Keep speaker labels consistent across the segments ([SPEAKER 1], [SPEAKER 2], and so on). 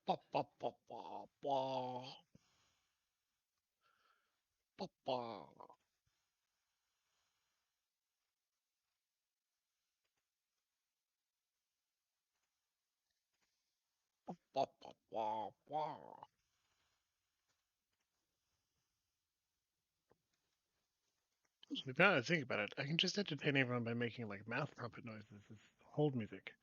[SPEAKER 1] Ba, ba, ba, ba, ba, ba, ba, ba, ba, ba, ba. Now I think about it, I can just entertain everyone by making like mouth trumpet noises. It's hold music.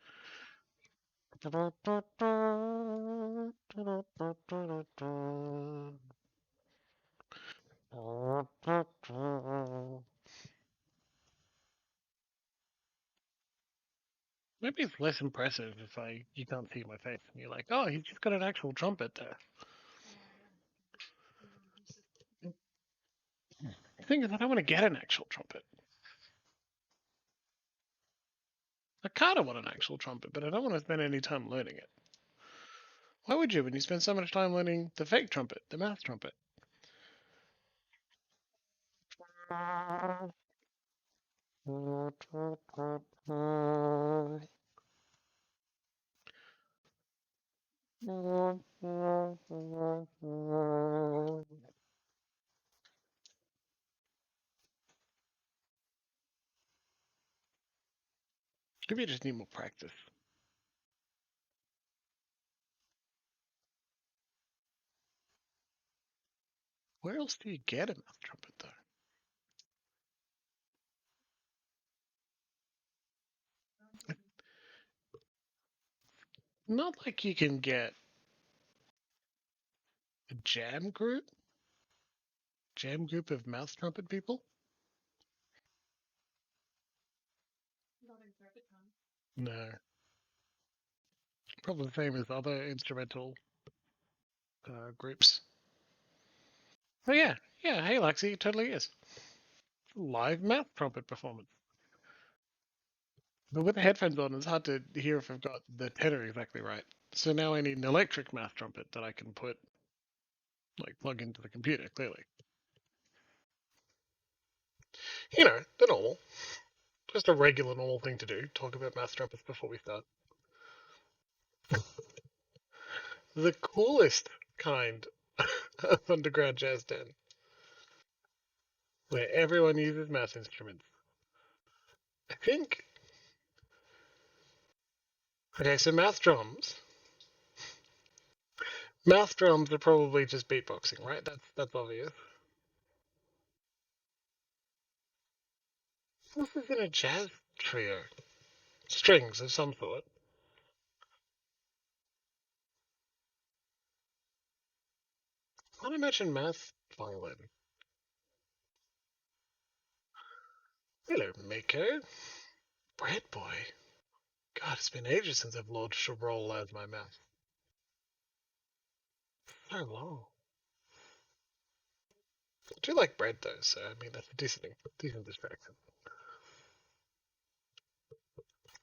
[SPEAKER 1] Maybe it's less impressive if you can't see my face and you're like, oh, he's just got an actual trumpet there. The thing is, I don't want to get an actual trumpet. I kind of want an actual trumpet, but I don't want to spend any time learning it. Why would you when you spend so much time learning the fake trumpet, the mouth trumpet? Maybe I just need more practice. Where else do you get a mouth trumpet, though? Not like you can get a jam group of mouth trumpet people. No, probably the same as other instrumental groups. Oh yeah, yeah. Hey, Lexi, it totally is live mouth trumpet performance. But with the headphones on, it's hard to hear if I've got the tenor exactly right. So now I need an electric mouth trumpet that I can plug into the computer. Clearly, the normal, just a regular normal thing to do. Talk about mouth trumpets before we start. The coolest kind of underground jazz den, where everyone uses mouth instruments. I think. Okay, so mouth drums. Mouth drums are probably just beatboxing, right? That's obvious. This is in a jazz trio. Strings of some sort. I can't imagine mouth violin. Hello, Mako. Bread boy. God, it's been ages since I've launched a roll out of my mouth. So long. I do like bread though, so I mean that's a decent distraction.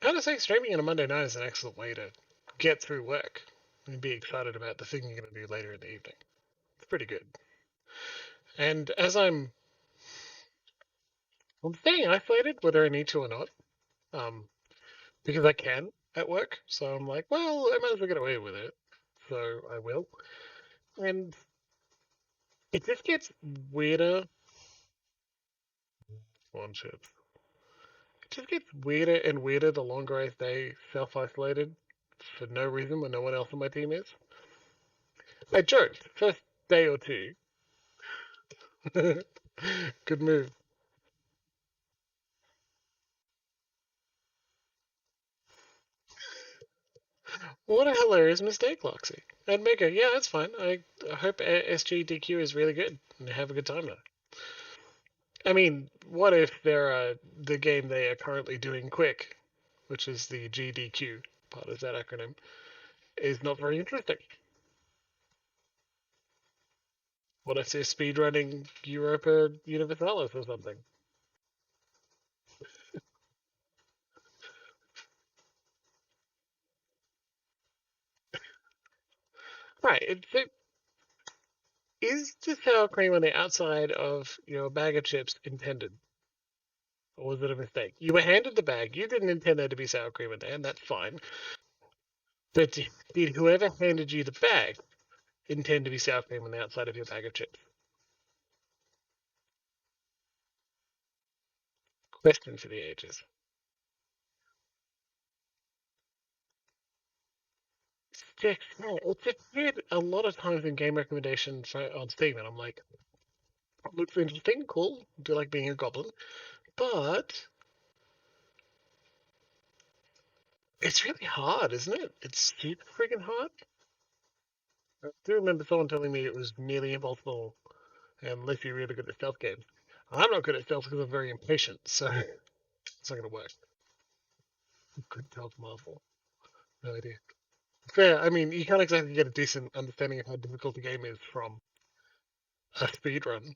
[SPEAKER 1] I gotta say, streaming on a Monday night is an excellent way to get through work and be excited about the thing you're gonna do later in the evening. It's pretty good. And as I'm staying isolated, whether I need to or not, um, because I can at work. So I'm like, well, I might as well get away with it. So I will. And it just gets weirder. One chip. It just gets weirder and weirder the longer I stay self isolated for no reason when no one else on my team is. I joked, first day or two. Good move. What a hilarious mistake, Loxy. I'd make her, yeah, that's fine. I hope SGDQ is really good and have a good time there. I mean, what if the game they are currently doing quick, which is the GDQ part of that acronym, is not very interesting? What if they're speedrunning Europa Universalis or something? Right. Is the sour cream on the outside of a bag of chips intended? Or was it a mistake? You were handed the bag. You didn't intend there to be sour cream in there, and that's fine. But did whoever handed you the bag intend to be sour cream on the outside of your bag of chips? Question for the ages. It's just weird a lot of times in game recommendations on Steam, and I'm like, looks interesting, cool, do like being a goblin, but it's really hard, isn't it? It's super freaking hard. I do remember someone telling me it was nearly impossible unless you're really good at stealth games. I'm not good at stealth because I'm very impatient, so it's not going to work. Good stealth Marvel. No idea. Fair. I mean, you can't exactly get a decent understanding of how difficult the game is from a speed run.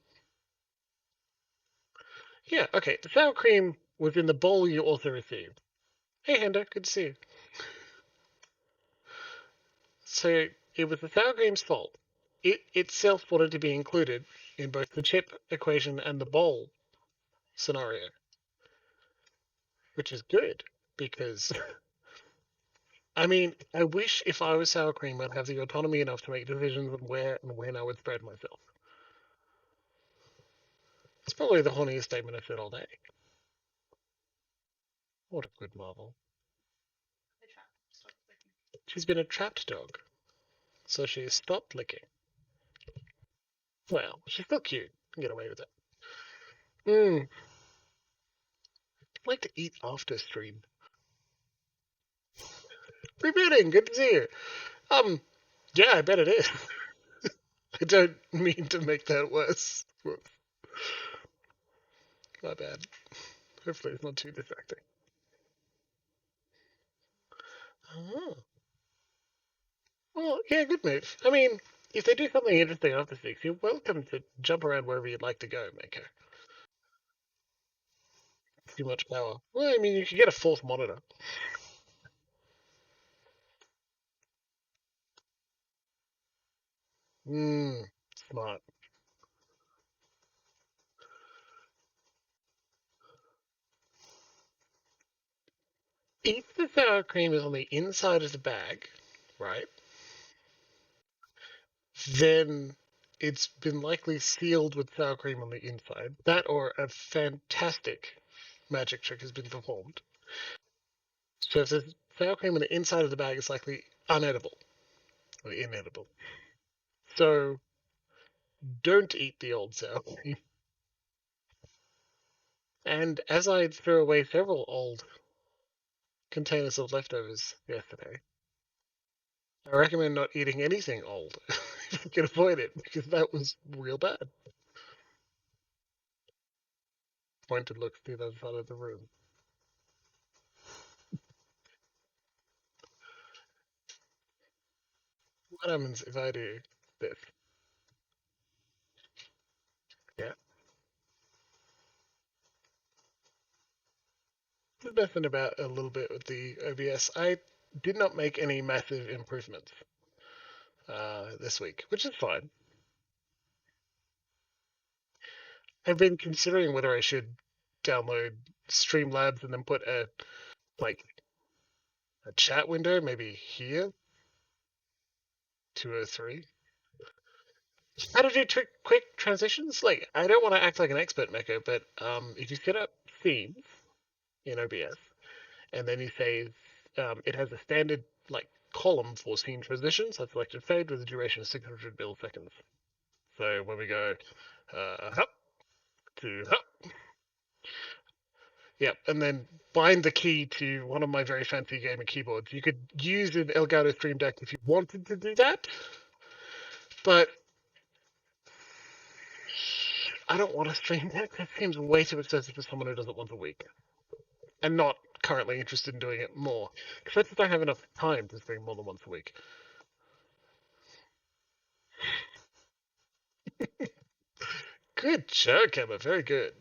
[SPEAKER 1] Yeah, okay. The sour cream was in the bowl you also received. Hey, Hendo, good to see you. So it was the sour cream's fault. It itself wanted to be included in both the chip equation and the bowl scenario, which is good because I mean, I wish if I was sour cream, I'd have the autonomy enough to make decisions on where and when I would spread myself. It's probably the horniest statement I've said all day. What a good Marvel. She's been a trapped dog, so she's stopped licking. Well, she's still cute. Can get away with it. I'd like to eat after stream. Rebooting, good to see you. Yeah, I bet it is. I don't mean to make that worse. Whoops, my bad. Hopefully it's not too distracting. Oh. Well, yeah, good move. I mean, if they do something interesting after 6, you're welcome to jump around wherever you'd like to go, Mako. Too much power. Well, I mean, you could get a fourth monitor. Smart. If the sour cream is on the inside of the bag, right, then it's been likely sealed with sour cream on the inside. That or a fantastic magic trick has been performed. So if there's sour cream on the inside of the bag, it's likely unedible or inedible. So don't eat the old sour cream. And as I threw away several old containers of leftovers yesterday, I recommend not eating anything old if you can avoid it, because that was real bad. Pointed looks to the other side of the room. What happens if I do this? Yeah. Just messing about a little bit with the OBS. I did not make any massive improvements this week, which is fine. I've been considering whether I should download Streamlabs and then put like a chat window, maybe here, 203. How to do quick transitions? Like, I don't want to act like an expert, Mecca, but if you set up themes in OBS, and then you say it has a standard like column for scene transitions. I selected fade with a duration of 600 milliseconds. So when we go up to up, yep, and then bind the key to one of my very fancy gamer keyboards. You could use an Elgato Stream Deck if you wanted to do that, but I don't want a Stream Deck. That seems way too expensive for someone who does it once a week, and not currently interested in doing it more because I just don't have enough time to stream more than once a week. Good joke, Emma. Very good.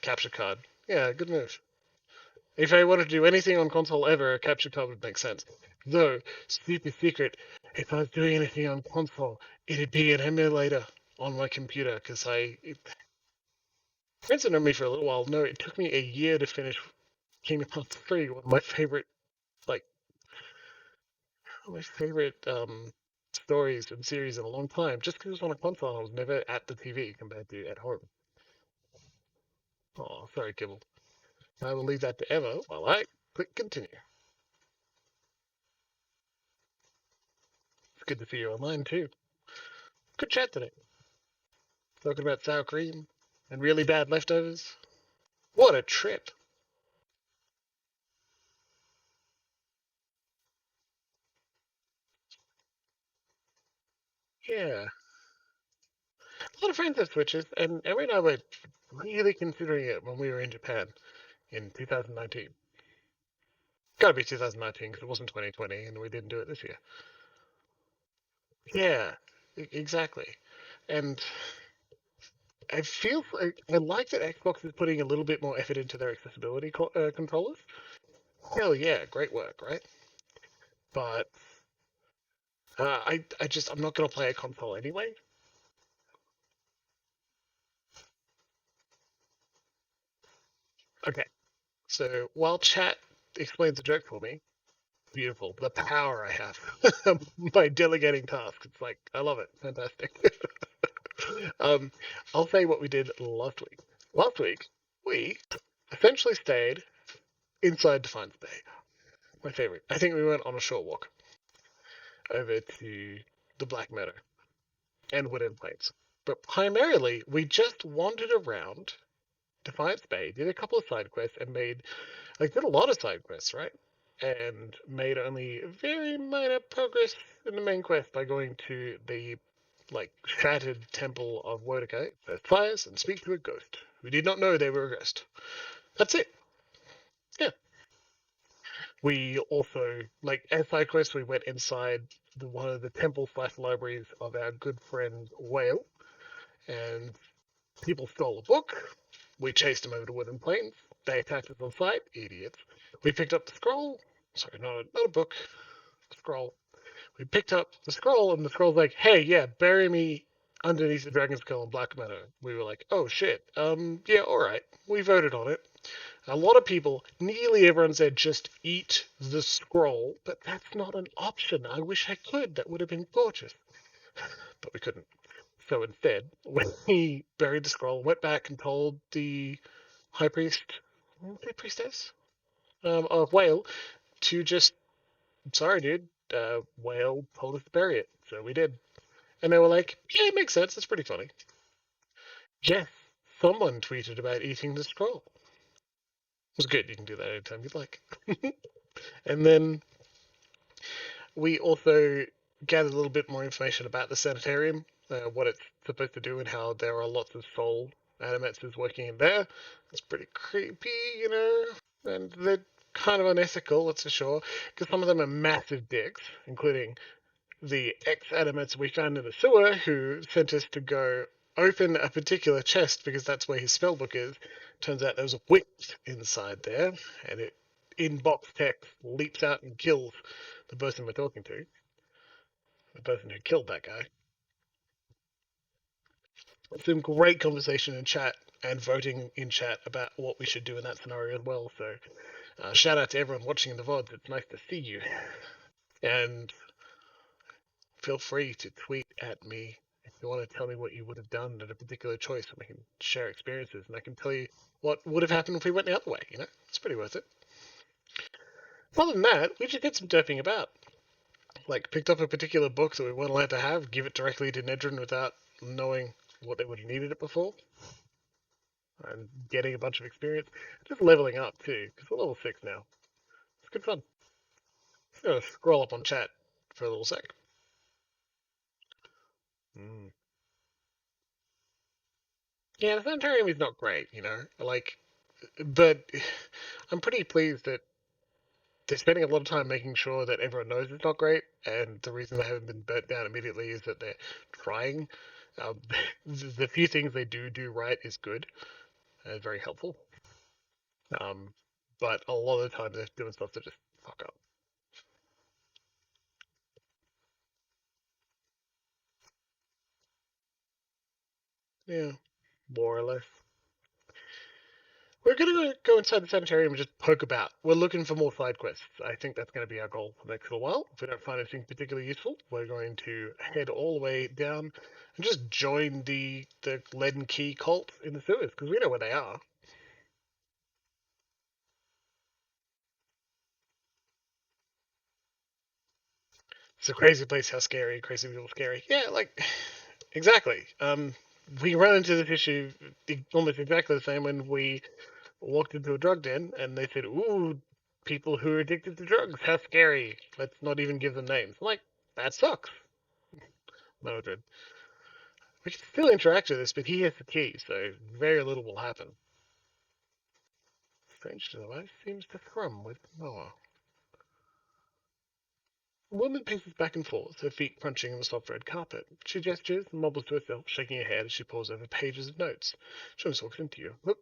[SPEAKER 1] Capture card. Yeah, good move. If I wanted to do anything on console ever, a capture card would make sense. Though, super secret, if I was doing anything on console, it'd be an emulator on my computer, because friends have known me for a little while. No, it took me a year to finish Kingdom Hearts 3, one of my favorite, like, my favorite stories and series in a long time. Just because it was on a console, I was never at the TV compared to at home. Oh, sorry, Kibble. I will leave that to Emma while I click continue. It's good to see you online too. Good chat today. Talking about sour cream and really bad leftovers. What a trip. Yeah. A lot of friends have Switches, and Emma and I were really considering it when we were in Japan in 2019. Gotta be 2019 because it wasn't 2020 and we didn't do it this year. Yeah, exactly. And I feel like I like that Xbox is putting a little bit more effort into their accessibility controllers. Hell yeah, great work, right? But I'm not gonna play a console anyway. Okay, so while chat explains the joke for me, beautiful. The power I have by delegating tasks. It's like I love it. Fantastic. um, I'll say what we did last week. Last week we essentially stayed inside Defiance Bay. My favorite. I think we went on a short walk over to the Black Meadow and Wooded Plains. But primarily, we just wandered around Defiance Bay, did a couple of side quests, and did a lot of side quests, right? And made only very minor progress in the main quest by going to the shattered temple of Wodaka, first fires, and speak to a ghost. We did not know they were a ghost. That's it. Yeah. We also, as side quests, we went inside one of the temple slash libraries of our good friend Whale, and people stole a book. We chased them over to Wooden Plains. They attacked us on sight. Idiots. We picked up the scroll. Sorry, not a book. A scroll. We picked up the scroll, and the scroll's like, "Hey, yeah, bury me underneath the dragon skull in Black Meadow." We were like, "Oh shit. Yeah, all right." We voted on it. A lot of people, nearly everyone said just eat the scroll, but that's not an option. I wish I could. That would have been gorgeous. But we couldn't. So instead, we buried the scroll, went back and told the high priest, priestess, of Whale to just, sorry, dude, Whale told us to bury it. So we did. And they were like, yeah, it makes sense. It's pretty funny. Yes, someone tweeted about eating the scroll. It was good. You can do that anytime you'd like. And then we also gathered a little bit more information about the sanitarium, what it's supposed to do, and how there are lots of soul animators working in there. It's pretty creepy, and they're kind of unethical, that's for sure, because some of them are massive dicks, including the ex-animates we found in the sewer who sent us to go open a particular chest because that's where his spellbook is. Turns out there was a witch inside there, and it, in box text, leaps out and kills the person we're talking to, the person who killed that guy. Some great conversation in chat and voting in chat about what we should do in that scenario as well. So, shout out to everyone watching in the VODs. It's nice to see you. And feel free to tweet at me if you want to tell me what you would have done at a particular choice, and we can share experiences, and I can tell you what would have happened if we went the other way. It's pretty worth it. Other than that, we just did some derping about. Picked up a particular book that we weren't allowed to have, give it directly to Nedrin without knowing what they would have needed it before, and getting a bunch of experience. Just leveling up, too, because we're level 6 now. It's good fun. Just gonna scroll up on chat for a little sec. Mm. Yeah, the sanitarium is not great, but I'm pretty pleased that they're spending a lot of time making sure that everyone knows it's not great, and the reason they haven't been burnt down immediately is that they're trying. Um, the few things they do right is good and very helpful. Um, but a lot of the time they're doing stuff to just fuck up. Yeah, more or less. We're gonna go inside the sanitarium and just poke about. We're looking for more side quests. I think that's going to be our goal for the next little while. If we don't find anything particularly useful, we're going to head all the way down and just join the lead and key cult in the sewers because we know where they are. It's a crazy place. How scary! Crazy people, scary. Yeah, like exactly. We run into this issue almost exactly the same when we walked into a drug den and they said, "Ooh, people who are addicted to drugs, how scary! Let's not even give them names." I'm like, that sucks. Mildred. We can still interact with this, but he has the key, so very little will happen. Strange device seems to thrum with Noah. The woman paces back and forth, her feet crunching on the soft red carpet. She gestures and mumbles to herself, shaking her head as she pulls over pages of notes. She almost walks into you. Look,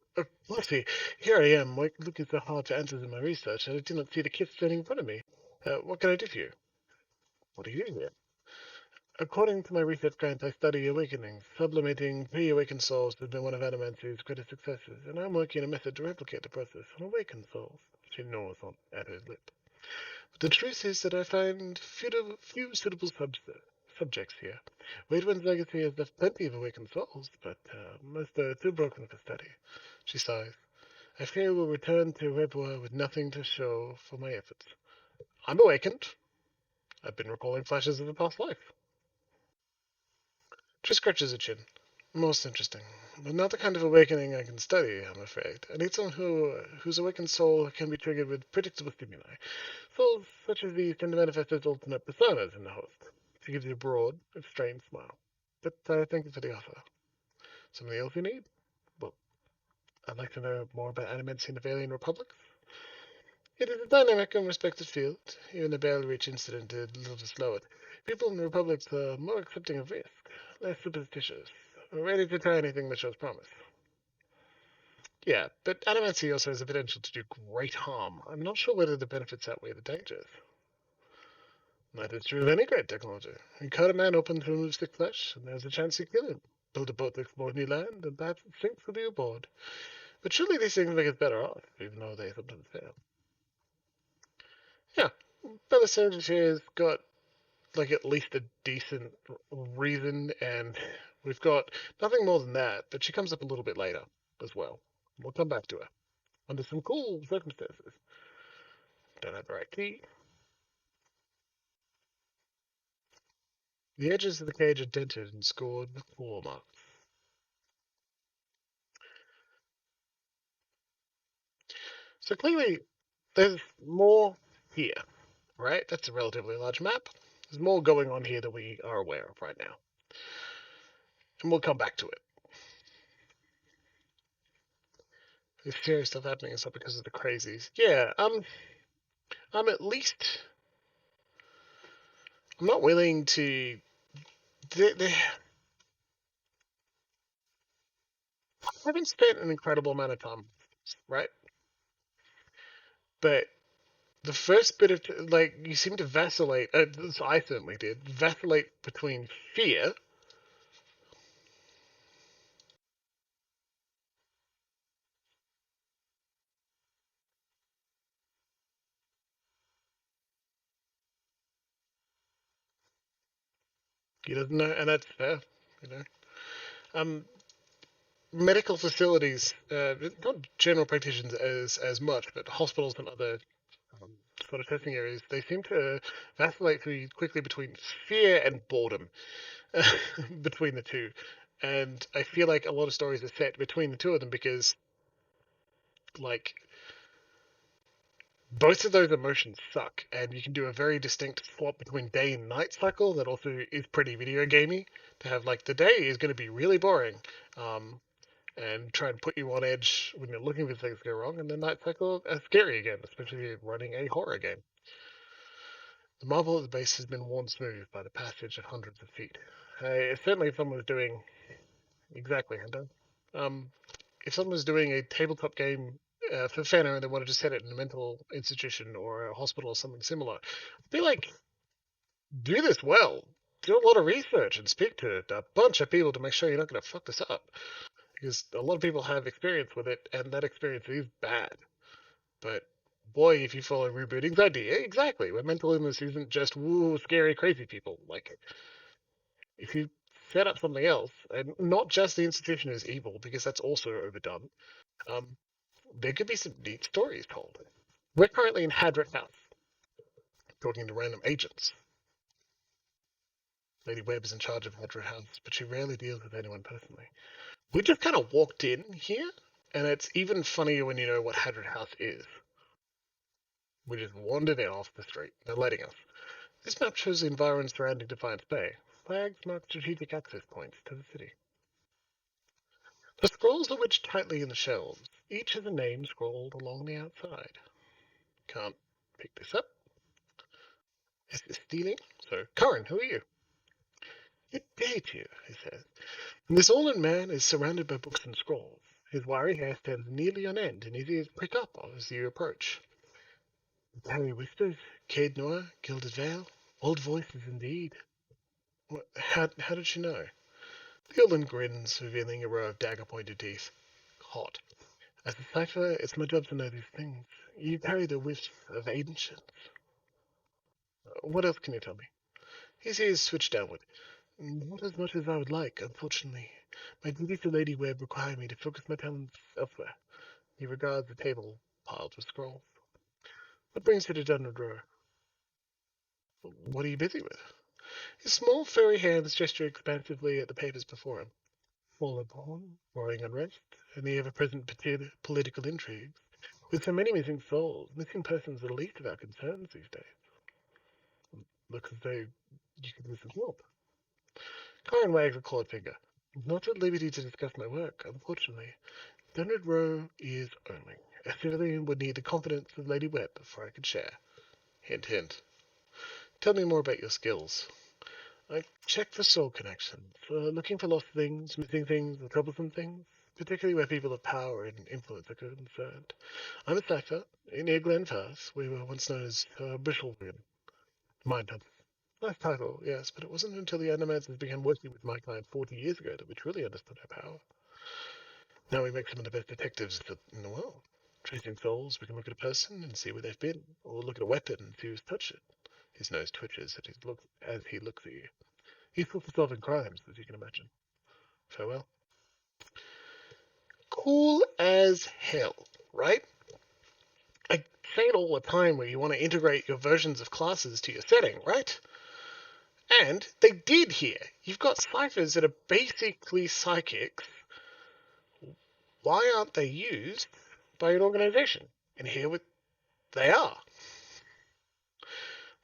[SPEAKER 1] Lucy, here I am, looking so hard for answers in my research, and I did not see the kid standing in front of me. What can I do for you? What are you doing here? According to my research grant, I study awakenings. Sublimating pre-awakened souls has been one of Adamancy's greatest successes, and I'm working on a method to replicate the process on awakened souls. She gnaws on at her lip. But the truth is that I find few suitable subjects here. Waitman's legacy has left plenty of awakened souls, but most are too broken for study. She sighs. I fear we'll return to Rebua with nothing to show for my efforts. I'm awakened. I've been recalling flashes of a past life. She scratches her chin. Most interesting, but not the kind of awakening I can study, I'm afraid. I need someone whose awakened soul can be triggered with predictable stimuli. Souls such as these tend to manifest as alternate personas in the host. She gives you a broad, strained smile. But thank you for the offer. Something else you need? Well, I'd like to know more about Animency and the Alien Republics. It is a dynamic and respected field. Even the Bale Reach incident did little to slow it. People in the Republics are more accepting of risk, less superstitious, ready to try anything that shows promise. Yeah, but Adamancy also has the potential to do great harm. I'm not sure whether the benefits outweigh the dangers. That is true of any great technology. You cut a man open to remove sick flesh, and there's a chance you kill him. Build a boat to explore new land, and perhaps it sinks with you aboard. But surely these things make us better off, even though they sometimes fail. Yeah, Belisarius has got like at least a decent reason, and we've got nothing more than that. But she comes up a little bit later as well. We'll come back to her under some cool circumstances. Don't have the right key. The edges of the cage are dented and scored with claw marks. So clearly, there's more here, right? That's a relatively large map. There's more going on here than we are aware of right now. And we'll come back to it. There's serious stuff happening. It's not because of the crazies. Yeah, I'm at least. I'm not willing to. They haven't spent an incredible amount of time, right? But the first bit of you seem to vacillate. I certainly did vacillate between fear. He doesn't know, and that's fair. You know, um, medical facilities, not general practitioners as much, but hospitals and other um, sort of testing areas, they seem to vacillate pretty quickly between fear and boredom between the two. And I feel like a lot of stories are set between the two of them because, like, both of those emotions suck, and you can do a very distinct swap between day and night cycle that also is pretty video gamey. To have like the day is going to be really boring, and try and put you on edge when you're looking for things to go wrong, and the night cycle is scary again, especially if you're running a horror game. The marble at the base has been worn smooth by the passage of hundreds of feet. Certainly, if someone was doing exactly, Hunter. Um, if someone was doing a tabletop game for Fana and they wanted to set it in a mental institution or a hospital or something similar, I'd be like, do this well. Do a lot of research and speak to a bunch of people to make sure you're not going to fuck this up. because a lot of people have experience with it, and that experience is bad. But boy, if you follow rebooting's idea, exactly, where mental illness isn't just woo scary crazy people. Like if you set up something else, and not just the institution is evil, because that's also overdone. Um, there could be some neat stories told. We're currently in Hadrit House, talking to random agents. Lady Webb is in charge of Hadrit House, but she rarely deals with anyone personally. We just kind of walked in here, and it's even funnier when you know what Hadrit House is. We just wandered in off the street. They're letting us. This map shows the environment surrounding Defiance Bay. Flags mark strategic access points to the city. The scrolls are wedged tightly in the shelves. Each has a name scrolled along the outside. Can't pick this up. Is this stealing? So, Curran, who are you? Good day to you, he says. And this all-in man is surrounded by books and scrolls. His wiry hair stands nearly on end, and his ears prick up as you approach. Harry whispers, Cade Noir, Gilded Veil. Old voices indeed. How did she know? Gildan grins, revealing a row of dagger-pointed teeth. Hot. As a cipher, it's my job to know these things. You carry the wisps of ancients. What else can you tell me? His ears switch downward. Not as much as I would like, unfortunately. My duties to Lady Webb require me to focus my talents elsewhere. He regards the table piled with scrolls. What brings you to Dunwood Row? What are you busy with? His small, furry hands gesture expansively at the papers before him. Fall upon, roaring unrest, and the ever-present political intrigues. With so many missing souls, missing persons are the least of our concerns these days. Looks as though you could use some help. Corin wags a clawed finger. Not at liberty to discuss my work, unfortunately. Dunwood Row is only. A civilian would need the confidence of Lady Webb before I could share. Hint, hint. Tell me more about your skills. I check for soul connections, looking for lost things, missing things, or troublesome things, particularly where people of power and influence are concerned. I'm a cipher. Near Glenfarth, we were once known as Bristlewood. Mindhunters. Nice title, yes, but it wasn't until the Animators began working with my client 40 years ago that we truly understood our power. Now we make some of the best detectives in the world. Tracing souls, we can look at a person and see where they've been, or look at a weapon and see who's touched it. His nose twitches as he looks at you. Useful for solving crimes, as you can imagine. Farewell. Cool as hell, right? I say it all the time where you want to integrate your versions of classes to your setting, right? And they did here. You've got ciphers that are basically psychics. Why aren't they used by an organization? And they are.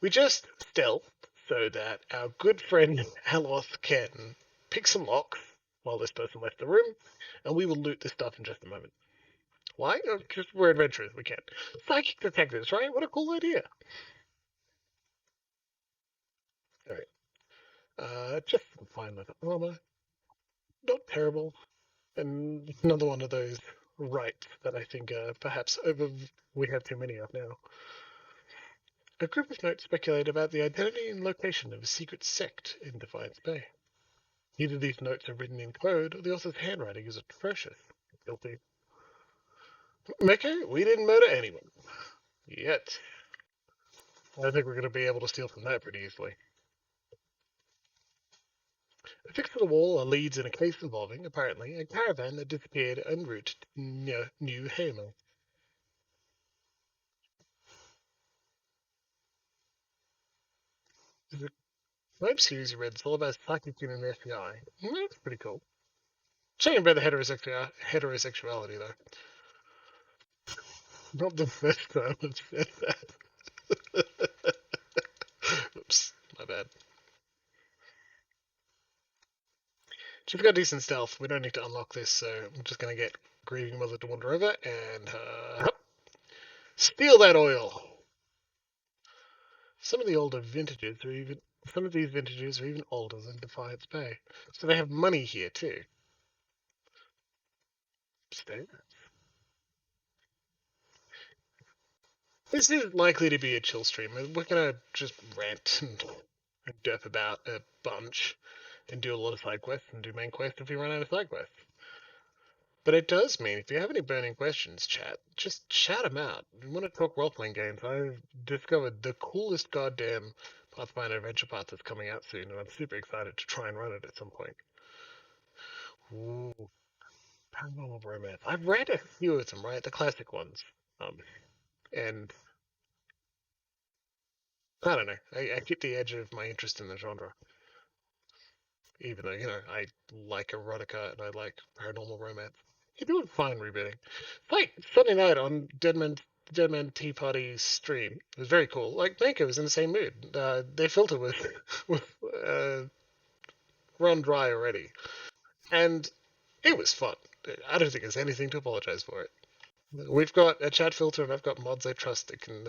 [SPEAKER 1] We just stealth so that our good friend Aloth can pick some locks while this person left the room, and we will loot this stuff in just a moment. Why? Because we're adventurers, we can. Psychic detectives, right? What a cool idea. Alright. Just some fine leather armor. Not terrible. And another one of those rights that I think perhaps we have too many of now. A group of notes speculate about the identity and location of a secret sect in Defiance Bay. Either these notes are written in code, or the author's handwriting is atrocious. Guilty. Mecca, we didn't murder anyone. Yet. I think we're going to be able to steal from that pretty easily. Affixed to the wall are leads in a case involving, apparently, a caravan that disappeared en route to New Hamer. There's a web series you read. It's all about psychic and the FBI. That's pretty cool. Shame about the heterosexuality, though. Not the first time I've said that. Oops, my bad. She's got decent stealth. We don't need to unlock this, so I'm just going to get Grieving Mother to wander over and steal that oil. Some of the older vintages are even some of these vintages are even older than Defiance Bay, so they have money here too. Stay. This is likely to be a chill stream. We're gonna just rant and derp about a bunch and do a lot of side quests and do main quests if we run out of side quests. But it does mean if you have any burning questions, chat, just shout them out. If you want to talk role playing games, I've discovered the coolest goddamn Pathfinder Adventure Path that's coming out soon, and I'm super excited to try and run it at some point. Ooh, Paranormal Romance. I've read a few of them, right? The classic ones. Um, and I don't know. I keep the edge of my interest in the genre, even though, I like erotica and I like paranormal romance. You're doing fine rebooting. It's like Sunday night on Deadman Tea Party stream. It was very cool. Like Mako was in the same mood. Their filter was was uh, run dry already, and it was fun. I don't think there's anything to apologize for it. We've got a chat filter, and I've got mods I trust that can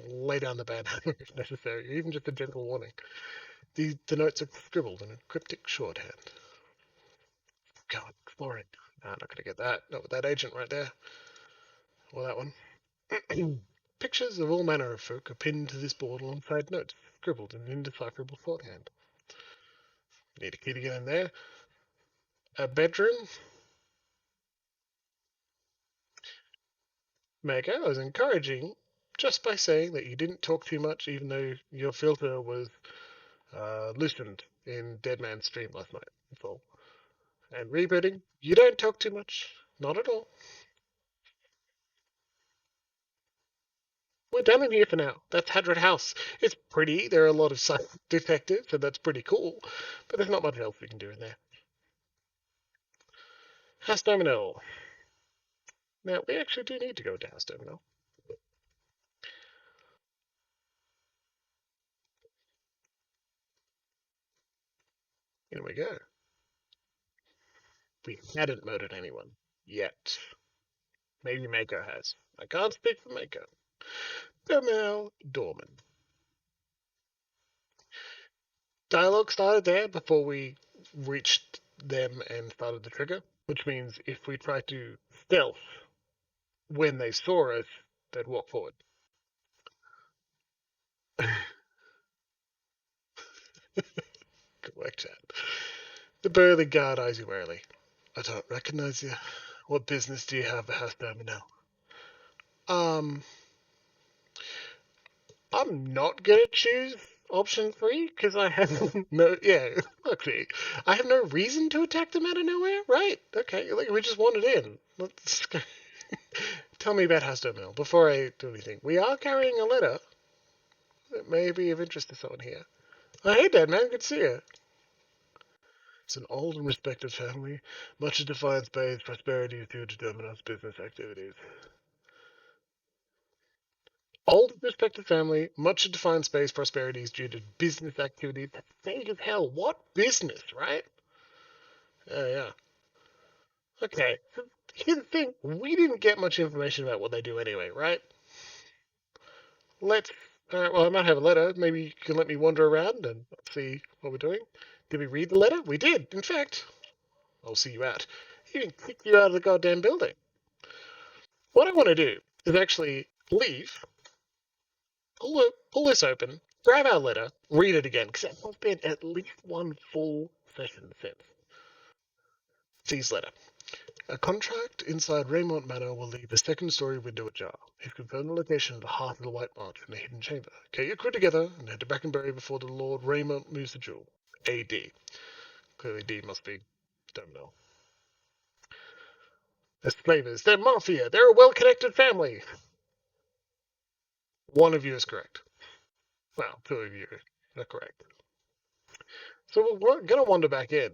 [SPEAKER 1] lay down the bad hammer if necessary, even just a gentle warning. The notes are scribbled in a cryptic shorthand. God, exploring. Nah, not gonna get that. Not with that agent right there. Or that one. Pictures of all manner of folk are pinned to this board alongside notes, scribbled in indecipherable shorthand. Need a key to get in there. A bedroom. Meg, I was encouraging just by saying that you didn't talk too much, even though your filter was loosened in Dead Man's stream last night. That's all. And rebooting, you don't talk too much. Not at all. We're done in here for now. That's Hadred House. It's pretty. There are a lot of detectives, so that's pretty cool. But there's not much else we can do in there. House Domino. Now, we actually do need to go to House Domino. Here we go. We hadn't murdered anyone. Yet. Maybe Mako has. I can't speak for Mako. Domino Dorman. Dialogue started there before we reached them and started the trigger, which means if we try to stealth when they saw us, they'd walk forward. Good work, chat. The burly guard eyes you warily. I don't recognize you. What business do you have at House Domino? Um, I'm not gonna choose option three because I have no. Yeah, look, see, I have no reason to attack them out of nowhere, right? Okay, like we just wanted in. Let's go. Tell me about House Domino before I do anything. We are carrying a letter that may be of interest to someone here. Oh, hey, Dad, man, good to see you. It's an old and respected family. Much of Defiance Bay's prosperity is due to Domino's business activities. Old and respected family. Much of Defiance Bay's prosperity is due to business activities. That's vague as hell. What business, right? Oh, yeah. Okay. So here's the thing. We didn't get much information about what they do anyway, right? Let's. Alright, well, I might have a letter. Maybe you can let me wander around and see what we're doing. Did we read the letter? We did. In fact, I'll see you out. He even kicked you out of the goddamn building. What I want to do is actually leave, pull this open, grab our letter, read it again, because it has been at least one full session since. Seize letter. A contract inside Raymont Manor will leave a second-story window ajar. He's confirmed the location of the heart of the White March in the hidden chamber. Get your crew together and head to Brackenbury before the Lord Raymont moves the jewel. A.D. Clearly D must be Domino. They're slavers. They're mafia. They're a well-connected family. One of you is correct. Well, two of you are correct. So we're going to wander back in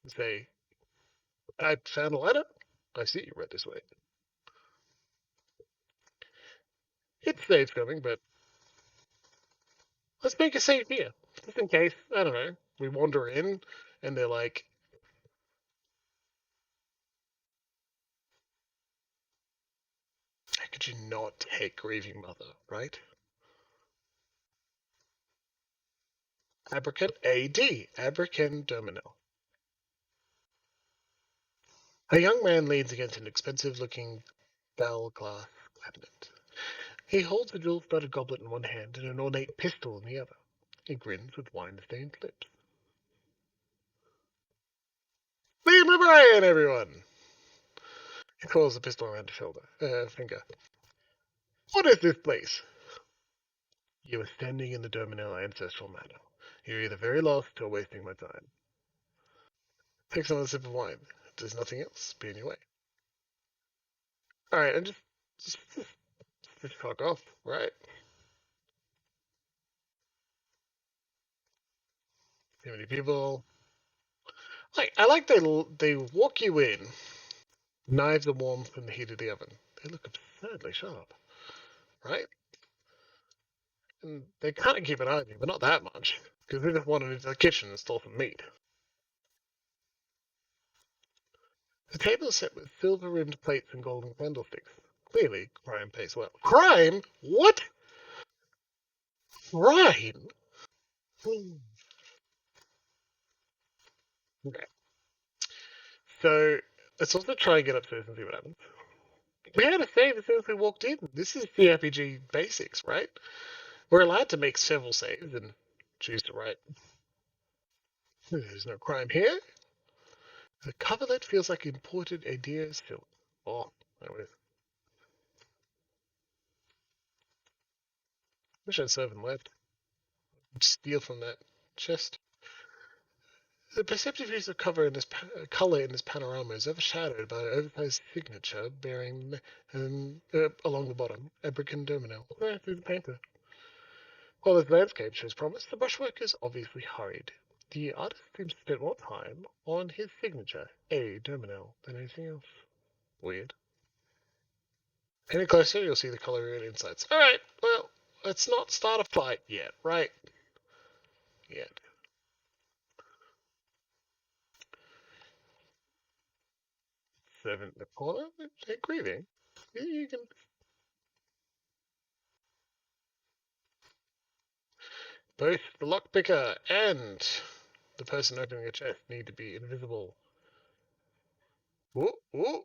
[SPEAKER 1] and say, I found a letter. I see you read this way. It saves coming, but let's make a save here. Just in case, I don't know, we wander in and they're like, how could you not take grieving mother, right? Abracan AD, Abracan Domino. A young man leans against an expensive looking bell glass cabinet. He holds a jewel studded goblet in one hand and an ornate pistol in the other. He grins with wine stained lips. Liam O'Brien, everyone! He coils the pistol around her finger. What is this place? You are standing in the Dominel ancestral manor. You're either very lost or wasting my time. Takes another sip of wine. There's nothing else. Be on your way. Alright, and just fuck off, right? Too many people. Like, I like they walk you in, knives are warm from the heat of the oven. They look absurdly sharp, right? And they kind of keep an eye on you, but not that much, because they just wanted into the kitchen and stole some meat. The table is set with silver-rimmed plates and golden candlesticks. Clearly, crime pays well. Crime? What? Crime? Hmm. Okay. So, let's also try and get upstairs and see what happens. We had a save as soon as we walked in. This is CRPG basics, right? We're allowed to make several saves and choose to write. There's no crime here. The coverlet feels like imported Adir silk. Oh, there it is. Wish I'd servant left. Steal from that chest. The perceptive use of color in this panorama is overshadowed by an oversized signature bearing along the bottom, Abrican Domino. Through the painter. While this landscape shows promise, the brushwork is obviously hurried. The artist seems to spend more time on his signature, A. Domino, than anything else. Weird. Any closer, you'll see the color and insights. Alright, well, let's not start a fight yet, right? Yet. Servant in the corner? They're grieving. You can. Both the lockpicker and the person opening a chest need to be invisible. Ooh, ooh.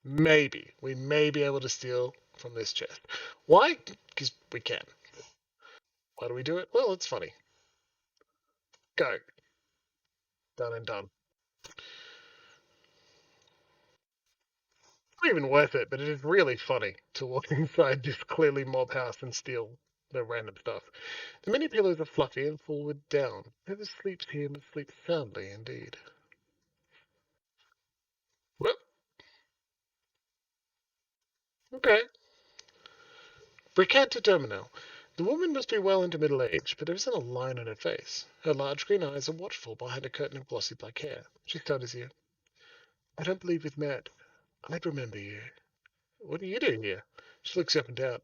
[SPEAKER 1] Maybe. We may be able to steal from this chest. Why? Because we can. Why do we do it? Well, it's funny. Go. Done and done. Not even worth it, but it is really funny to walk inside this clearly mob house and steal the random stuff. The many pillows are fluffy and full with down. Whoever sleeps here must sleep soundly indeed. Well, okay. Bricante Domino. The woman must be well into middle age, but there isn't a line on her face. Her large green eyes are watchful behind a curtain of glossy black hair. She stutters you. I don't believe we've met. I'd remember you. What do you do here? She looks up and down.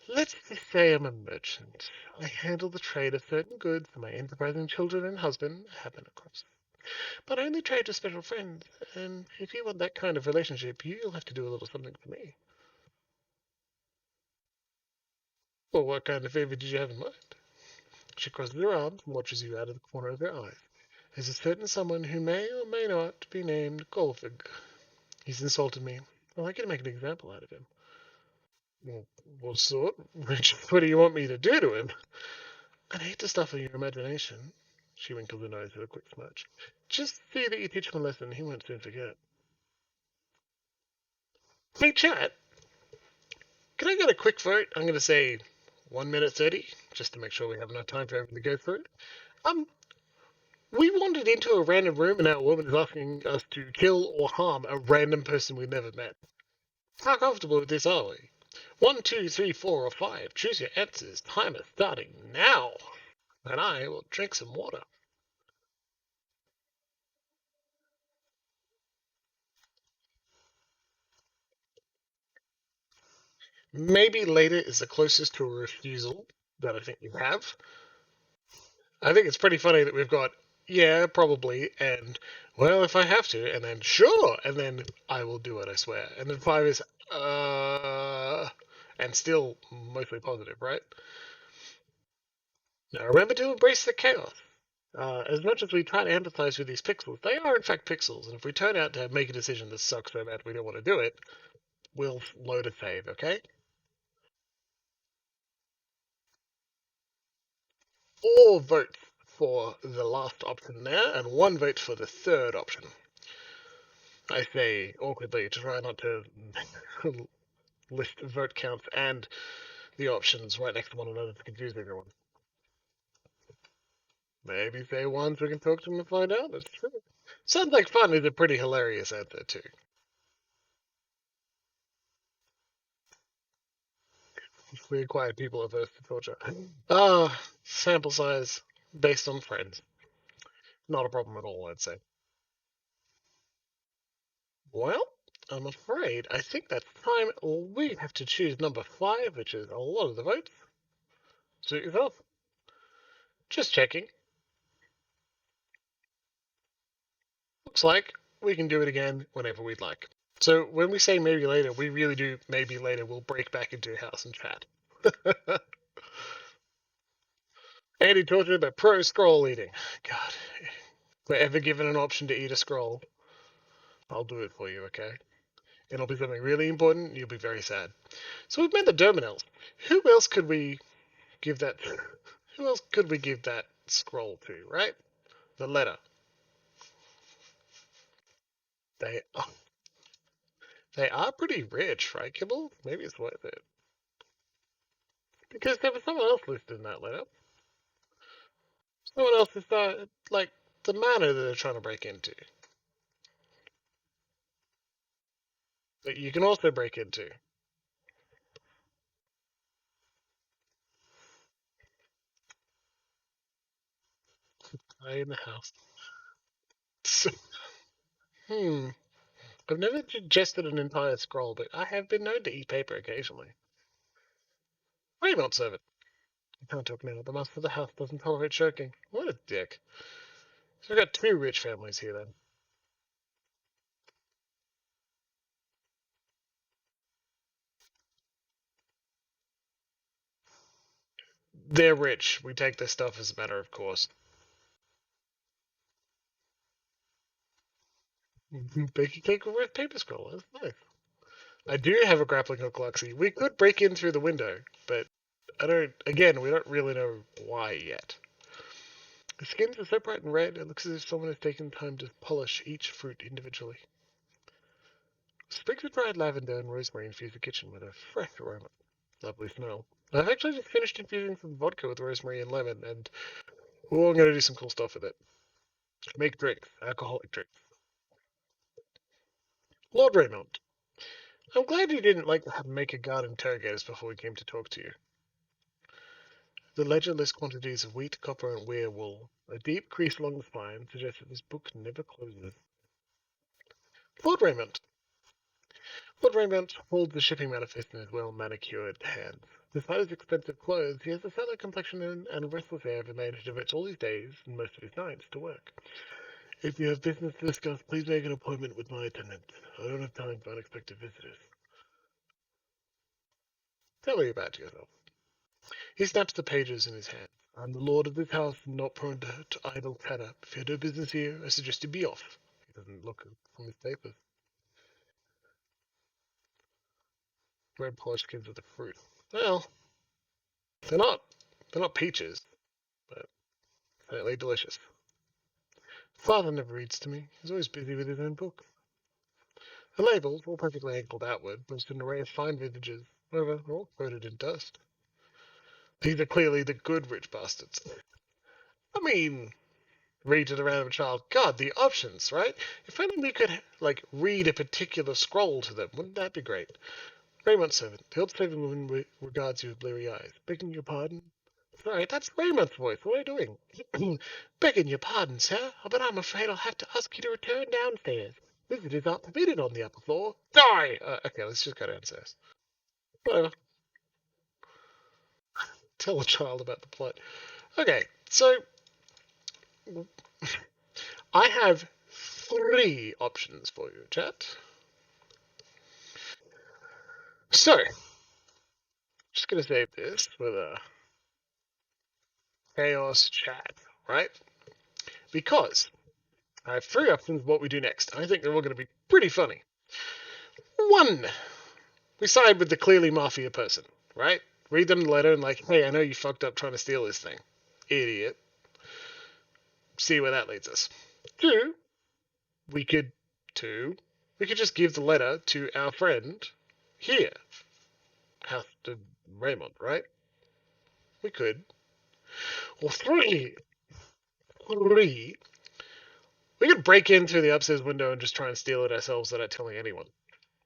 [SPEAKER 1] Let's just say I'm a merchant. I handle the trade of certain goods that my enterprising children and husband happen across. But I only trade with special friends, and if you want that kind of relationship, you'll have to do a little something for me. Well, what kind of favor did you have in mind? She crosses her arms and watches you out of the corner of her eye. There's a certain someone who may or may not be named Golfig. He's insulted me. I'd like you to make an example out of him. Well, what sort? What do you want me to do to him? I'd hate to stuff your imagination. She winkles her nose with a quick smirch. Just see that you teach him a lesson he won't soon forget. Hey, chat, can I get a quick vote? I'm going to say 1 minute 30, just to make sure we have enough time for everything to go through. We wandered into a random room and our woman is asking us to kill or harm a random person we've never met. How comfortable with this are we? 1, 2, 3, 4, or 5. Choose your answers. Timer starting now. And I will drink some water. Maybe later is the closest to a refusal that I think you have. I think it's pretty funny that we've got, yeah, probably, and, well, if I have to, and then, sure, and then, I will do it, I swear. And then 5 is, and still mostly positive, right? Now remember to embrace the chaos. As much as we try to empathize with these pixels, they are in fact pixels, and if we turn out to make a decision that sucks so bad we don't want to do it, we'll load a save, okay? 4 votes for the last option there, and 1 vote for the third option. I say awkwardly to try not to list vote counts and the options right next to one another to confuse everyone. Maybe say one so we can talk to them and find out. That's true. Sounds like fun is a pretty hilarious answer, too. We acquired people averse to torture. Sample size based on friends. Not a problem at all, I'd say. Well, I'm afraid I think that's time we have to choose number 5, which is a lot of the votes. Suit yourself. Just checking. Looks like we can do it again whenever we'd like. So when we say maybe later, we really do maybe later we'll break back into your house and chat. Andy talked about pro scroll eating. God, if we're ever given an option to eat a scroll, I'll do it for you, okay? It'll be something really important, and you'll be very sad. So we've met the Derminals. Who else could we give that? Who else could we give that scroll to? Right? The letter. They are, they are pretty rich, right, Kibble? Maybe it's worth it because there was someone else listed in that letter. Someone else is like the manor that they're trying to break into. That you can also break into. I in the house. So, hmm. I've never digested an entire scroll, but I have been known to eat paper occasionally. Why not serve it? You can't talk now. The master of the house doesn't tolerate choking. What a dick. So we've got two rich families here then. They're rich. We take their stuff as a matter of course. Baking cake with paper scroll. That's nice. I do have a grappling hook, Luxie. We could break in through the window, but I don't. Again, we don't really know why yet. The skins are so bright and red, it looks as if someone has taken time to polish each fruit individually. Sprigs of dried lavender and rosemary infuse the kitchen with a fresh aroma. Lovely smell. I've actually just finished infusing some vodka with rosemary and lemon, and I'm going to do some cool stuff with it. Make drinks, alcoholic drinks. Lord Raymond, I'm glad you didn't like to have make a guard interrogators before we came to talk to you. The ledger lists quantities of wheat, copper, and ware wool. A deep crease along the spine suggests that this book never closes. Lord Raymond. Lord Raymond holds the shipping manifest in his well-manicured hands. Despite his expensive clothes, he has a sallow complexion and a restless air of a man who devotes all his days and most of his nights to work. If you have business to discuss, please make an appointment with my attendant. I don't have time for unexpected visitors. Tell me about yourself. He snaps the pages in his hand. I'm the lord of this house and not prone to idle chatter. If you have no business here, I suggest you be off. He doesn't look from his papers. Red polished skins of the fruit. Well, they're not they're not peaches, but certainly delicious. Father never reads to me. He's always busy with his own book. The labels, all perfectly angled outward, boast an array of fine vintages. However, they're all coated in dust. These are clearly the good rich bastards. I mean, read to the random child. God, the options, right? If only we could, like, read a particular scroll to them. Wouldn't that be great? Raymond's servant. The old servant woman regards you with bleary eyes. Begging your pardon? Sorry, that's Raymond's voice. What are you doing? Begging your pardon, sir, but I'm afraid I'll have to ask you to return downstairs. Visitors aren't permitted on the upper floor. Die! Okay, let's just go downstairs. Whatever. Tell a child about the plot. Okay, so I have 3 options for you, chat. So, just gonna save this with a chaos chat, right? Because I have 3 options of what we do next. I think they're all gonna be pretty funny. 1, we side with the clearly mafia person, right? Read them the letter and like, hey, I know you fucked up trying to steal this thing. Idiot. See where that leads us. 2, we could 2 We could just give the letter to our friend here, House to Raymond, right? We could. Or three. We could break in through the upstairs window and just try and steal it ourselves without telling anyone.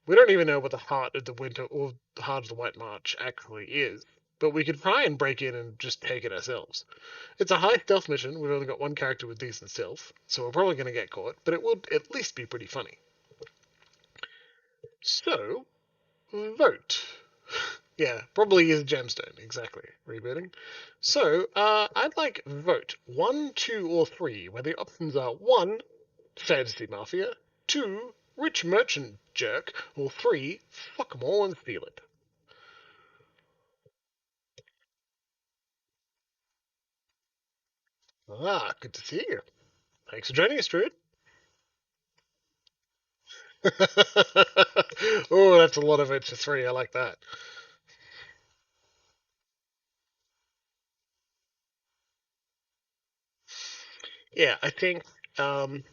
[SPEAKER 1] We don't even know what the heart of the winter or the heart of the White March actually is, but we could try and break in and just take it ourselves. It's a high stealth mission. We've only got one character with decent stealth, so we're probably going to get caught, but it will at least be pretty funny. So, vote. Yeah, probably is gemstone, exactly. Rebooting. So, I'd like vote 1, 2, or 3, where the options are 1, fantasy mafia, 2, rich merchant jerk, or 3, fuck 'em all and steal it. Ah, good to see you. Thanks for joining us, Druid. Oh, that's a lot of votes for 3. I like that. Yeah, I think um,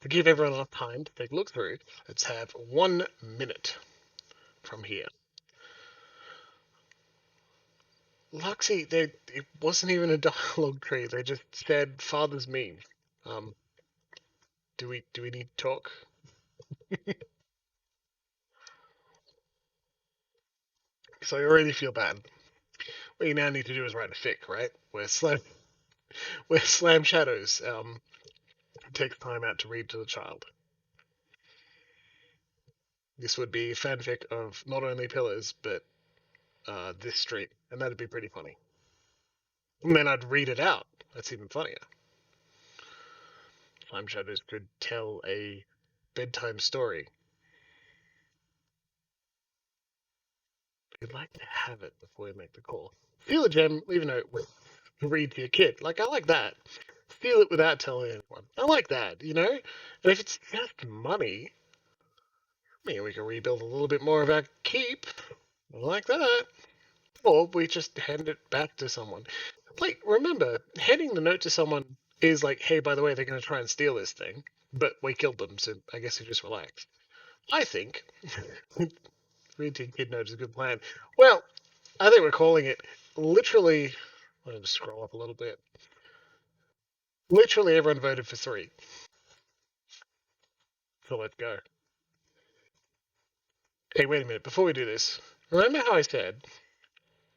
[SPEAKER 1] to give everyone enough time to take a look through, let's have 1 minute from here. Luxie, it wasn't even a dialogue tree. They just said father's mean. Um, do we need to talk? So I already feel bad. What you now need to do is write a fic, right? Where Slam Shadows takes time out to read to the child. This would be a fanfic of not only Pillars but this street, and that'd be pretty funny. And then I'd read it out. That's even funnier. Slam Shadows could tell a bedtime story. We'd like to have it before we make the call. Steal a gem, leave a note with read to your kid. Like, I like that. Steal it without telling anyone. I like that, you know? And if it's just money, I mean, we can rebuild a little bit more of our keep. I like that. Or we just hand it back to someone. Like, remember, handing the note to someone is like, hey, by the way, they're going to try and steal this thing, but we killed them, so I guess you just relax. I think read to your kid note is a good plan. Well, I think we're calling it literally. Let me just scroll up a little bit. Literally everyone voted for 3. So let's go. Hey, wait a minute. Before we do this, remember how I said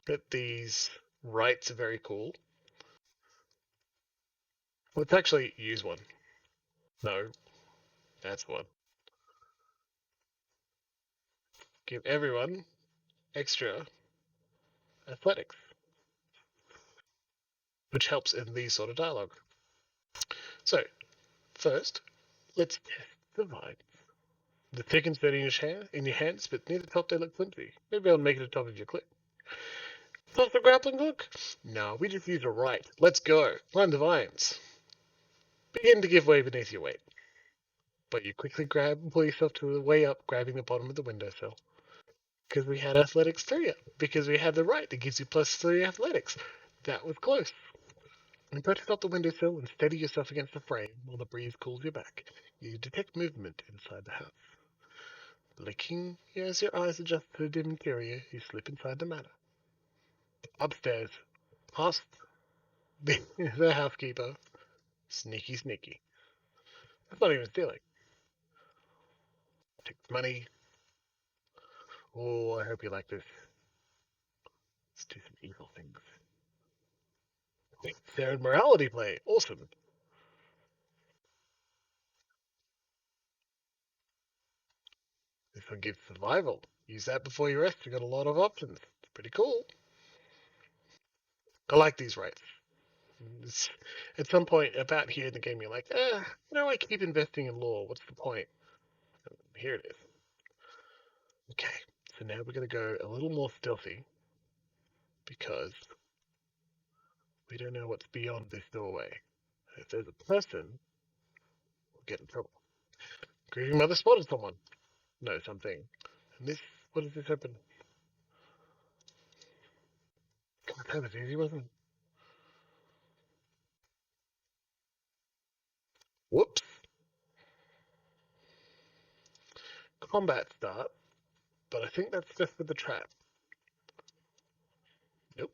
[SPEAKER 1] that these rights are very cool? Let's actually use one. No, that's one. Give everyone extra athletics, which helps in these sort of dialogue. So, first, let's test the vine. The thick and sturdy in your hands, but near the top they look flimsy. Maybe I'll make it the top of your clip. Toss the grappling hook? No, we just use a right. Let's go. Climb the vines. Begin to give way beneath your weight. But you quickly grab and pull yourself to the way up, grabbing the bottom of the windowsill. Because we had athletics 3 up. Because we had the right that gives you +3 athletics. That was close. And perch atop the windowsill and steady yourself against the frame while the breeze cools your back. You detect movement inside the house. Blinking as your eyes adjust to the dim interior, you slip inside the manor. Upstairs, past the housekeeper. Sneaky, sneaky. That's not even stealing. Take money. Oh, I hope you like this. Let's do some evil things. They're in morality play. Awesome. This one gives survival. Use that before you rest. You got a lot of options. It's pretty cool. I like these rights. It's, at some point about here in the game, you're like, I keep investing in lore. What's the point? Here it is. Okay, so now we're going to go a little more stealthy because we don't know what's beyond this doorway. If there's a person, we'll get in trouble. Grieving mother spotted someone. No, something. And this, what does this open? God, that was easy, wasn't it? Whoops. combat start, but I think that's just with the trap. Nope.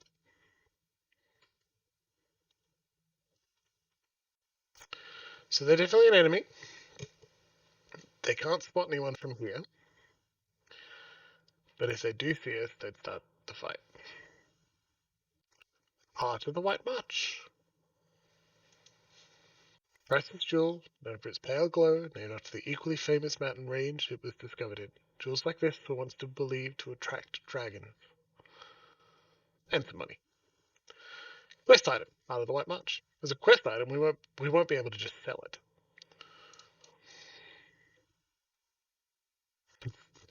[SPEAKER 1] So they're definitely an enemy. They can't spot anyone from here, but if they do see us, they'd start the fight. Heart of the White March. Priceless jewel, known for its pale glow, named after the equally famous mountain range it was discovered in. Jewels like this were once believed to attract dragons. And some money. Quest item, Heart of the White March. As a quest item, we won't be able to just sell it.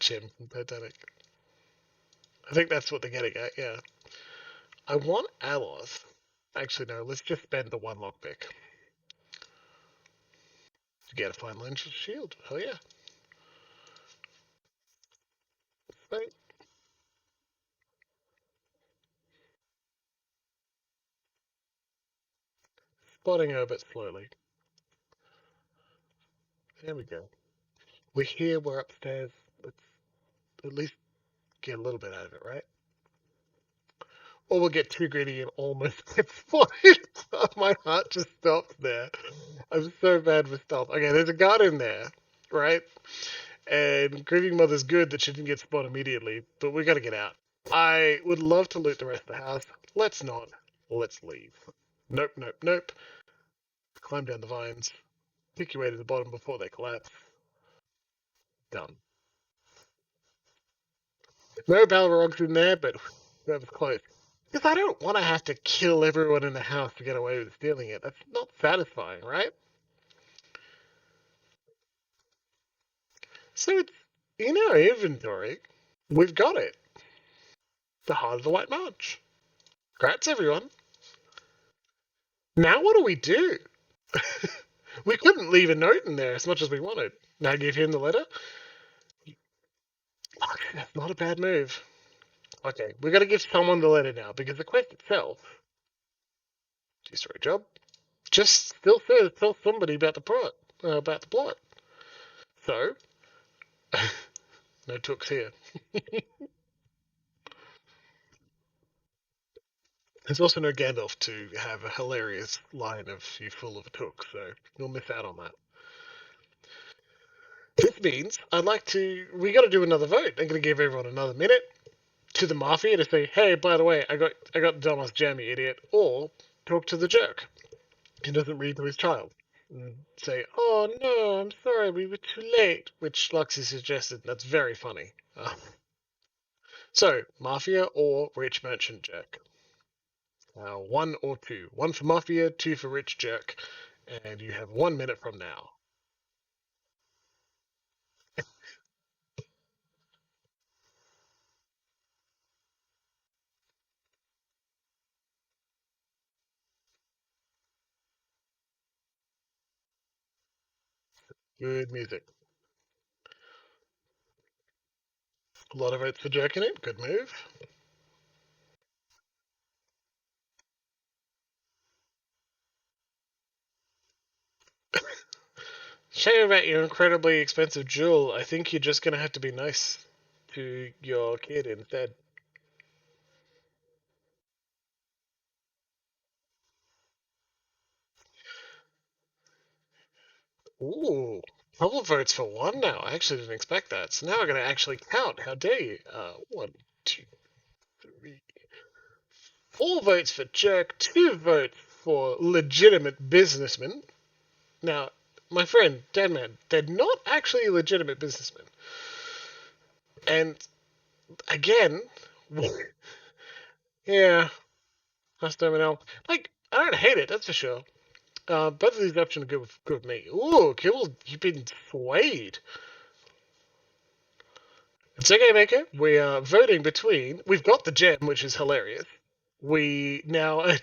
[SPEAKER 1] Gem from Titanic. I think that's what they're getting at, yeah. I want alloys. Actually, no, let's just spend the one lockpick. To get a fine line shield. Hell yeah. Right. Spotting her, but slowly. There we go. We're here, we're upstairs. Let's at least get a little bit out of it, right? Or we'll get too greedy and almost get spotted. My heart just stops there. I'm so bad with stealth. Okay, there's a guard in there, right? And Grieving Mother's good that she didn't get spotted immediately, but we gotta get out. I would love to loot the rest of the house. Let's not. Let's leave. Nope, nope, nope. Climb down the vines. Pick your way to the bottom before they collapse. Done. No Balrogs in there, but that was close. Because I don't want to have to kill everyone in the house to get away with stealing it. That's not satisfying, right? So it's in our inventory. We've got it. The Heart of the White March. Congrats, everyone. Now what do we do? We couldn't leave a note in there as much as we wanted. Now give him the letter? Fuck, that's not a bad move. Okay, we got to give someone the letter now because the quest itself, two-story job, just still says tell somebody about the plot. About the plot. So, no tooks here. There's also no Gandalf to have a hilarious line of "you full of a took," so you'll miss out on that. This means I'd like to. We got to do another vote. I'm going to give everyone another minute to the mafia to say, "Hey, by the way, I got Thomas Jam, you idiot," or talk to the jerk who doesn't read to his child and say, "Oh no, I'm sorry, we were too late," which Luxy suggested. That's very funny. So, mafia or rich merchant jerk? One or two. One for mafia, two for rich jerk, and you have 1 minute from now. Good music. A lot of votes for jerking it. Good move. Shame about your incredibly expensive jewel. I think you're just gonna have to be nice to your kid instead. Ooh, couple of votes for one now. I actually didn't expect that. So now we're gonna actually count. How dare you? One, two, three, 4 votes for jerk, 2 votes for legitimate businessman. Now, my friend, Deadman, they're not actually legitimate businessmen. And again, yeah, that's terminal. Like, I don't hate it, that's for sure. Both of these options are good with me. Ooh, Kibble, you've been swayed. It's okay, Maker. We are voting between. We've got the gem, which is hilarious. We now.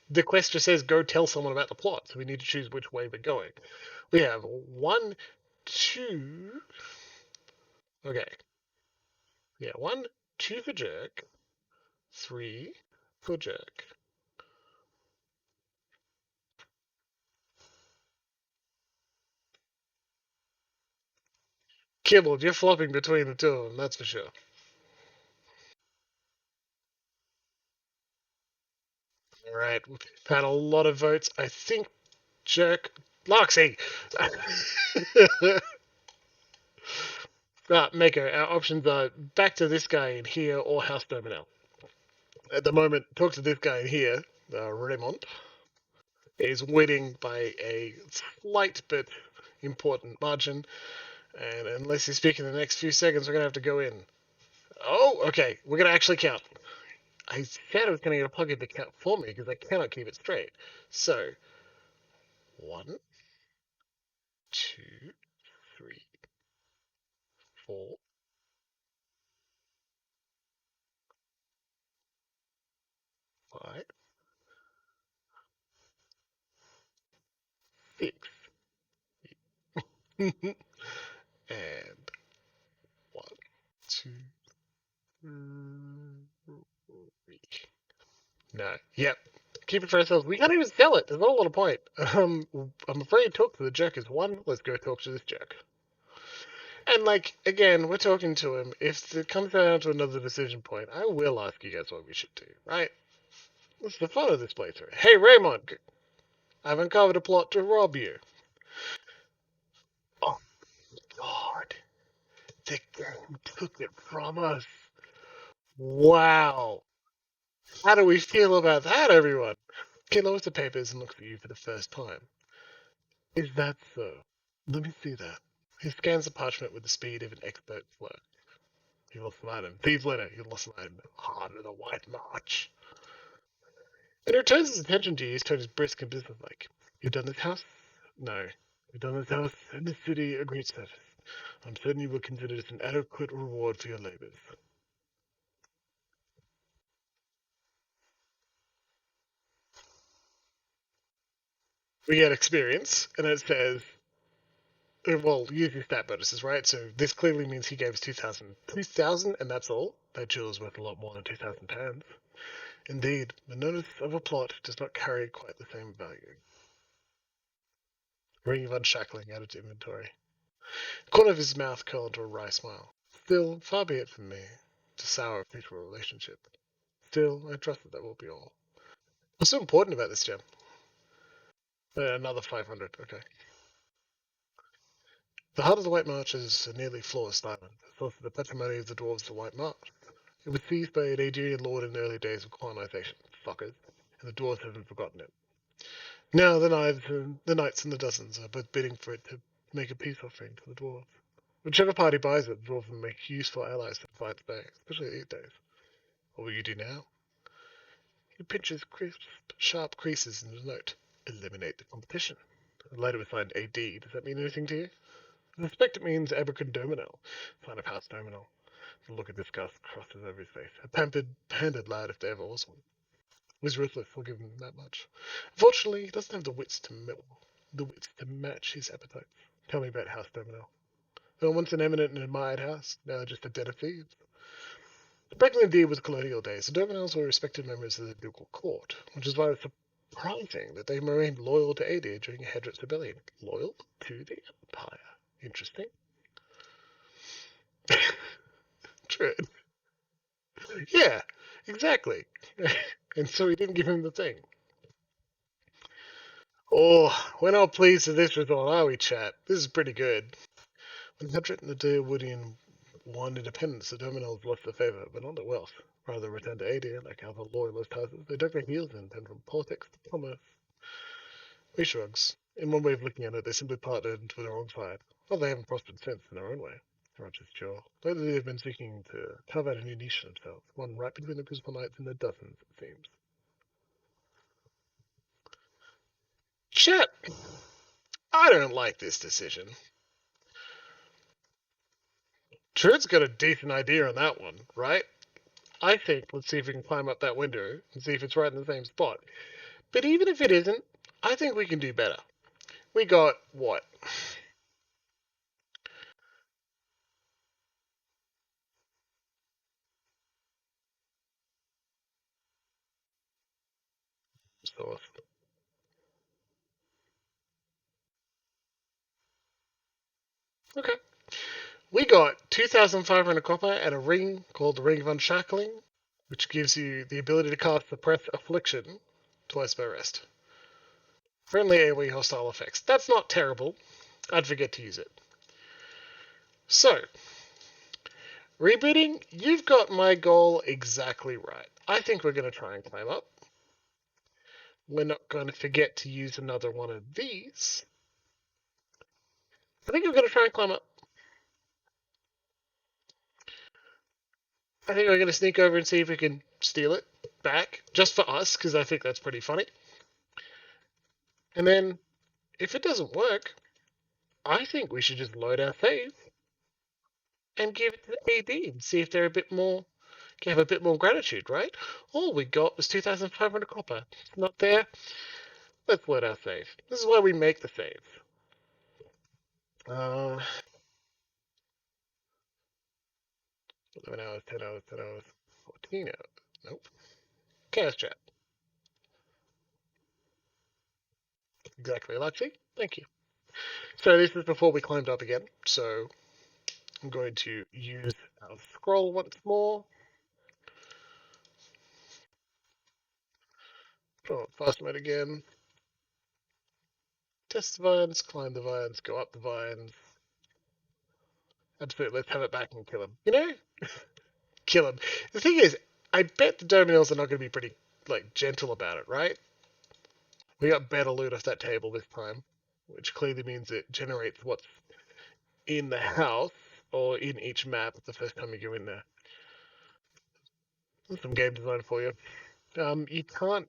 [SPEAKER 1] The quest just says go tell someone about the plot, so we need to choose which way we're going. We have one, two. Okay. Yeah, one, two for jerk, three for jerk. Kibbled, you're flopping between the two of them, that's for sure. All right, we've had a lot of votes. I think Jerk Loxy. Mako, our options are back to this guy in here or House Terminal. At the moment, talk to this guy in here, Raymond, is winning by a slight but important margin. And unless you speak in the next few seconds, we're going to have to go in. Oh, okay. We're going to actually count. I said I was going to get a plug-in to count for me because I cannot keep it straight. So, 1, 2, 3, 4, 5, 6, and 1, 2, 3. No. Yep. Keep it for ourselves. We can't even sell it. There's not a lot of point. I'm afraid talk to the jerk is one. Let's go talk to this jerk. And like again, we're talking to him. If it comes down to another decision point, I will ask you guys what we should do. Right? What's the fun of this playthrough? Hey Raymond, I've uncovered a plot to rob you. Oh God, the game took it from us. Wow. How do we feel about that, everyone? He lowers the papers and looks at you for the first time. Is that so? Let me see that. He scans the parchment with the speed of an expert clerk. He lost an item. Thieves' letter. He lost an item. Harder the white march. And he returns his attention to you. His tone is brisk and businesslike. You've done this house? No. You've done this house and this city a great service. I'm certain you will consider this an adequate reward for your labors. We get experience, and it says, well, use your stat bonuses, right? So this clearly means he gave us 2,000. 2,000, and that's all? That jewel is worth a lot more than 2,000 pounds. Indeed, the notice of a plot does not carry quite the same value. Ring of unshackling added to inventory. The corner of his mouth curled into a wry smile. Still, far be it from me to sour a peaceful relationship. Still, I trust that will be all. What's so important about this gem? Another 500, okay. The heart of the White March is a nearly flawless diamond. It's also the patrimony of the dwarves of the White March. It was seized by an Adrian lord in the early days of colonization. Fuckers. And the dwarves haven't forgotten it. Now the knights and the dozens are both bidding for it to make a peace offering to the dwarves. Whichever party buys it, the dwarves will make useful allies to fight today, especially these days. What will you do now? He pinches crisp, sharp creases in his note. Eliminate the competition. Later was signed AD. Does that mean anything to you? I suspect it means Abracondominal, sign of House Terminal. The look of disgust crosses over his face. A pampered, pandered lad if there ever was one. He was ruthless, I'll give him that much. Unfortunately, he doesn't have the wits to match his appetites. Tell me about House Terminal. They were once an eminent and admired house, now they're just a den of thieves. Back in the day was colonial days, the Dominals were respected members of the ducal court, which is why it's surprising that they remained loyal to Ada during a Hedrick's rebellion. Loyal to the Empire. Interesting. True. Yeah, exactly. And so he didn't give him the thing. Oh, we're not pleased with this result, are we, chat? This is pretty good. When Hedrick and the Deerwoodian won independence, the Dominoes lost their favour, but not their wealth. Rather than return to Ada, like other loyalist houses, they dug their heels in and turned from politics to commerce. He shrugs. In one way of looking at it, they simply partnered with the wrong side. Well, they haven't prospered since in their own way. Roger's jaw. Lately, they've been seeking to carve out a new niche for themselves, one right between the Crucible Knights and the dozens, it seems. Chet, I don't like this decision. Trud's got a decent idea on that one, right? I think let's see if we can climb up that window and see if it's right in the same spot. But even if it isn't, I think we can do better. We got what? So, okay. We got 2,500 copper and a ring called the Ring of Unshackling, which gives you the ability to cast Suppress Affliction twice per rest. Friendly AoE hostile effects. That's not terrible. I'd forget to use it. So, rebooting, you've got my goal exactly right. I think we're going to try and climb up. We're not going to forget to use another one of these. I think we're going to try and climb up. I think we're going to sneak over and see if we can steal it back, just for us, because I think that's pretty funny. And then, if it doesn't work, I think we should just load our save and give it to the AD and see if they're a bit more, have a bit more gratitude, right? All we got was 2,500 copper. It's not there. Let's load our save. This is why we make the save. 11 hours, 10 hours, 10 hours, 14 hours. Nope. Chaos chat. Exactly, Alexi. Thank you. So this is before we climbed up again. So I'm going to use our scroll once more. Oh, fast mode again. Test the vines, climb the vines, go up the vines. Absolutely, let's have it back and kill him. You know? Kill him. The thing is, I bet the Dominils are not going to be pretty, gentle about it, right? We got better loot off that table this time, which clearly means it generates what's in the house or in each map the first time you go in there. That's some game design for you. You can't,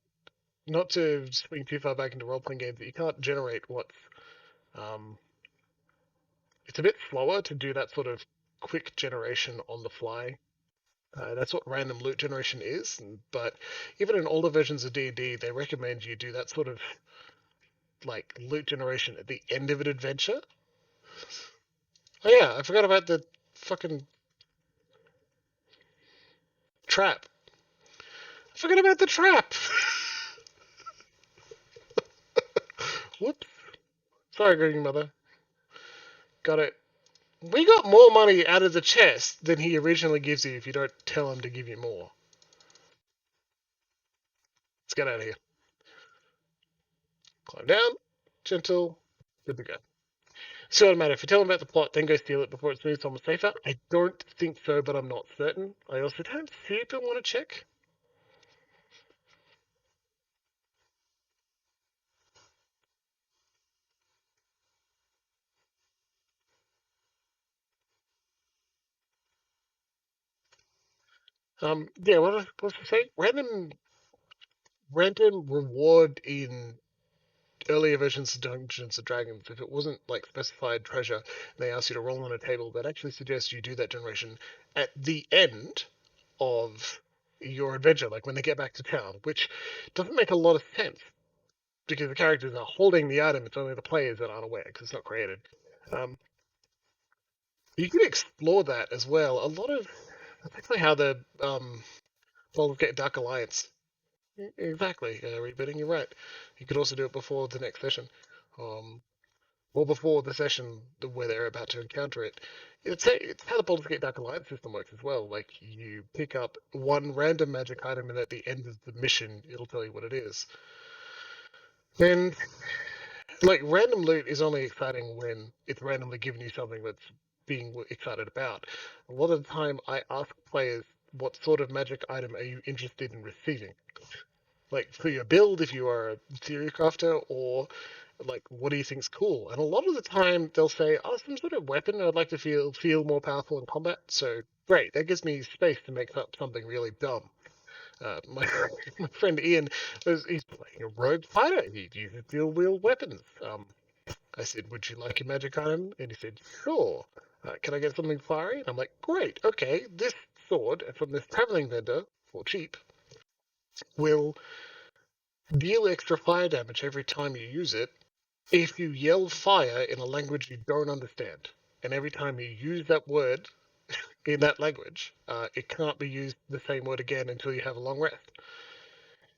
[SPEAKER 1] not to swing too far back into role-playing games, you can't generate what's um, it's a bit slower to do that sort of quick generation on the fly. That's what random loot generation is, but even in older versions of D&D, they recommend you do that sort of loot generation at the end of an adventure. Oh yeah, I forgot about the fucking trap. I forgot about the trap. Whoops. Sorry, Green Mother. Got it. We got more money out of the chest than he originally gives you if you don't tell him to give you more. Let's get out of here. Climb down. Gentle. Good to go. So it doesn't matter. If you tell him about the plot, then go steal it before it's moved somewhere safer. I don't think so, but I'm not certain. I also don't super want to check. Yeah, what was I say? Random reward in earlier versions of Dungeons and Dragons, if it wasn't specified treasure, and they asked you to roll on a table, they'd actually suggest you do that generation at the end of your adventure, like when they get back to town, which doesn't make a lot of sense because the characters are holding the item. It's only the players that aren't aware because it's not created. Um, you can explore that as well. A lot of that's actually how the Baldur's Gate Dark Alliance. Exactly, rebooting. You're right. You could also do it before the next session. Um, or before the session where they're about to encounter it. It's how the Baldur's Gate Dark Alliance system works as well. Like, you pick up one random magic item, and at the end of the mission, it'll tell you what it is. And, random loot is only exciting when it's randomly giving you something that's being excited about. A lot of the time, I ask players, what sort of magic item are you interested in receiving? Like, for your build, if you are a theory crafter, or what do you think's cool? And a lot of the time they'll say, oh, some sort of weapon. I'd like to feel more powerful in combat. So great, that gives me space to make up something really dumb. My my friend Ian he's playing a rogue fighter. He uses dual wield weapons. I said, would you like a magic item? And he said, sure. Can I get something fiery? And I'm like, great. Okay, this sword from this traveling vendor for cheap will deal extra fire damage every time you use it if you yell fire in a language you don't understand. And every time you use that word in that language, it can't be used the same word again until you have a long rest.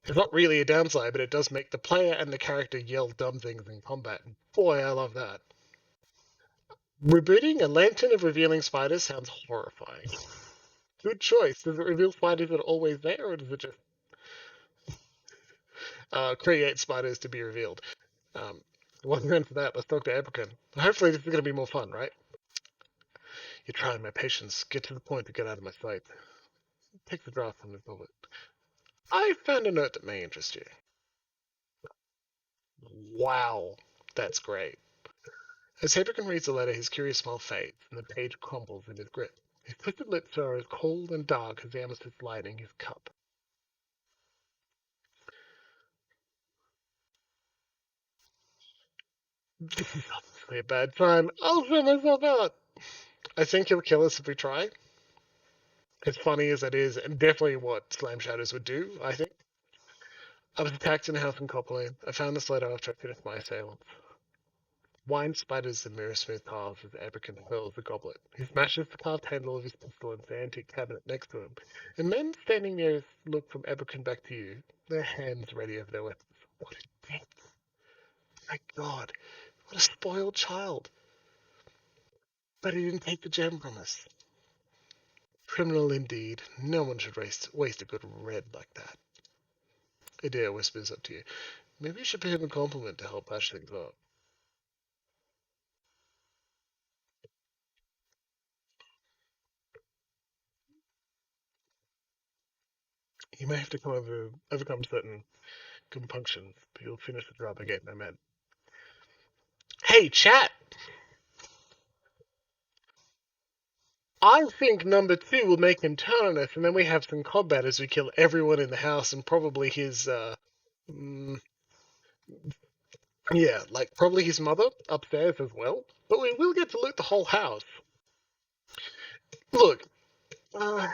[SPEAKER 1] It's not really a downside, but it does make the player and the character yell dumb things in combat. And boy, I love that. Rebooting a lantern of revealing spiders sounds horrifying. Good choice. Does it reveal spiders that are always there, or does it just create spiders to be revealed? Um, While we're into that, let's talk to Apricot. Hopefully this is going to be more fun, right? You're trying my patience. Get to the point to get out of my sight. Take the draft from the bullet. I found a note that may interest you. Wow, that's great. As Apricot reads the letter, his curious smile fades, and the page crumbles in his grip. His twisted lips are as cold and dark as the amethyst lining his cup. This is obviously a bad time. I'll throw myself out. I think he'll kill us if we try. As funny as that is, and definitely what Slam Shadows would do, I think. I was attacked in a house in Copperlane. I found this letter after I finished my assailants. Wine splatters the mirror smooth tiles as Aberkin hurls the goblet. He smashes the carved handle of his pistol into the antique cabinet next to him, and men standing near look from Aberkin back to you, their hands ready over their weapons. What a dick! My God, what a spoiled child! But he didn't take the gem from us. Criminal indeed. No one should waste a good red like that. Adair whispers up to you. Maybe you should pay him a compliment to help patch things up. You may have to overcome certain compunctions, but you'll finish the job again, no man. Hey, chat! I think number two will make him turn on us, and then we have some combat as we kill everyone in the house and probably his, mm, yeah, like probably his mother upstairs as well. But we will get to loot the whole house. Look, uh,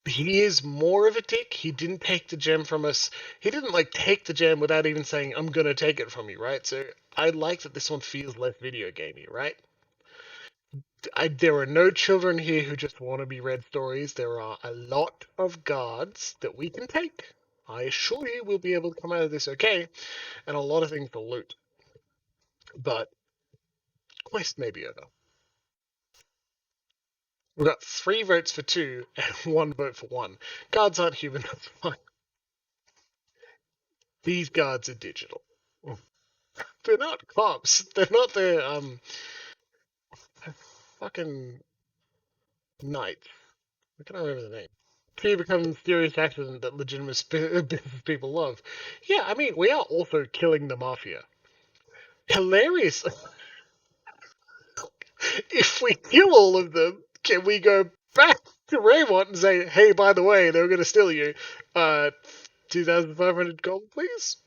[SPEAKER 1] he is more of a dick. He didn't take the gem from us. He didn't like take the gem without even saying, "I'm gonna take it from you," right? So I like that this one feels less video gamey, right? There are no children here who just want to be read stories. There are a lot of guards that we can take. I assure you we'll be able to come out of this okay, and a lot of things to loot. But quest may be over. We've got 3 votes for 2 and 1 vote for 1. Guards aren't human, that's fine. These guards are digital. They're not cops. They're not fucking knights. I can't remember the name. Two become a mysterious accident that legitimate business people love. Yeah, I mean, we are also killing the mafia. Hilarious. If we kill all of them, can we go back to Raymond and say, hey, by the way, they were going to steal you. 2,500 gold, please?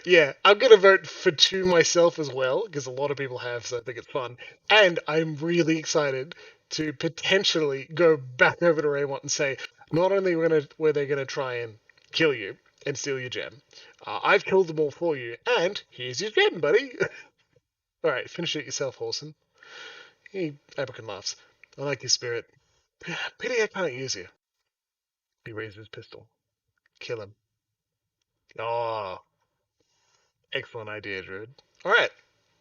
[SPEAKER 1] Yeah, I'm going to vote for 2 myself as well, because a lot of people have, so I think it's fun. And I'm really excited to potentially go back over to Raymond and say, not only were they going to try and kill you and steal your gem, I've killed them all for you, and here's your gem, buddy. Alright, finish it yourself, Horson. Abercon laughs. I like your spirit. Pity I can't use you. He raises his pistol. Kill him. Oh, excellent idea, Druid. Alright,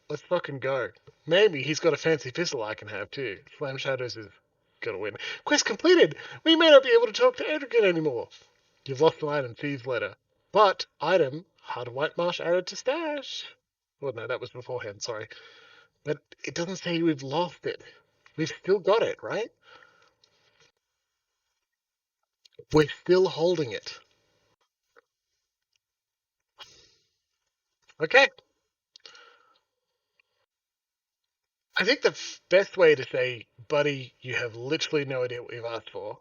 [SPEAKER 1] let's fucking go. Maybe he's got a fancy pistol I can have too. Flame Shadows is gonna win. Quest completed! We may not be able to talk to Adrian anymore. You've lost an item, Thieves Letter. But, item, Heart of White Marsh added to stash. Well, no, that was beforehand, sorry. But it doesn't say we've lost it. We've still got it, right? We're still holding it. Okay. I think the best way to say, buddy, you have literally no idea what we've asked for.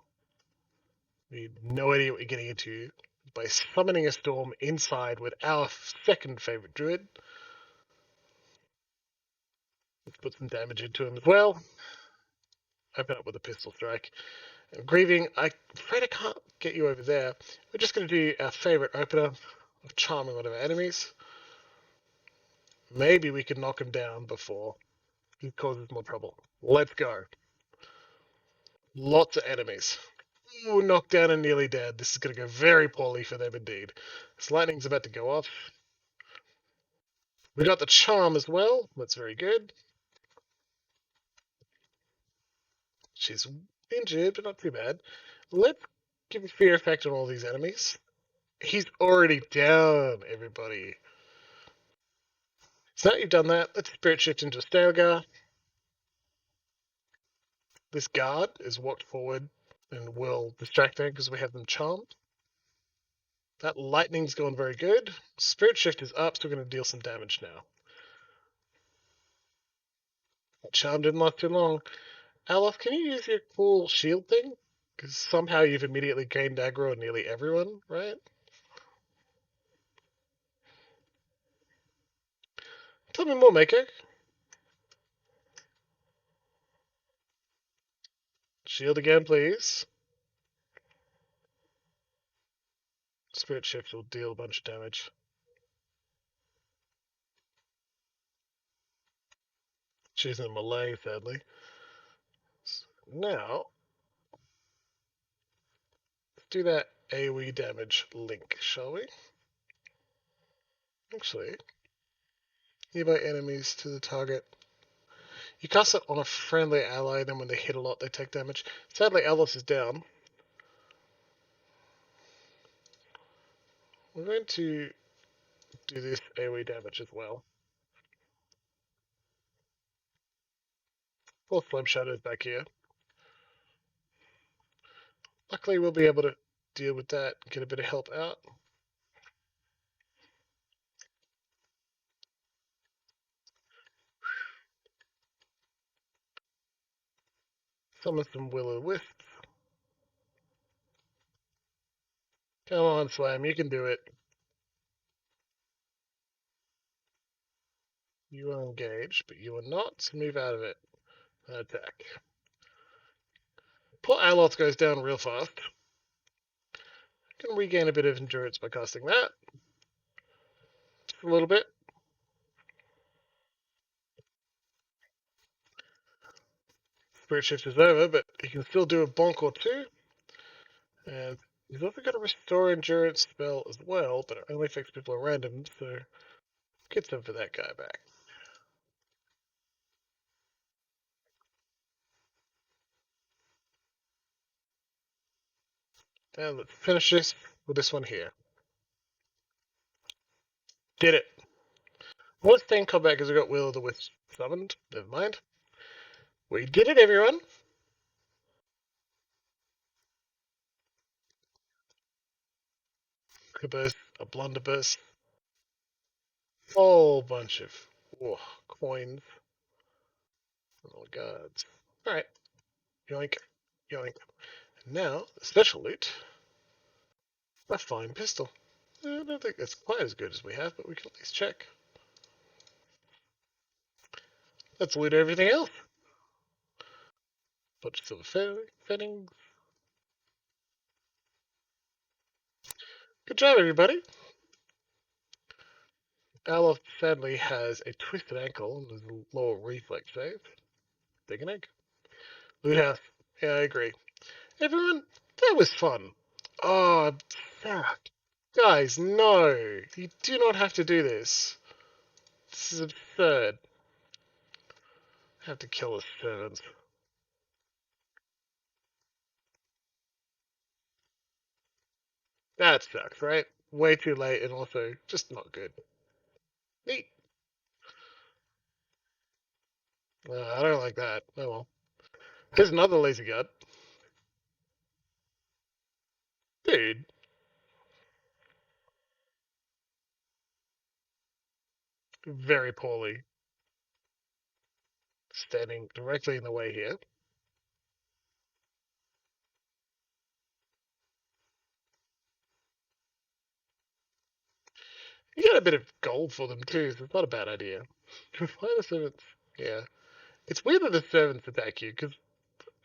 [SPEAKER 1] You have no idea what you're getting into by summoning a storm inside with our second favorite druid. Let's put some damage into him as well. Open up with a pistol strike. Grieving, I'm afraid I can't get you over there. We're just going to do our favorite opener of charming one of our enemies. Maybe we can knock him down before he causes more trouble. Let's go. Lots of enemies. Ooh, knocked down and nearly dead. This is going to go very poorly for them indeed. This lightning's about to go off. We got the charm as well. That's very good. She's injured, but not too bad. Let's give a fear effect on all these enemies. He's already down, everybody. So now you've done that, let's spirit shift into a Stalgar. This guard is walked forward and will distract them because we have them charmed. That lightning's gone very good. Spirit shift is up, so we're going to deal some damage now. Charm didn't last too long. Alof, can you use your cool shield thing? Because somehow you've immediately gained aggro on nearly everyone, right? Tell me more, Mako. Shield again, please. Spirit shift will deal a bunch of damage. She's in melee, sadly. Now, let's do that AoE damage link, shall we? Actually, nearby enemies to the target. You cast it on a friendly ally, then when they hit a lot, they take damage. Sadly, Alice is down. We're going to do this AoE damage as well. Full Flame Shadows back here. Luckily, we'll be able to deal with that, get a bit of help out. Summon some Will-O-Wisps. Come on, Slam, you can do it. You are engaged, but you are not, so move out of it. Attack. Poor Aloth goes down real fast. Can regain a bit of endurance by casting that. Just a little bit. Spirit Shift is over, but he can still do a bonk or two. And he's also got a Restore Endurance spell as well, but it only affects people at random, so get some for that guy back. And let's finish this with this one here. Did it. Let's stay in combat because we got Will-O-the-Wisp summoned. Never mind. We did it, everyone. A burst, a blunderbuss, whole bunch of coins. Oh, gods. Alright. Yoink. Yoink. And now, the special loot. A fine pistol. I don't think it's quite as good as we have, but we can at least check. Let's loot everything else. Bunch of silver fittings. Good job, everybody. Alof sadly has a twisted ankle and there's a lower reflex save. Dig an egg. Loot house. Yeah, I agree. Everyone, that was fun. Oh, fuck. Guys, no. You do not have to do this. This is absurd. I have to kill the servants. That sucks, right? Way too late and also just not good. Neat. I don't like that. Oh well. Here's another lazy gut. Dude. Very poorly. Standing directly in the way here. You get a bit of gold for them too, so it's not a bad idea. Why the servants? Yeah. It's weird that the servants attack you, because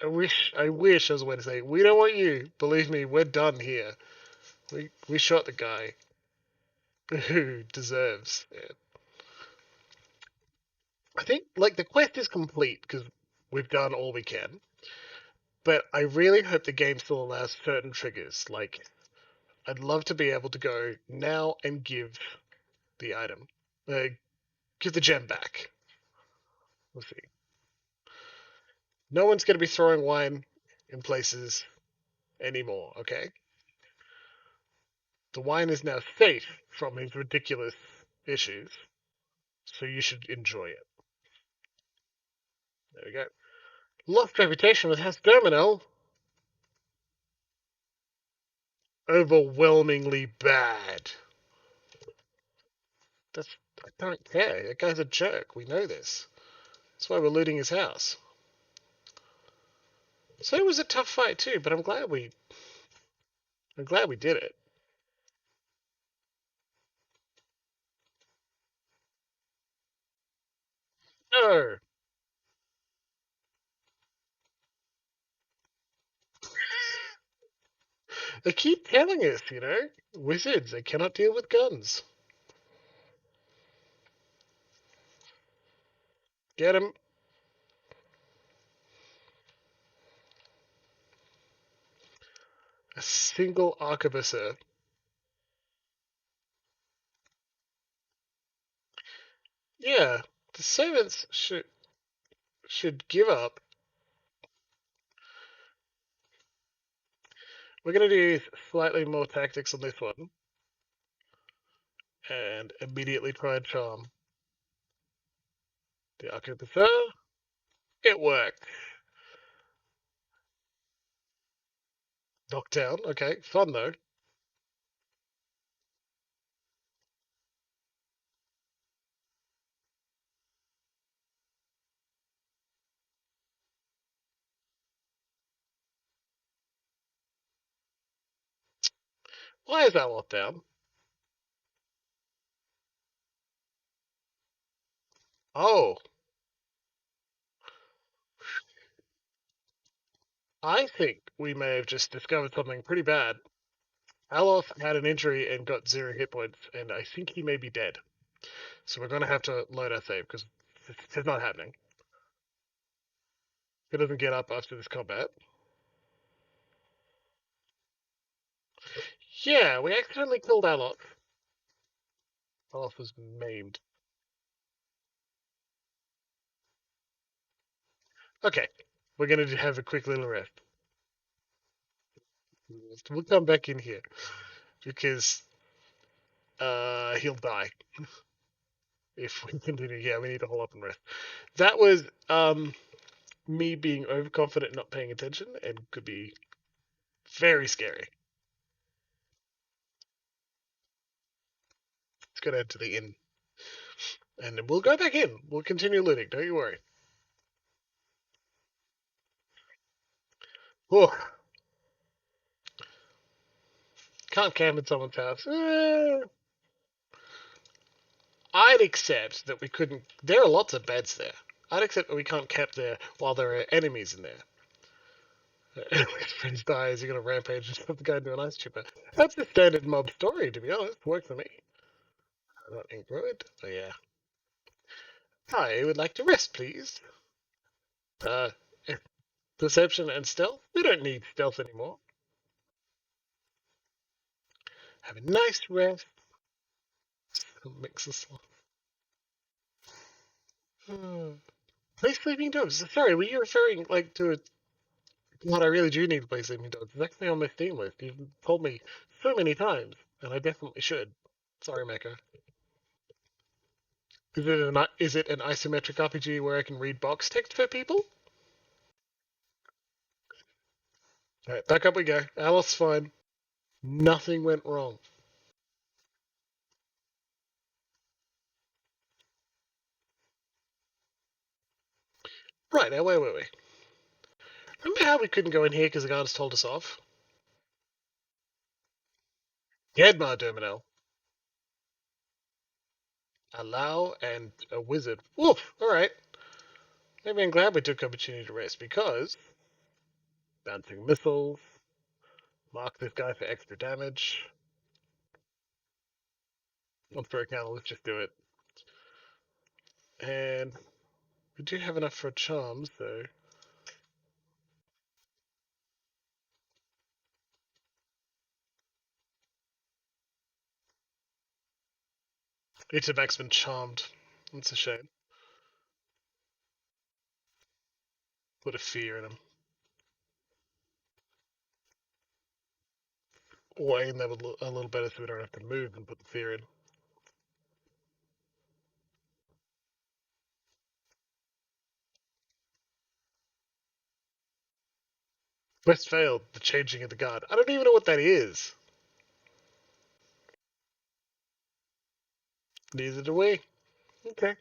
[SPEAKER 1] I wish I was a way to say, we don't want you. Believe me, we're done here. We shot the guy who deserves it. I think, like, the quest is complete, because we've done all we can. But I really hope the game still allows certain triggers. Like, I'd love to be able to go now and give the item. Give the gem back. Let's see. No one's going to be throwing wine in places anymore, okay? The wine is now safe from these ridiculous issues, so you should enjoy it. There we go. Lost reputation with House Terminal. Overwhelmingly bad. That's I don't care. That guy's a jerk. We know this. That's why we're looting his house. So it was a tough fight too, but I'm glad we did it. No, they keep telling us, wizards they cannot deal with guns. Get him. A single arquebuser. Yeah, the servants should give up. We're gonna do slightly more tactics on this one, and immediately try and charm the arquebuser. It worked. Knockdown. Okay, fun though. Why is that locked down? Oh, I think we may have just discovered something pretty bad. Aloth had an injury and got 0 hit points, and I think he may be dead. So we're going to have to load our save because it's not happening. If he doesn't get up after this combat. Yeah, we accidentally killed Aloth. Aloth was maimed. Okay, we're going to have a quick little rest. We'll come back in here because he'll die if we continue. Yeah, we need to hold up and rest. That was me being overconfident and not paying attention and could be very scary. Let's go down to the inn. And we'll go back in. We'll continue looting. Don't you worry. Oh, can't camp in someone's house. I'd accept that we couldn't. There are lots of beds there. I'd accept that we can't camp there while there are enemies in there. His friends die as you're gonna rampage and stuff the guy into an ice chipper. That's the standard mob story, to be honest. Worked for me. Not included. Oh yeah. I would like to rest, please. Uh, Perception and stealth. We don't need stealth anymore. Have a nice rest. Mix of sloth. Play Sleeping Dogs. Sorry, were you referring like to God? I really do need to play Sleeping Dogs. It's actually on my Steam list. You've told me so many times, and I definitely should. Sorry, Mecha. Is it an isometric RPG where I can read box text for people? All right, back up we go. Alice, fine. Nothing went wrong. Right now, wait. Remember how we couldn't go in here because the guards told us off? Gedmar Terminal. Allow and a wizard. Woof! Alright. Maybe I'm glad we took opportunity to rest because bouncing missiles. Mark this guy for extra damage. On throw counter, let's just do it. And we do have enough for charms, so it's a maximum charmed. It's a shame. Put a fear in them. Or aim them a little better so we don't have to move and put the fear in. Quest failed. The changing of the guard. I don't even know what that is. Neither do we. Okay.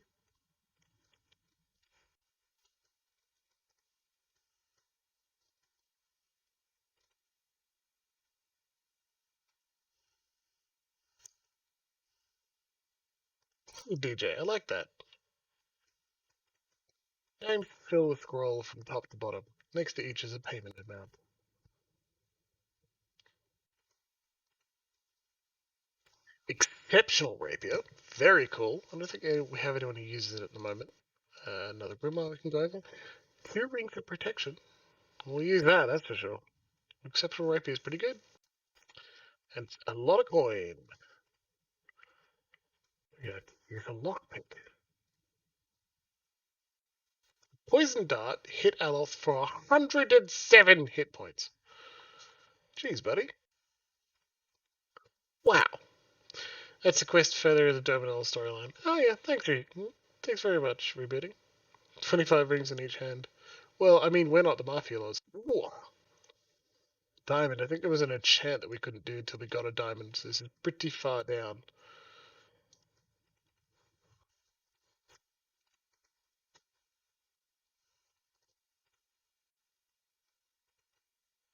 [SPEAKER 1] Ooh, DJ, I like that. Aim fill the scroll from top to bottom. Next to each is a payment amount. Exceptional rapier. Very cool. I don't think we have anyone who uses it at the moment. Another grimoire we can go over. 2 rings of protection. We'll use that, that's for sure. Exceptional rapier is pretty good. And a lot of coin. Yeah, here's a lockpick. Poison dart hit Aloth for 107 hit points. Jeez, buddy. Wow. That's a quest further in the Dominal storyline. Oh yeah, thanks very much, rebooting. 25 rings in each hand. Well, I mean, we're not the Mafia Lords. Ooh, diamond. I think there was an enchant that we couldn't do until we got a diamond, so this is pretty far down.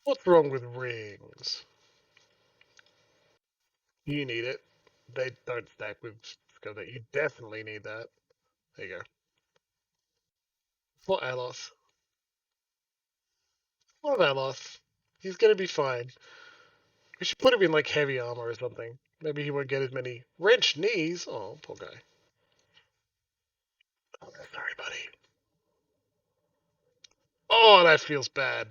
[SPEAKER 1] What's wrong with rings? You need it. They don't stack with Scudder. You definitely need that. There you go. For Aloth. For Aloth. He's gonna be fine. We should put him in like heavy armor or something. Maybe he won't get as many wrenched knees. Oh, poor guy. Oh, sorry, buddy. Oh, that feels bad.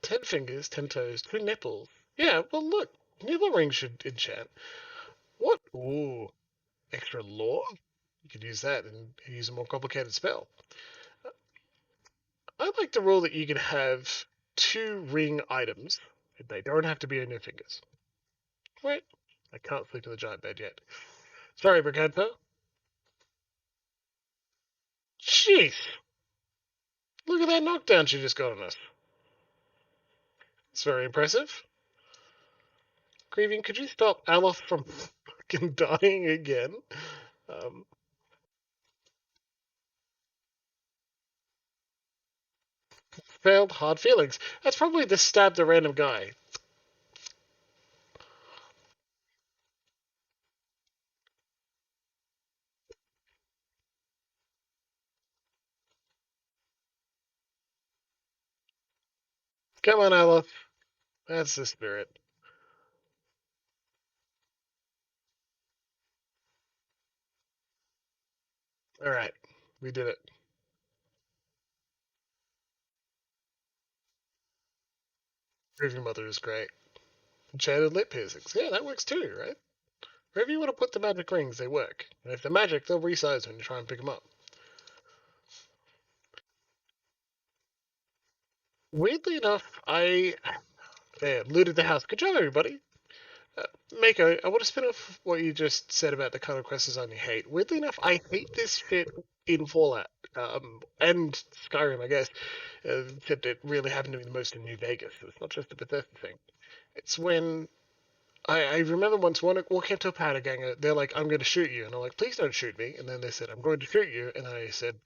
[SPEAKER 1] 10 fingers, 10 toes, 2 nipples. Yeah, well, look. Nipple ring should enchant. What? Ooh, extra law? You could use that and use a more complicated spell. I like the rule that you can have 2 ring items. They don't have to be on your fingers. Wait, I can't sleep in the giant bed yet. Sorry, Briganto. Jeez, look at that knockdown she just got on us. It's very impressive. Grieving, could you stop Aloth from fucking dying again? Um, Failed hard feelings. That's probably the stabbed a random guy. Come on, Aloth. That's the spirit. Alright, we did it. Grieving Mother is great. Enchanted lip piercings. Yeah, that works too, right? Wherever you want to put the magic rings, they work. And if they're magic, they'll resize when you try and pick them up. Weirdly enough, I looted the house. Good job, everybody. Uh, Mako, I want to spin off what you just said about the kind of quest design you hate. Weirdly enough, I hate this fit in Fallout and Skyrim, I guess. Except it really happened to be the most in New Vegas. So it's not just a Bethesda thing. It's when I remember once walking up to a powder ganger, they're like, "I'm going to shoot you," and I'm like, "Please don't shoot me." And then they said, "I'm going to shoot you," and I said,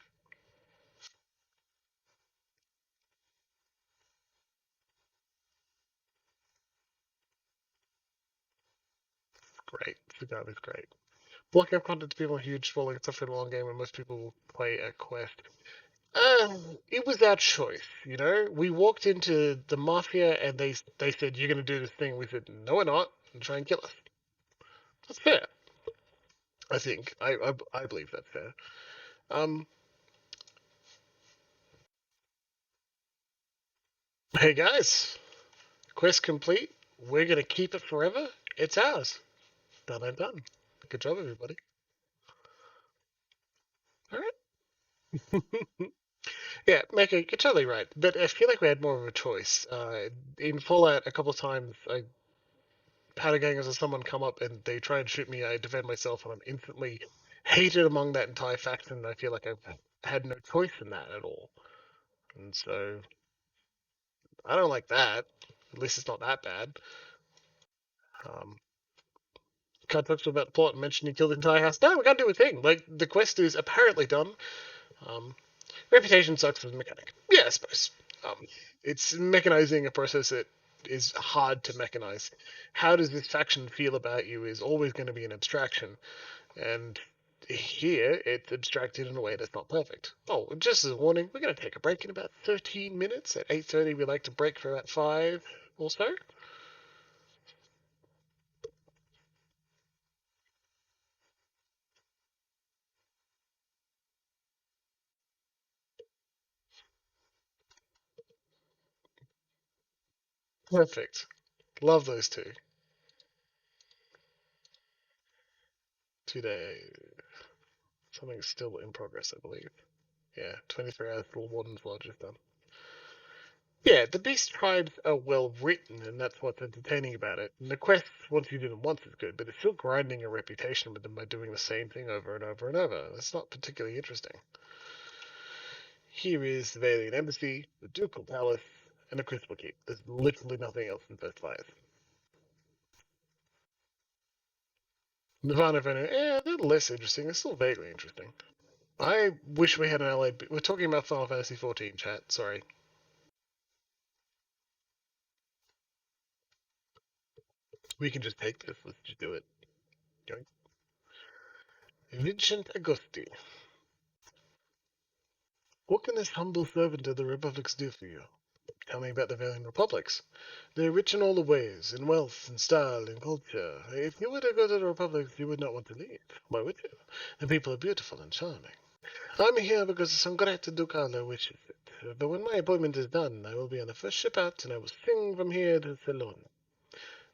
[SPEAKER 1] "Great, the gun is great." Blocking up content to people huge, spoiling stuff in a long game, and most people will play a quest. It was our choice, you know. We walked into the mafia, and they said, "You're going to do this thing." We said, "No, we're not," and try and kill us. That's fair. I think I believe that's fair. Um, hey guys, quest complete. We're gonna keep it forever. It's ours. Done and done. Good job, everybody. All right. Yeah, Mecca, you're totally right. But I feel like we had more of a choice. In Fallout, a couple of times, I had a gang as someone come up and they try and shoot me. I defend myself, and I'm instantly hated among that entire faction. And I feel like I've had no choice in that at all. And so I don't like that. At least it's not that bad. Um, can't talk to about the plot and mention you killed the entire house. No, we can't do a thing. Like the quest is apparently done. Um, Reputation sucks as a mechanic. Yeah, I suppose. Um, it's mechanizing a process that is hard to mechanize. How does this faction feel about you is always going to be an abstraction, and here it's abstracted in a way that's not perfect. Oh, just as a warning, we're going to take a break in about 13 minutes. At 8:30, we like to break for about 5 or so. Perfect. Love those two. Today, something's still in progress, I believe. Yeah, 23 hours till Warden's Lodge is done. Yeah, the Beast tribes are well written, and that's what's entertaining about it. And the quests, once you do them once, is good, but it's still grinding a reputation with them by doing the same thing over and over and over. It's not particularly interesting. Here is the Valiant Embassy, the Ducal Palace, and the Crucible Keep. There's literally nothing else in First Fires. Nirvana Venom, they're less interesting. They're still vaguely interesting. I wish we had an allied. We're talking about Final Fantasy 14 chat. Sorry. We can just take this. Let's just do it. Vincent Agosti. What can this humble servant of the Republics do for you? Tell me about the Valiant Republics. They're rich in all the ways, in wealth, in style, in culture. If you were to go to the Republics, you would not want to leave. Why would you? The people are beautiful and charming. I'm here because some great Ducala wishes it. But when my appointment is done, I will be on the first ship out, and I will sing from here to Ceylon.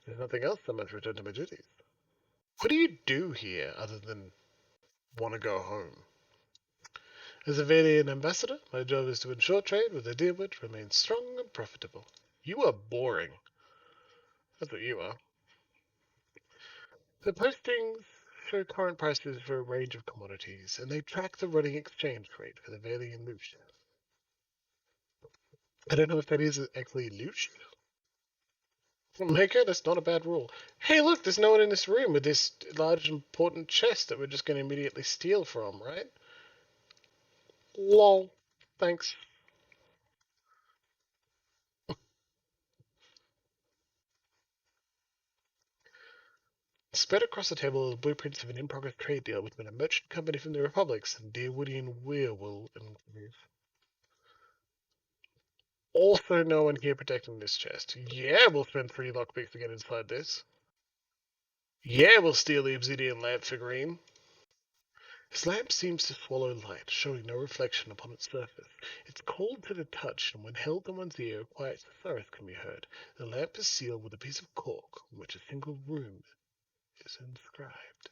[SPEAKER 1] There's nothing else, I must return to my duties. What do you do here other than want to go home? As a Valiant ambassador, my job is to ensure trade with the Deerwood remains strong and profitable. You are boring. That's what you are. The postings show current prices for a range of commodities, and they track the running exchange rate for the Valiant Lush. I don't know if that is actually Lush. Maker, that's not a bad rule. Hey, look, there's no one in this room with this large, important chest that we're just going to immediately steal from, right? Lol. Thanks. Spread across the table are the blueprints of an in-progress trade deal between a merchant company from the Republics and Deerwoodian Weirwool and also no one here protecting this chest. Yeah, we'll spend 3 lockpicks to get inside this. Yeah, we'll steal the obsidian lamp figurine. His lamp seems to swallow light, showing no reflection upon its surface. It's cold to the touch, and when held to one's ear, a quiet susurrus can be heard. The lamp is sealed with a piece of cork, on which a single rune is inscribed.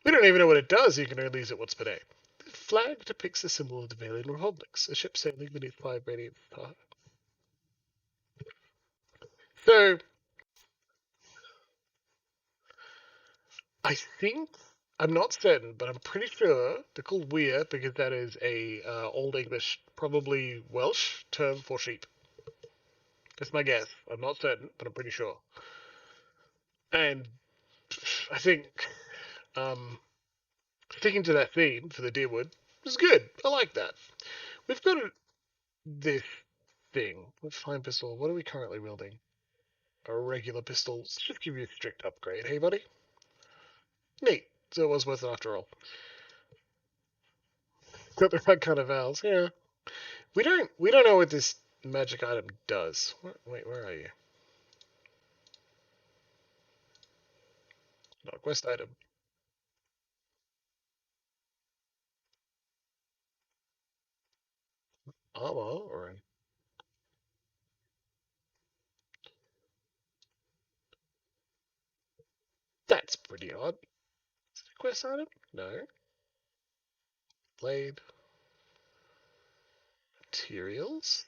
[SPEAKER 1] We don't even know what it does, you can only use it once per day. The flag depicts the symbol of the Valiant Republics, a ship sailing beneath 5 radiant stars. So, I think, I'm not certain, but I'm pretty sure they're called weir because that is a Old English, probably Welsh term for sheep. That's my guess. I'm not certain, but I'm pretty sure. And I think um, sticking to that theme for the Deerwood is good. I like that. We've got this thing. Let's find pistol. What are we currently wielding? A regular pistol. Let's just give you a strict upgrade. Hey, buddy. Neat. So it was worth it after all. Got the right kind of valves. Yeah. We don't know what this magic item does. Wait, where are you? Not a quest item. Armor or that's pretty odd. Is it a quest item? No. blade. Materials?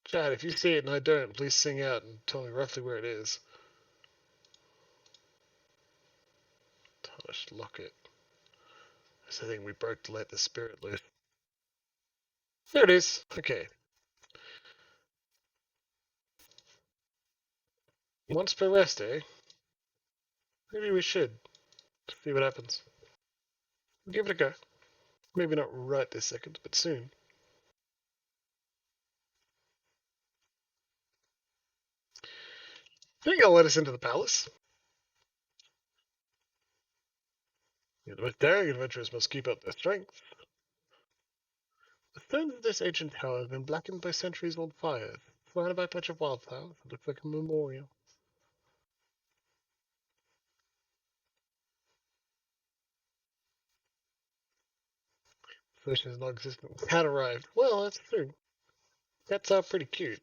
[SPEAKER 1] Chad, if you see it and I don't, please sing out and tell me roughly where it is. Tarnished locket. That's the thing we broke to let the spirit loose. There it is. Okay. Once per rest, eh? Maybe we should. See what happens. Give it a go. Maybe not right this second, but soon. Think I'll let us into the palace. Yeah, the most daring adventurers must keep up their strength. The stones of this ancient tower have been blackened by centuries-old fires. Surrounded by a patch of wildflowers, it looks like a memorial. Solution is non-existent. Cat arrived. Well, that's true. Cats are pretty cute.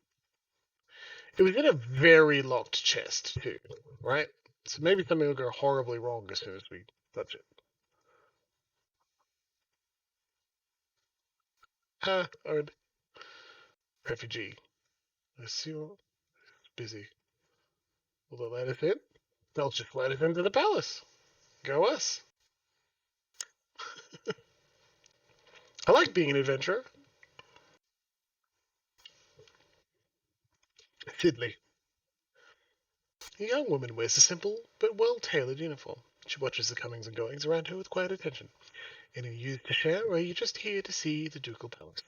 [SPEAKER 1] It was in a very locked chest, too, right? So maybe something will go horribly wrong as soon as we touch it. Ha! Owned. Refugee. I see what busy. Will they let us in? They'll just let us into the palace. Go us. I like being an adventurer. Sidley. A young woman wears a simple but well-tailored uniform. She watches the comings and goings around her with quiet attention. Any news to share, or are you just here to see the ducal palace?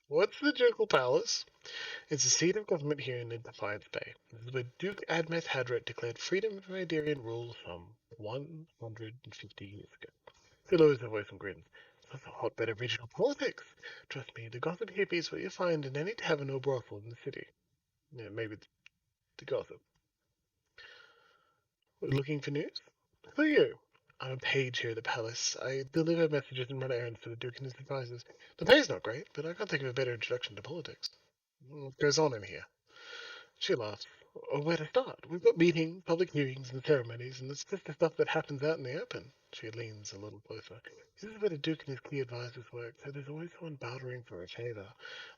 [SPEAKER 1] What's the ducal palace? It's the seat of government here in Defiance Bay. This is where Duke Admeth Hadret declared freedom from Idarian rule some 150 years ago. He lowers her voice and grins. It's also a hotbed of regional politics. Trust me, the gossip here is what you find in any tavern or brothel in the city. Yeah, maybe it's the gossip. Looking for news? Who are you? I'm a page here at the palace. I deliver messages and run errands for the Duke and his advisors. The pay's not great, but I can't think of a better introduction to politics. What goes on in here? She laughs. Oh, where to start? We've got meetings, public hearings, and ceremonies, and it's just the stuff that happens out in the open. She leans a little closer. This is where the Duke and his key advisors work, so there's always someone bartering for a favour.